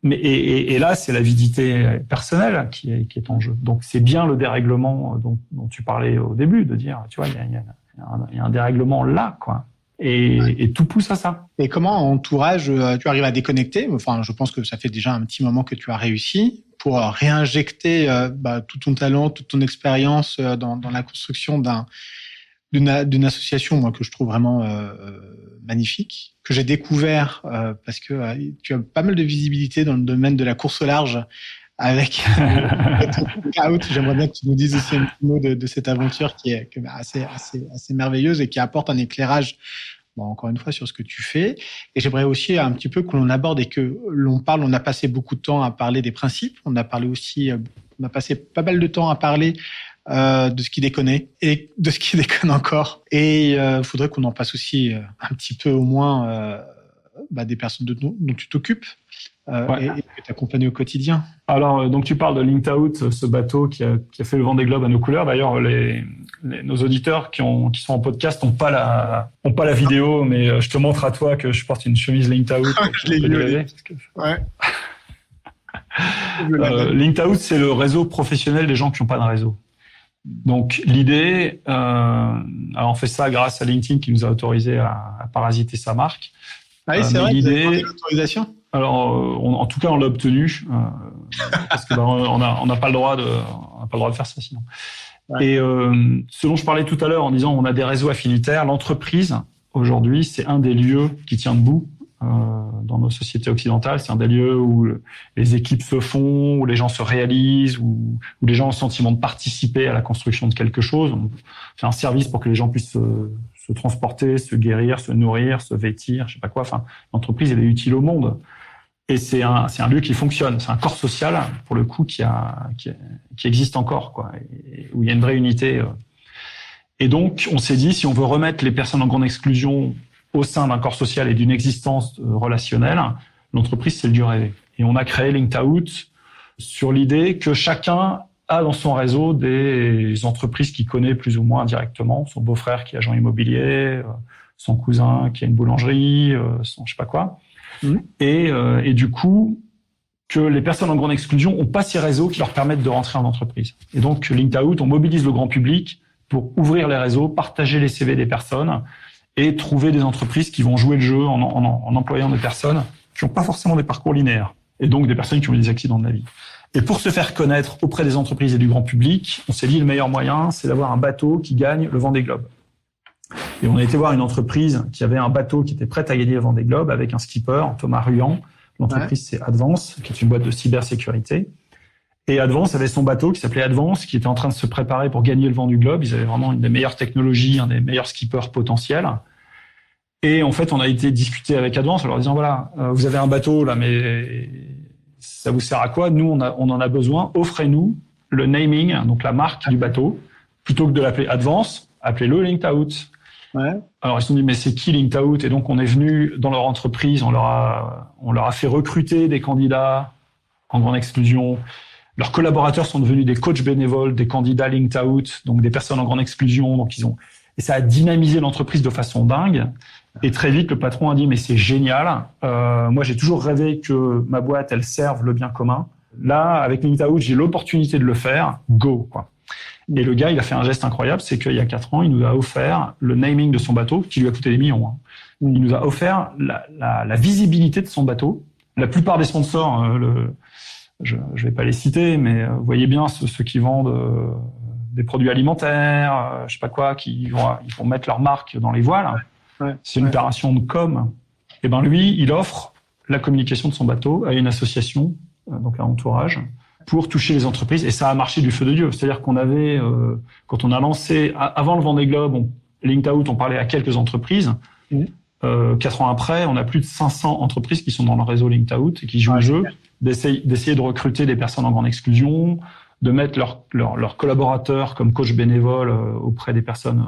Speaker 1: et là, c'est l'avidité personnelle qui est en jeu. Donc, c'est bien le dérèglement dont tu parlais au début, de dire, tu vois, il y a un dérèglement là, quoi. Et tout pousse à ça.
Speaker 3: Et comment, en entourage, tu arrives à déconnecter? Enfin, je pense que ça fait déjà un petit moment que tu as réussi pour réinjecter tout ton talent, toute ton expérience dans la construction d'une association, moi, que je trouve vraiment magnifique, que j'ai découvert parce que tu as pas mal de visibilité dans le domaine de la course au large avec Out. J'aimerais bien que tu nous dises aussi un petit mot de cette aventure qui est assez merveilleuse et qui apporte un éclairage, encore une fois, sur ce que tu fais. Et j'aimerais aussi un petit peu que l'on aborde et que l'on parle. On a passé beaucoup de temps à parler des principes. On a passé pas mal de temps à parler de ce qui déconne et de ce qui déconne encore. Et il faudrait qu'on en passe aussi un petit peu au moins des personnes dont tu t'occupes et que tu accompagnes au quotidien.
Speaker 1: Alors, donc tu parles de Linked Out, ce bateau qui a fait le Vendée Globe à nos couleurs. D'ailleurs, nos auditeurs qui sont en podcast n'ont pas la vidéo, mais je te montre à toi que je porte une chemise Linked Out.
Speaker 3: Je l'ai vu. Ouais.
Speaker 1: Linked Out, c'est le réseau professionnel des gens qui n'ont pas de réseau. Donc l'idée, alors on fait ça grâce à LinkedIn qui nous a autorisé à parasiter sa marque.
Speaker 3: Ah oui, c'est vrai. L'idée, l'autorisation.
Speaker 1: Alors, en tout cas, on l'a obtenu parce que on n'a pas le droit de faire ça sinon. Ouais. Et ce dont je parlais tout à l'heure en disant on a des réseaux affinitaires, l'entreprise aujourd'hui c'est un des lieux qui tient debout dans nos sociétés occidentales. C'est un des lieux où les équipes se font, où les gens se réalisent, où les gens ont le sentiment de participer à la construction de quelque chose. On fait un service pour que les gens puissent se transporter, se guérir, se nourrir, se vêtir, je sais pas quoi. Enfin, l'entreprise, elle est utile au monde. Et c'est un lieu qui fonctionne. C'est un corps social, pour le coup, qui existe encore, quoi, et où il y a une vraie unité. Et donc, on s'est dit, si on veut remettre les personnes en grande exclusion au sein d'un corps social et d'une existence relationnelle, l'entreprise, c'est le lieu rêvé. Et on a créé Linked Out sur l'idée que chacun a dans son réseau des entreprises qu'il connaît plus ou moins directement, son beau-frère qui est agent immobilier, son cousin qui a une boulangerie, son je sais pas quoi. Et du coup, que les personnes en grande exclusion n'ont pas ces réseaux qui leur permettent de rentrer en entreprise. Et donc, Linked Out, on mobilise le grand public pour ouvrir les réseaux, partager les CV des personnes et trouver des entreprises qui vont jouer le jeu en employant des personnes qui n'ont pas forcément des parcours linéaires et donc des personnes qui ont eu des accidents de la vie. Et pour se faire connaître auprès des entreprises et du grand public, on s'est dit le meilleur moyen, c'est d'avoir un bateau qui gagne le Vendée Globe. Et on a été voir une entreprise qui avait un bateau qui était prête à gagner le Vendée Globe avec un skipper, Thomas Ruyant. L'entreprise, c'est Advance, qui est une boîte de cybersécurité. Et Advance avait son bateau qui s'appelait Advance, qui était en train de se préparer pour gagner le vent du globe. Ils avaient vraiment une des meilleures technologies, un des meilleurs skippers potentiels. Et en fait, on a été discuter avec Advance en leur disant, voilà, vous avez un bateau là, mais ça vous sert à quoi? Nous, on en a besoin. Offrez-nous le naming, donc la marque du bateau, plutôt que de l'appeler Advance, appelez-le Linked Out.
Speaker 3: Ouais.
Speaker 1: Alors ils se sont dit, mais c'est qui Linked Out? Et donc on est venu dans leur entreprise, on leur a fait recruter des candidats en grande exclusion. Leurs collaborateurs sont devenus des coachs bénévoles, des candidats Linked Out, donc des personnes en grande exclusion. Donc et ça a dynamisé l'entreprise de façon dingue. Et très vite, le patron a dit, mais c'est génial. Moi, j'ai toujours rêvé que ma boîte, elle serve le bien commun. Là, avec Linked Out, j'ai l'opportunité de le faire. Go, quoi. Et le gars, il a fait un geste incroyable, c'est qu'il y a 4 ans, il nous a offert le naming de son bateau, qui lui a coûté des millions. Il nous a offert la visibilité de son bateau. La plupart des sponsors, je vais pas les citer, mais vous voyez bien ceux qui vendent des produits alimentaires, je sais pas quoi, ils vont mettre leur marque dans les voiles.
Speaker 3: Ouais.
Speaker 1: C'est une opération de com. Et ben lui, il offre la communication de son bateau à une association, donc un entourage, pour toucher les entreprises. Et ça a marché du feu de Dieu. C'est-à-dire qu'on avait, quand on a lancé, avant le Vendée Globe, Linked Out, on parlait à quelques entreprises. 4 ans après, on a plus de 500 entreprises qui sont dans le réseau Linked Out et qui jouent le jeu, d'essayer de recruter des personnes en grande exclusion, de mettre leurs collaborateurs comme coach bénévole auprès des personnes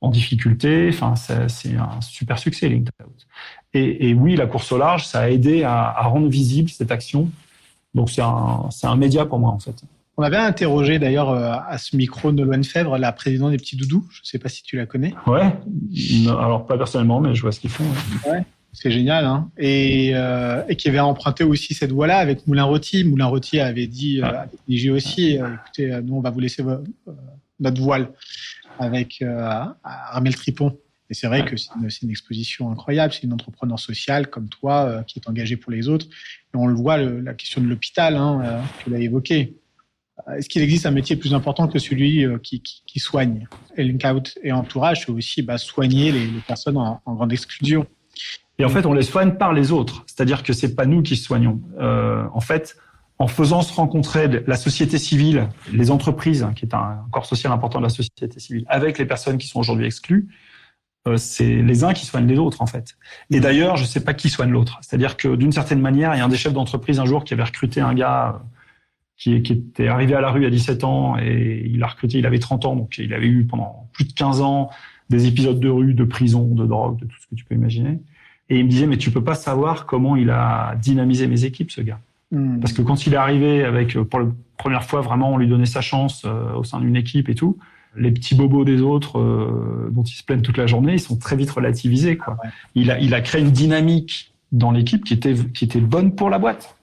Speaker 1: en difficulté. Enfin, c'est un super succès, Linked Out. Et oui, la course au large, ça a aidé à rendre visible cette action. Donc, c'est un média pour moi, en fait.
Speaker 3: On avait interrogé d'ailleurs à ce micro Nolwenn Fèvre, la présidente des Petits Doudous. Je ne sais pas si tu la connais.
Speaker 1: Ouais. Alors, pas personnellement, mais je vois ce qu'ils font.
Speaker 3: Ouais. C'est génial, hein. Et qui avait emprunté aussi cette voie-là avec Moulin Rôti. Moulin Rôti avait dit avec Niji aussi, écoutez, nous on va vous laisser notre voile avec Armel Tripon. Et c'est vrai que c'est une exposition incroyable. C'est une entrepreneur sociale comme toi qui est engagée pour les autres. Et on le voit, la question de l'hôpital, tu l'as évoqué. Est-ce qu'il existe un métier plus important que celui qui soigne? Et Linked Out et entourage, c'est aussi soigner les personnes en grande exclusion.
Speaker 1: Et en fait, on les soigne par les autres. C'est-à-dire que c'est pas nous qui soignons. En fait, en faisant se rencontrer la société civile, les entreprises, qui est un corps social important de la société civile, avec les personnes qui sont aujourd'hui exclues, c'est les uns qui soignent les autres, en fait. Et d'ailleurs, je sais pas qui soigne l'autre. C'est-à-dire que d'une certaine manière, il y a un des chefs d'entreprise un jour qui avait recruté un gars qui était arrivé à la rue à 17 ans et il l'a recruté, il avait 30 ans, donc il avait eu pendant plus de 15 ans des épisodes de rue, de prison, de drogue, de tout ce que tu peux imaginer. Et il me disait, mais tu peux pas savoir comment il a dynamisé mes équipes, ce gars. Parce que quand il est arrivé avec, pour la première fois, vraiment, on lui donnait sa chance au sein d'une équipe et tout, les petits bobos des autres dont ils se plaignent toute la journée, ils sont très vite relativisés, quoi. Ouais. Il a créé une dynamique dans l'équipe qui était bonne pour la boîte.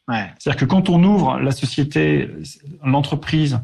Speaker 1: Ouais. C'est-à-dire que quand on ouvre la société, l'entreprise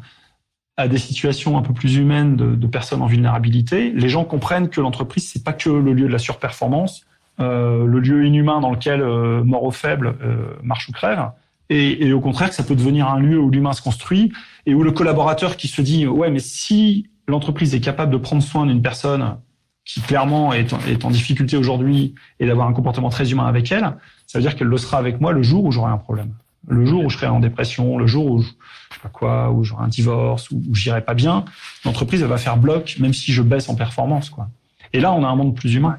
Speaker 1: à des situations un peu plus humaines de personnes en vulnérabilité, les gens comprennent que l'entreprise, c'est pas que le lieu de la surperformance, le lieu inhumain dans lequel mort aux faibles marche ou crève, et au contraire que ça peut devenir un lieu où l'humain se construit et où le collaborateur qui se dit ouais, mais si l'entreprise est capable de prendre soin d'une personne qui clairement est en difficulté aujourd'hui et d'avoir un comportement très humain avec elle, ça veut dire qu'elle le sera avec moi le jour où j'aurai un problème, le jour où je serai en dépression, le jour où je sais pas quoi, où j'aurai un divorce, où j'irai pas bien, l'entreprise elle va faire bloc même si je baisse en performance, quoi. Et là on a un monde plus humain.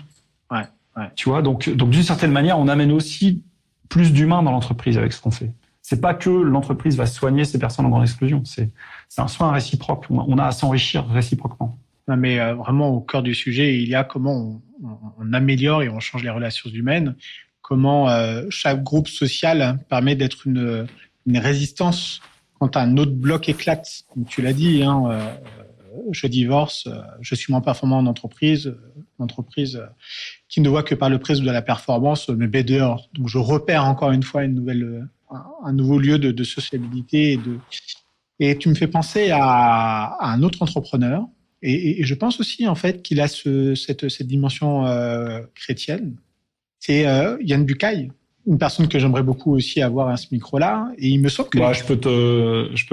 Speaker 1: Ouais. Tu vois, donc d'une certaine manière, on amène aussi plus d'humains dans l'entreprise avec ce qu'on fait. C'est pas que l'entreprise va soigner ces personnes en grande exclusion, c'est un soin réciproque. On a à s'enrichir réciproquement.
Speaker 3: Non, mais vraiment au cœur du sujet, il y a comment on améliore et on change les relations humaines, comment chaque groupe social permet d'être une résistance quand un autre bloc éclate. Comme tu l'as dit, je divorce, je suis moins performant en entreprise, l'entreprise qui ne voit que par le prisme de la performance me met dehors. Donc je repère encore une fois un nouveau lieu de sociabilité et tu me fais penser à un autre entrepreneur et je pense aussi en fait qu'il a cette dimension chrétienne. C'est Yann Bucaille, une personne que j'aimerais beaucoup aussi avoir à ce micro-là. Et il me semble que...
Speaker 1: je peux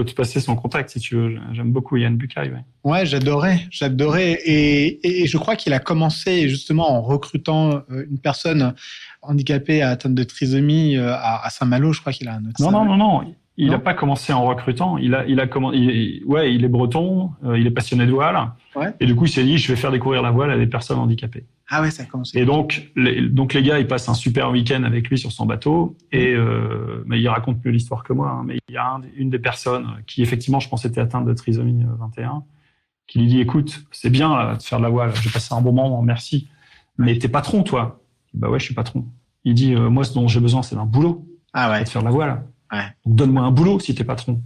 Speaker 1: te passer son contact si tu veux. J'aime beaucoup Yann Bucaille.
Speaker 3: Ouais, j'adorais. Et je crois qu'il a commencé justement en recrutant une personne handicapée atteinte de trisomie à Saint-Malo. Je crois qu'il a un autre.
Speaker 1: Non. Il
Speaker 3: Non.
Speaker 1: n'a pas commencé en recrutant. Il est breton, il est passionné de voile.
Speaker 3: Ouais.
Speaker 1: Et du coup, il s'est dit, je vais faire découvrir la voile à des personnes handicapées.
Speaker 3: Ah ouais, ça a commencé.
Speaker 1: Et donc les gars, ils passent un super week-end avec lui sur son bateau. Et mais il raconte mieux l'histoire que moi. Hein, mais il y a une des personnes qui, effectivement, je pense, était atteinte de trisomie 21, qui lui dit, écoute, c'est bien là, de faire de la voile. J'ai passé un bon moment, merci. Mais t'es patron, toi. Bah ouais, je suis patron. Il dit, moi, ce dont j'ai besoin, c'est d'un boulot.
Speaker 3: Ah ouais.
Speaker 1: De faire de la voile.
Speaker 3: Ouais.
Speaker 1: Donc, donne-moi un boulot si t'es patron.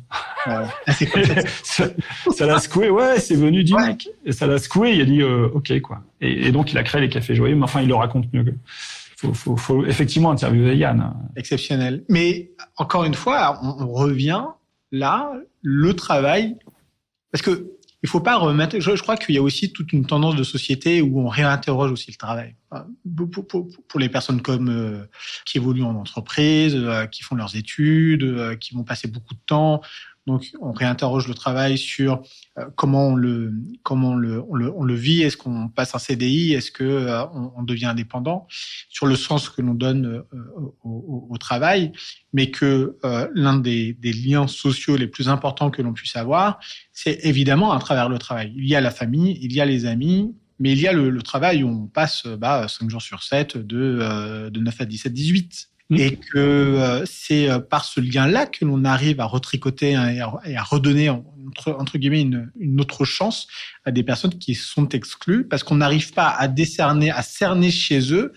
Speaker 3: Ah, c'est cool.
Speaker 1: Ça l'a secoué, ouais, c'est venu du mec. Et ça l'a secoué, il a dit, ok, quoi. Et donc, il a créé les cafés joyeux, mais enfin, il le raconte mieux que. Faut effectivement interviewer Yann.
Speaker 3: Exceptionnel. Mais encore une fois, on revient là, le travail, parce que il faut pas remettre. Je crois qu'il y a aussi toute une tendance de société où on réinterroge aussi le travail. Pour les personnes comme qui évoluent en entreprise, qui font leurs études, qui vont passer beaucoup de temps. Donc, on réinterroge le travail sur comment on le vit. Est-ce qu'on passe un CDI? Est-ce que on devient indépendant? Sur le sens que l'on donne au travail, mais que l'un des liens sociaux les plus importants que l'on puisse avoir, c'est évidemment à travers le travail. Il y a la famille, il y a les amis, mais il y a le travail où on passe 5 jours sur 7 de 9 à 17, 18. Et que c'est par ce lien-là que l'on arrive à retricoter et à redonner entre guillemets une autre chance à des personnes qui sont exclues parce qu'on n'arrive pas à cerner chez eux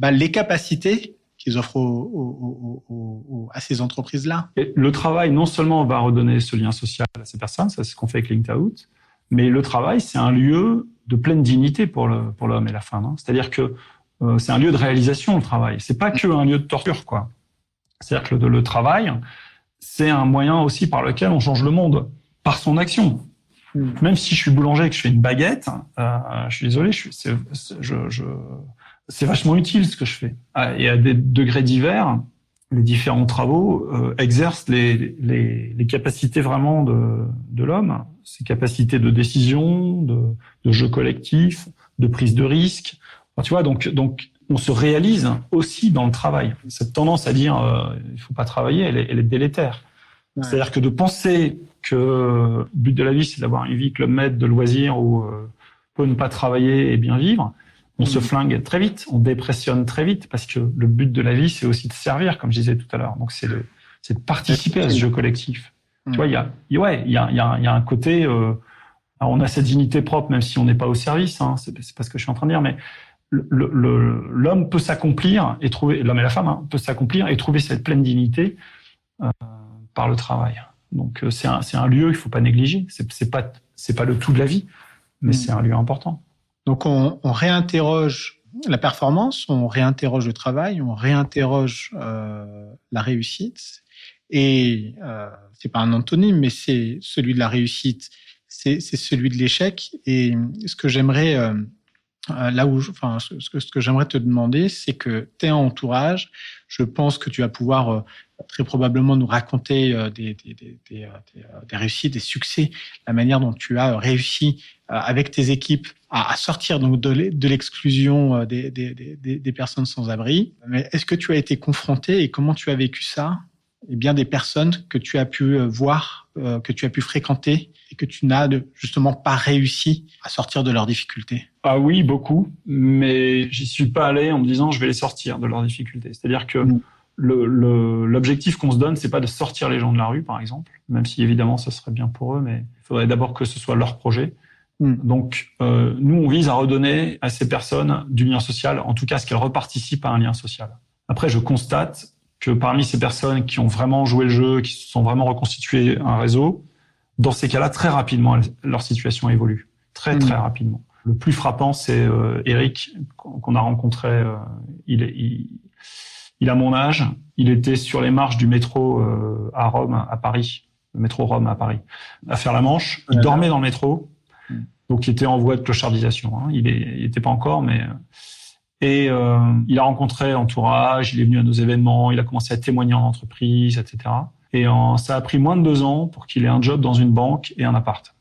Speaker 3: les capacités qu'ils offrent à ces entreprises-là.
Speaker 1: Et le travail, non seulement va redonner ce lien social à ces personnes, ça c'est ce qu'on fait avec Linked Out, mais le travail, c'est un lieu de pleine dignité pour l'homme et la femme. Hein. C'est-à-dire que c'est un lieu de réalisation, le travail. C'est pas que un lieu de torture, quoi. C'est-à-dire que le travail, c'est un moyen aussi par lequel on change le monde, par son action. Même si je suis boulanger et que je fais une baguette, je suis désolé, c'est vachement utile ce que je fais. Et à des degrés divers, les différents travaux exercent les capacités vraiment de l'homme, ses capacités de décision, de jeu collectif, de prise de risque. Enfin, tu vois, donc on se réalise aussi dans le travail. Cette tendance à dire il faut pas travailler, elle est délétère. Ouais. C'est-à-dire que de penser que le but de la vie c'est d'avoir une vie Club Med de loisirs où peut ne pas travailler et bien vivre, on se flingue très vite, on dépressionne très vite parce que le but de la vie c'est aussi de servir, comme je disais tout à l'heure. Donc c'est de participer à ce jeu collectif. Tu vois, il y a un côté. Alors on a cette dignité propre même si on n'est pas au service. Hein, c'est pas ce que je suis en train de dire, mais l'homme peut s'accomplir et trouver, l'homme et la femme peut s'accomplir et trouver cette pleine dignité par le travail. Donc c'est un lieu il faut pas négliger. C'est pas le tout de la vie, mais c'est un lieu important.
Speaker 3: Donc on réinterroge la performance, on réinterroge le travail, on réinterroge la réussite. Et c'est pas un antonyme, mais c'est celui de la réussite, c'est celui de l'échec. Et ce que j'aimerais ce que j'aimerais te demander, c'est que tu es en entourage. Je pense que tu vas pouvoir très probablement nous raconter des réussites, des succès, la manière dont tu as réussi avec tes équipes à sortir donc de l'exclusion des personnes sans abri. Mais est-ce que tu as été confronté et comment tu as vécu ça? Et bien des personnes que tu as pu voir, que tu as pu fréquenter et que tu n'as justement pas réussi à sortir de leurs difficultés.
Speaker 1: Ah oui, beaucoup, mais j'y suis pas allé en me disant je vais les sortir de leurs difficultés. C'est-à-dire que l'objectif qu'on se donne, c'est pas de sortir les gens de la rue, par exemple, même si évidemment ça serait bien pour eux, mais il faudrait d'abord que ce soit leur projet. Donc nous, on vise à redonner à ces personnes du lien social, en tout cas ce qu'elles reparticipent à un lien social. Après, je constate que parmi ces personnes qui ont vraiment joué le jeu, qui se sont vraiment reconstituées un réseau, dans ces cas-là, très rapidement, leur situation évolue. Très rapidement. Le plus frappant, c'est Eric, qu'on a rencontré. Il a mon âge. Il était sur les marches du métro à Rome, à Paris. Le métro Rome à Paris. À faire la Manche. Il dormait dans le métro. Donc, il était en voie de clochardisation. Hein. Il était pas encore, mais... Et il a rencontré l'entourage, il est venu à nos événements, il a commencé à témoigner en entreprise, etc. Et ça a pris moins de 2 ans pour qu'il ait un job dans une banque et un appart.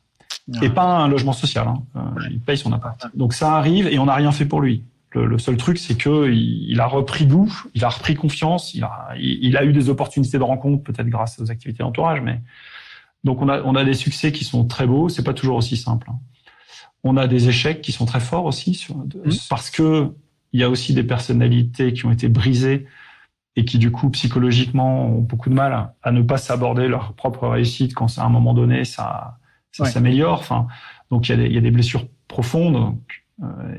Speaker 1: Et pas un logement social. Hein. Il paye son appart. Donc ça arrive et on n'a rien fait pour lui. Le seul truc, c'est que il a repris goût, il a repris confiance, il a eu des opportunités de rencontre, peut-être grâce aux activités d'entourage, mais donc on a des succès qui sont très beaux. C'est pas toujours aussi simple. On a des échecs qui sont très forts aussi, parce que il y a aussi des personnalités qui ont été brisées et qui du coup psychologiquement ont beaucoup de mal à ne pas s'aborder leur propre réussite quand à un moment donné ça s'améliore. Enfin, donc il y a des blessures profondes.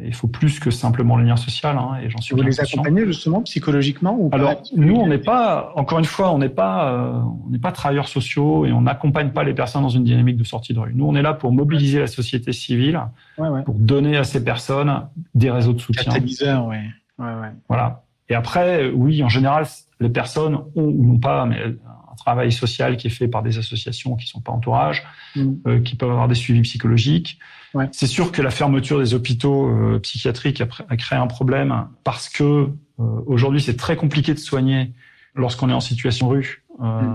Speaker 1: Il faut plus que simplement le lien social, et j'en suis bien conscient.
Speaker 3: Vous les accompagnez justement psychologiquement ou pas?
Speaker 1: Alors nous, on n'est pas, encore une fois, on n'est pas travailleurs sociaux et on n'accompagne pas les personnes dans une dynamique de sortie de rue. Nous, on est là pour mobiliser la société civile, pour donner à ces personnes des réseaux de soutien.
Speaker 3: Catalyseur, ouais.
Speaker 1: Voilà. Et après, oui, en général, les personnes ont ou n'ont pas un travail social qui est fait par des associations qui sont pas entourage, qui peuvent avoir des suivis psychologiques. Ouais. C'est sûr que la fermeture des hôpitaux psychiatriques a créé un problème parce que aujourd'hui c'est très compliqué de soigner lorsqu'on est en situation de rue.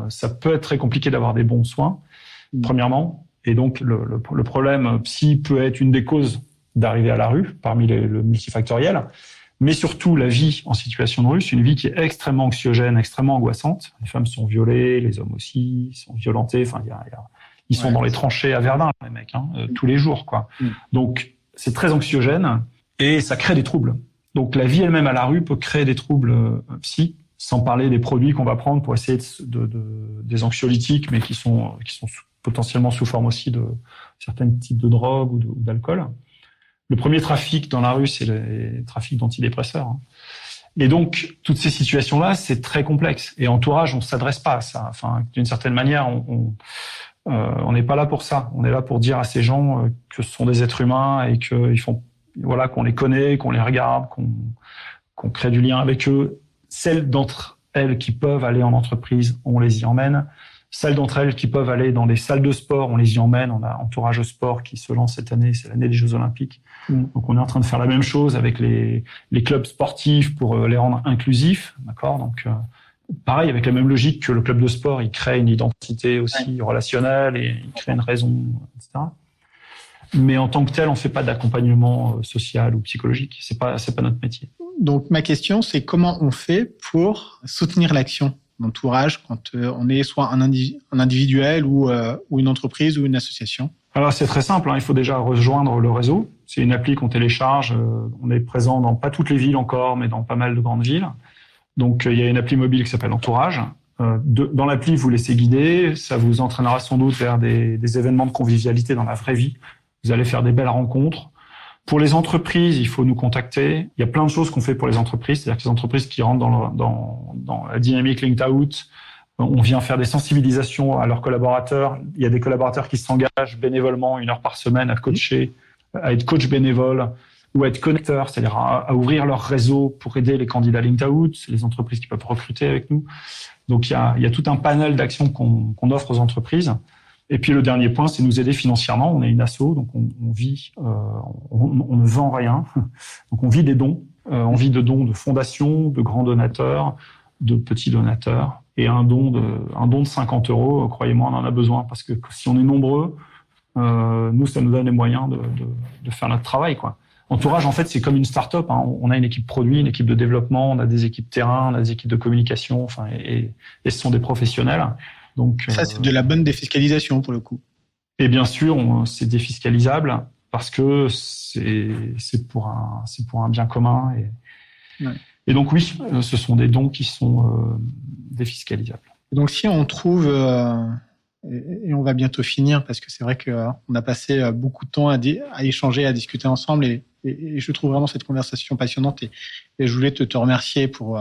Speaker 1: Ça peut être très compliqué d'avoir des bons soins, premièrement. Et donc le problème psy peut être une des causes d'arriver à la rue parmi le multifactoriel. Mais surtout, la vie en situation de rue, c'est une vie qui est extrêmement anxiogène, extrêmement angoissante. Les femmes sont violées, les hommes aussi sont violentés. Enfin, ils sont dans les tranchées à Verdun, les mecs, tous les jours, quoi. Donc, c'est très anxiogène et ça crée des troubles. Donc, la vie elle-même à la rue peut créer des troubles psy, sans parler des produits qu'on va prendre pour essayer des anxiolytiques, mais qui sont potentiellement sous forme aussi de certains types de drogues ou d'alcool. Le premier trafic dans la rue, c'est le trafic d'antidépresseurs. Et donc, toutes ces situations-là, c'est très complexe. Et entourage, on s'adresse pas à ça. Enfin, d'une certaine manière, on n'est pas là pour ça. On est là pour dire à ces gens que ce sont des êtres humains et qu'on les connaît, qu'on les regarde, qu'on crée du lien avec eux. Celles d'entre elles qui peuvent aller en entreprise, on les y emmène. Celles d'entre elles qui peuvent aller dans des salles de sport, on les y emmène. On a Entourage Sport qui se lance cette année, c'est l'année des Jeux Olympiques. Donc on est en train de faire la même chose avec les clubs sportifs pour les rendre inclusifs, d'accord. Donc pareil, avec la même logique que le club de sport, il crée une identité aussi relationnelle et il crée une raison, etc. Mais en tant que tel, on fait pas d'accompagnement social ou psychologique. C'est pas notre métier.
Speaker 3: Donc ma question, c'est comment on fait pour soutenir l'action d'entourage quand on est soit un individuel ou une entreprise ou une association?
Speaker 1: Alors c'est très simple, il faut déjà rejoindre le réseau. C'est une appli qu'on télécharge. On est présent dans pas toutes les villes encore, mais dans pas mal de grandes villes. Donc il y a une appli mobile qui s'appelle Entourage. Dans l'appli, vous laissez guider. Ça vous entraînera sans doute vers des événements de convivialité dans la vraie vie. Vous allez faire des belles rencontres. Pour les entreprises, il faut nous contacter. Il y a plein de choses qu'on fait pour les entreprises. C'est-à-dire que les entreprises qui rentrent dans la dynamique Linked Out, on vient faire des sensibilisations à leurs collaborateurs. Il y a des collaborateurs qui s'engagent bénévolement 1 heure par semaine à coacher, à être coach bénévole ou à être connecteur, c'est-à-dire à ouvrir leur réseau pour aider les candidats Linked Out, c'est les entreprises qui peuvent recruter avec nous. Donc il y a tout un panel d'actions qu'on offre aux entreprises. Et puis le dernier point, c'est nous aider financièrement. On est une asso, donc on vit, on ne vend rien. Donc on vit des dons. On vit de dons de fondations, de grands donateurs, de petits donateurs. Et un don de 50 €, croyez-moi, on en a besoin parce que si on est nombreux, nous, ça nous donne les moyens de faire notre travail, quoi. Entourage, en fait, c'est comme une start-up. On a une équipe produit, une équipe de développement, on a des équipes terrain, on a des équipes de communication, et ce sont des professionnels. Donc,
Speaker 3: ça, c'est de la bonne défiscalisation pour le coup.
Speaker 1: Et bien sûr, c'est défiscalisable parce que c'est pour un bien commun. Et donc oui, ce sont des dons qui sont défiscalisables.
Speaker 3: Donc si on trouve, et on va bientôt finir parce que c'est vrai qu'on a passé beaucoup de temps à échanger, à discuter ensemble, et je trouve vraiment cette conversation passionnante, et je voulais te remercier pour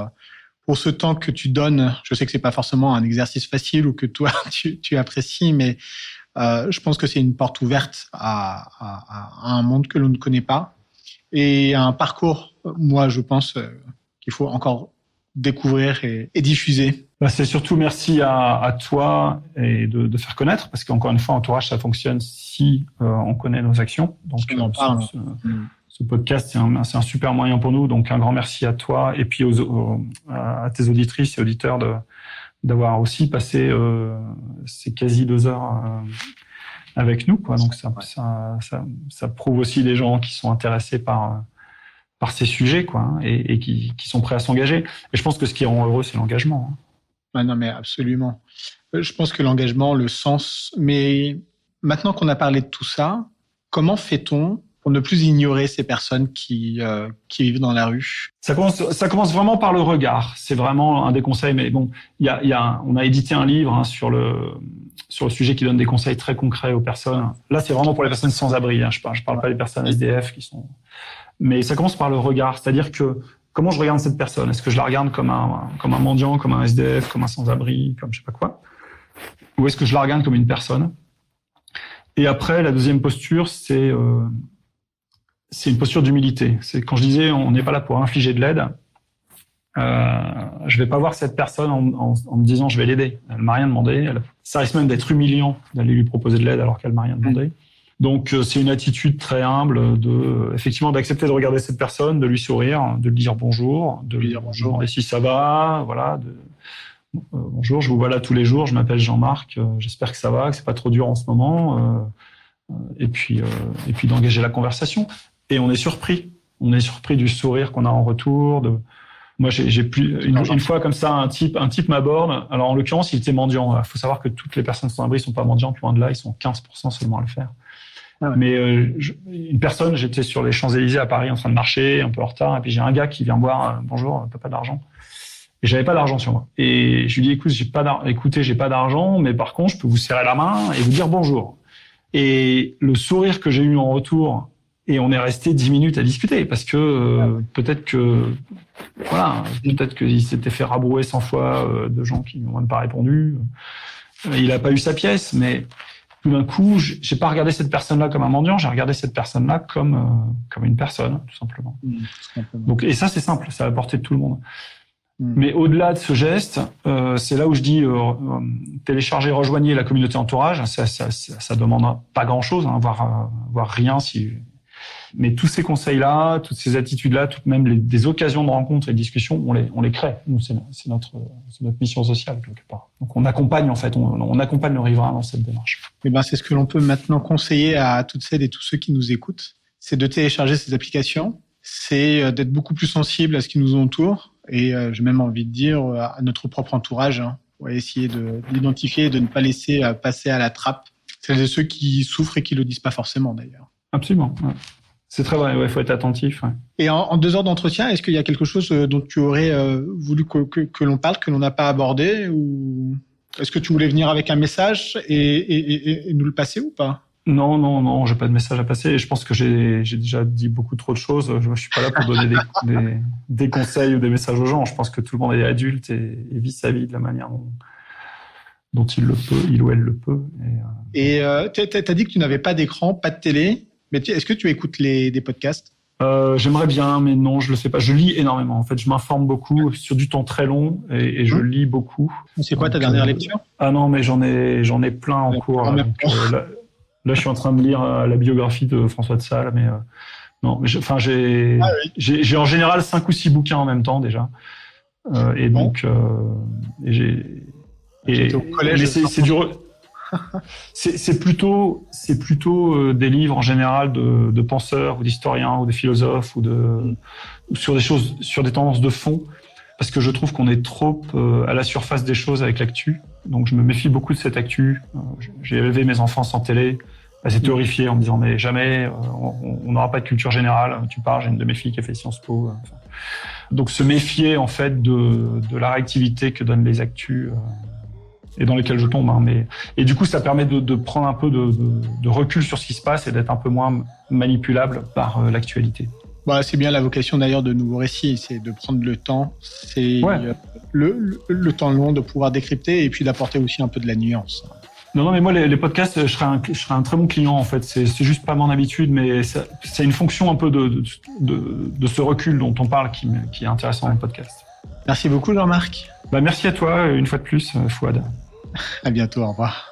Speaker 3: ce temps que tu donnes. Je sais que c'est pas forcément un exercice facile ou que toi tu apprécies, mais je pense que c'est une porte ouverte à un monde que l'on ne connaît pas et à un parcours, moi je pense, qu'il faut encore découvrir et diffuser.
Speaker 1: C'est surtout merci à toi et de faire connaître, parce qu'encore une fois, Entourage, ça fonctionne si on connaît nos actions. Donc ce podcast, c'est un super moyen pour nous. Donc un grand merci à toi et puis à tes auditrices et auditeurs d'avoir aussi passé ces quasi 2 heures avec nous, quoi. Donc ça prouve aussi des gens qui sont intéressés par par ces sujets, quoi, hein, et qui sont prêts à s'engager. Et je pense que ce qui rend heureux, c'est l'engagement. Hein.
Speaker 3: Ah non, mais absolument. Je pense que l'engagement, le sens. Mais maintenant qu'on a parlé de tout ça, comment fait-on pour ne plus ignorer ces personnes qui vivent dans la rue?
Speaker 1: Ça commence vraiment par le regard. C'est vraiment un des conseils. Mais bon, on a édité un livre, hein, sur le sujet qui donne des conseils très concrets aux personnes. Là, c'est vraiment pour les personnes sans abri. Hein. Je parle pas des personnes SDF qui sont. Mais ça commence par le regard, c'est-à-dire que comment je regarde cette personne? Est-ce que je la regarde comme un mendiant, comme un SDF, comme un sans-abri, comme je sais pas quoi? Ou est-ce que je la regarde comme une personne? Et après, la deuxième posture, c'est une posture d'humilité. C'est quand je disais, on n'est pas là pour infliger de l'aide. Je vais pas voir cette personne en me disant, je vais l'aider. Elle m'a rien demandé. Ça risque même d'être humiliant d'aller lui proposer de l'aide alors qu'elle m'a rien demandé. Donc, c'est une attitude très humble effectivement, d'accepter de regarder cette personne, de lui sourire, de lui dire bonjour, de lui dire bonjour et si ça va, voilà. Bonjour, je vous vois là tous les jours, je m'appelle Jean-Marc, j'espère que ça va, que c'est pas trop dur en ce moment, et puis d'engager la conversation. Et on est surpris du sourire qu'on a en retour. Moi, j'ai plus une fois comme ça, un type m'aborde. Alors en l'occurrence, il était mendiant. Il faut savoir que toutes les personnes sans abri sont pas mendiantes, loin de là, ils sont 15% seulement à le faire. Ah ouais. Mais une personne, j'étais sur les Champs-Élysées à Paris en train de marcher, un peu en retard, et puis j'ai un gars qui vient me voir, bonjour, t'as pas d'argent? Et j'avais pas d'argent sur moi. Et je lui dis, écoutez, j'ai pas d'argent, mais par contre, je peux vous serrer la main et vous dire bonjour. Et le sourire que j'ai eu en retour, et on est resté 10 minutes à discuter, parce que peut-être qu'il s'était fait rabrouer 100 fois de gens qui n'ont même pas répondu. Il a pas eu sa pièce, mais tout d'un coup, j'ai pas regardé cette personne-là comme un mendiant, j'ai regardé cette personne-là comme une personne, tout simplement. Donc, et ça, c'est simple, c'est à la portée de tout le monde. Mais au-delà de ce geste, c'est là où je dis télécharger, rejoignez la communauté entourage. Ça demande pas grand-chose, hein, voire rien. Mais tous ces conseils-là, toutes ces attitudes-là, toutes même des occasions de rencontres et de discussions, on les crée. Nous, c'est notre mission sociale quelque part. Donc on accompagne en fait, on accompagne le riverain dans cette démarche.
Speaker 3: Et ben c'est ce que l'on peut maintenant conseiller à toutes celles et tous ceux qui nous écoutent, c'est de télécharger ces applications, c'est d'être beaucoup plus sensible à ce qui nous entoure. Et j'ai même envie de dire à notre propre entourage, hein, pour essayer de l'identifier et de ne pas laisser passer à la trappe celles et ceux qui souffrent et qui le disent pas forcément d'ailleurs.
Speaker 1: Absolument. Ouais. C'est très vrai. Il faut être attentif. Ouais.
Speaker 3: Et en 2 heures d'entretien, est-ce qu'il y a quelque chose dont tu aurais voulu que l'on parle, que l'on n'a pas abordé, ou est-ce que tu voulais venir avec un message et nous le passer ou pas?
Speaker 1: Non, j'ai pas de message à passer. Et je pense que j'ai déjà dit beaucoup trop de choses. Je suis pas là pour donner des conseils ou des messages aux gens. Je pense que tout le monde est adulte et vit sa vie de la manière dont il le peut, il ou elle le peut.
Speaker 3: Et t'as dit que tu n'avais pas d'écran, pas de télé, mais est-ce que tu écoutes des podcasts?
Speaker 1: J'aimerais bien, mais non, je le fais pas. Je lis énormément. En fait, je m'informe beaucoup sur du temps très long et je lis beaucoup.
Speaker 3: C'est quoi ta dernière lecture?
Speaker 1: Ah non, mais j'en ai plein en cours. Là, je suis en train de lire la biographie de François de Sales, mais non, j'ai en général 5 ou 6 bouquins en même temps déjà, et donc
Speaker 3: j'étais au collège.
Speaker 1: Mais c'est plutôt des livres en général de penseurs ou d'historiens ou de philosophes ou sur des choses, sur des tendances de fond, parce que je trouve qu'on est trop à la surface des choses avec l'actu. Donc je me méfie beaucoup de cette actu. J'ai élevé mes enfants sans télé. Elles étaient horrifiées en me disant mais jamais on n'aura pas de culture générale. Tu parles, j'ai une de mes filles qui a fait Sciences Po. Donc se méfier en fait de la réactivité que donnent les actus et dans lesquelles je tombe. Hein, et du coup ça permet de prendre un peu de recul sur ce qui se passe et d'être un peu moins manipulable par l'actualité.
Speaker 3: Bah, c'est bien la vocation d'ailleurs de Nouveau Récit, c'est de prendre le temps, c'est le temps long de pouvoir décrypter et puis d'apporter aussi un peu de la nuance.
Speaker 1: Non, mais moi les podcasts, je serais un très bon client en fait. C'est juste pas mon habitude, mais c'est une fonction un peu de ce recul dont on parle qui est intéressant dans le podcast.
Speaker 3: Merci beaucoup Jean-Marc.
Speaker 1: Bah merci à toi une fois de plus, Fouad.
Speaker 3: À bientôt, au revoir.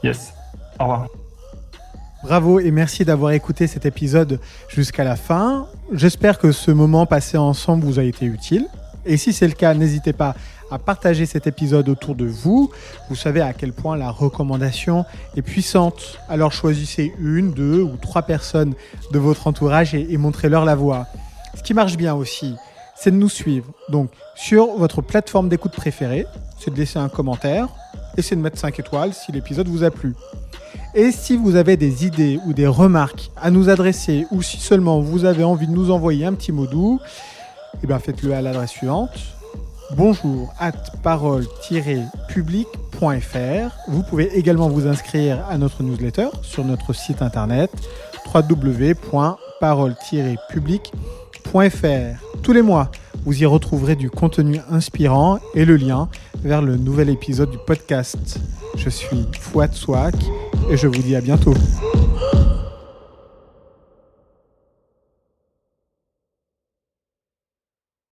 Speaker 1: Yes, au revoir.
Speaker 4: Bravo et merci d'avoir écouté cet épisode jusqu'à la fin. J'espère que ce moment passé ensemble vous a été utile. Et si c'est le cas, n'hésitez pas à partager cet épisode autour de vous. Vous savez à quel point la recommandation est puissante. Alors choisissez 1, 2 ou 3 personnes de votre entourage et montrez-leur la voie. Ce qui marche bien aussi, c'est de nous suivre. Donc, sur votre plateforme d'écoute préférée, c'est de laisser un commentaire et c'est de mettre 5 étoiles si l'épisode vous a plu. Et si vous avez des idées ou des remarques à nous adresser ou si seulement vous avez envie de nous envoyer un petit mot doux, eh bien faites-le à l'adresse suivante: bonjour@parole-public.fr. Vous pouvez également vous inscrire à notre newsletter sur notre site internet www.parole-public.fr. Tous les mois, vous y retrouverez du contenu inspirant et le lien vers le nouvel épisode du podcast. Je suis Fouad Souak et je vous dis à bientôt.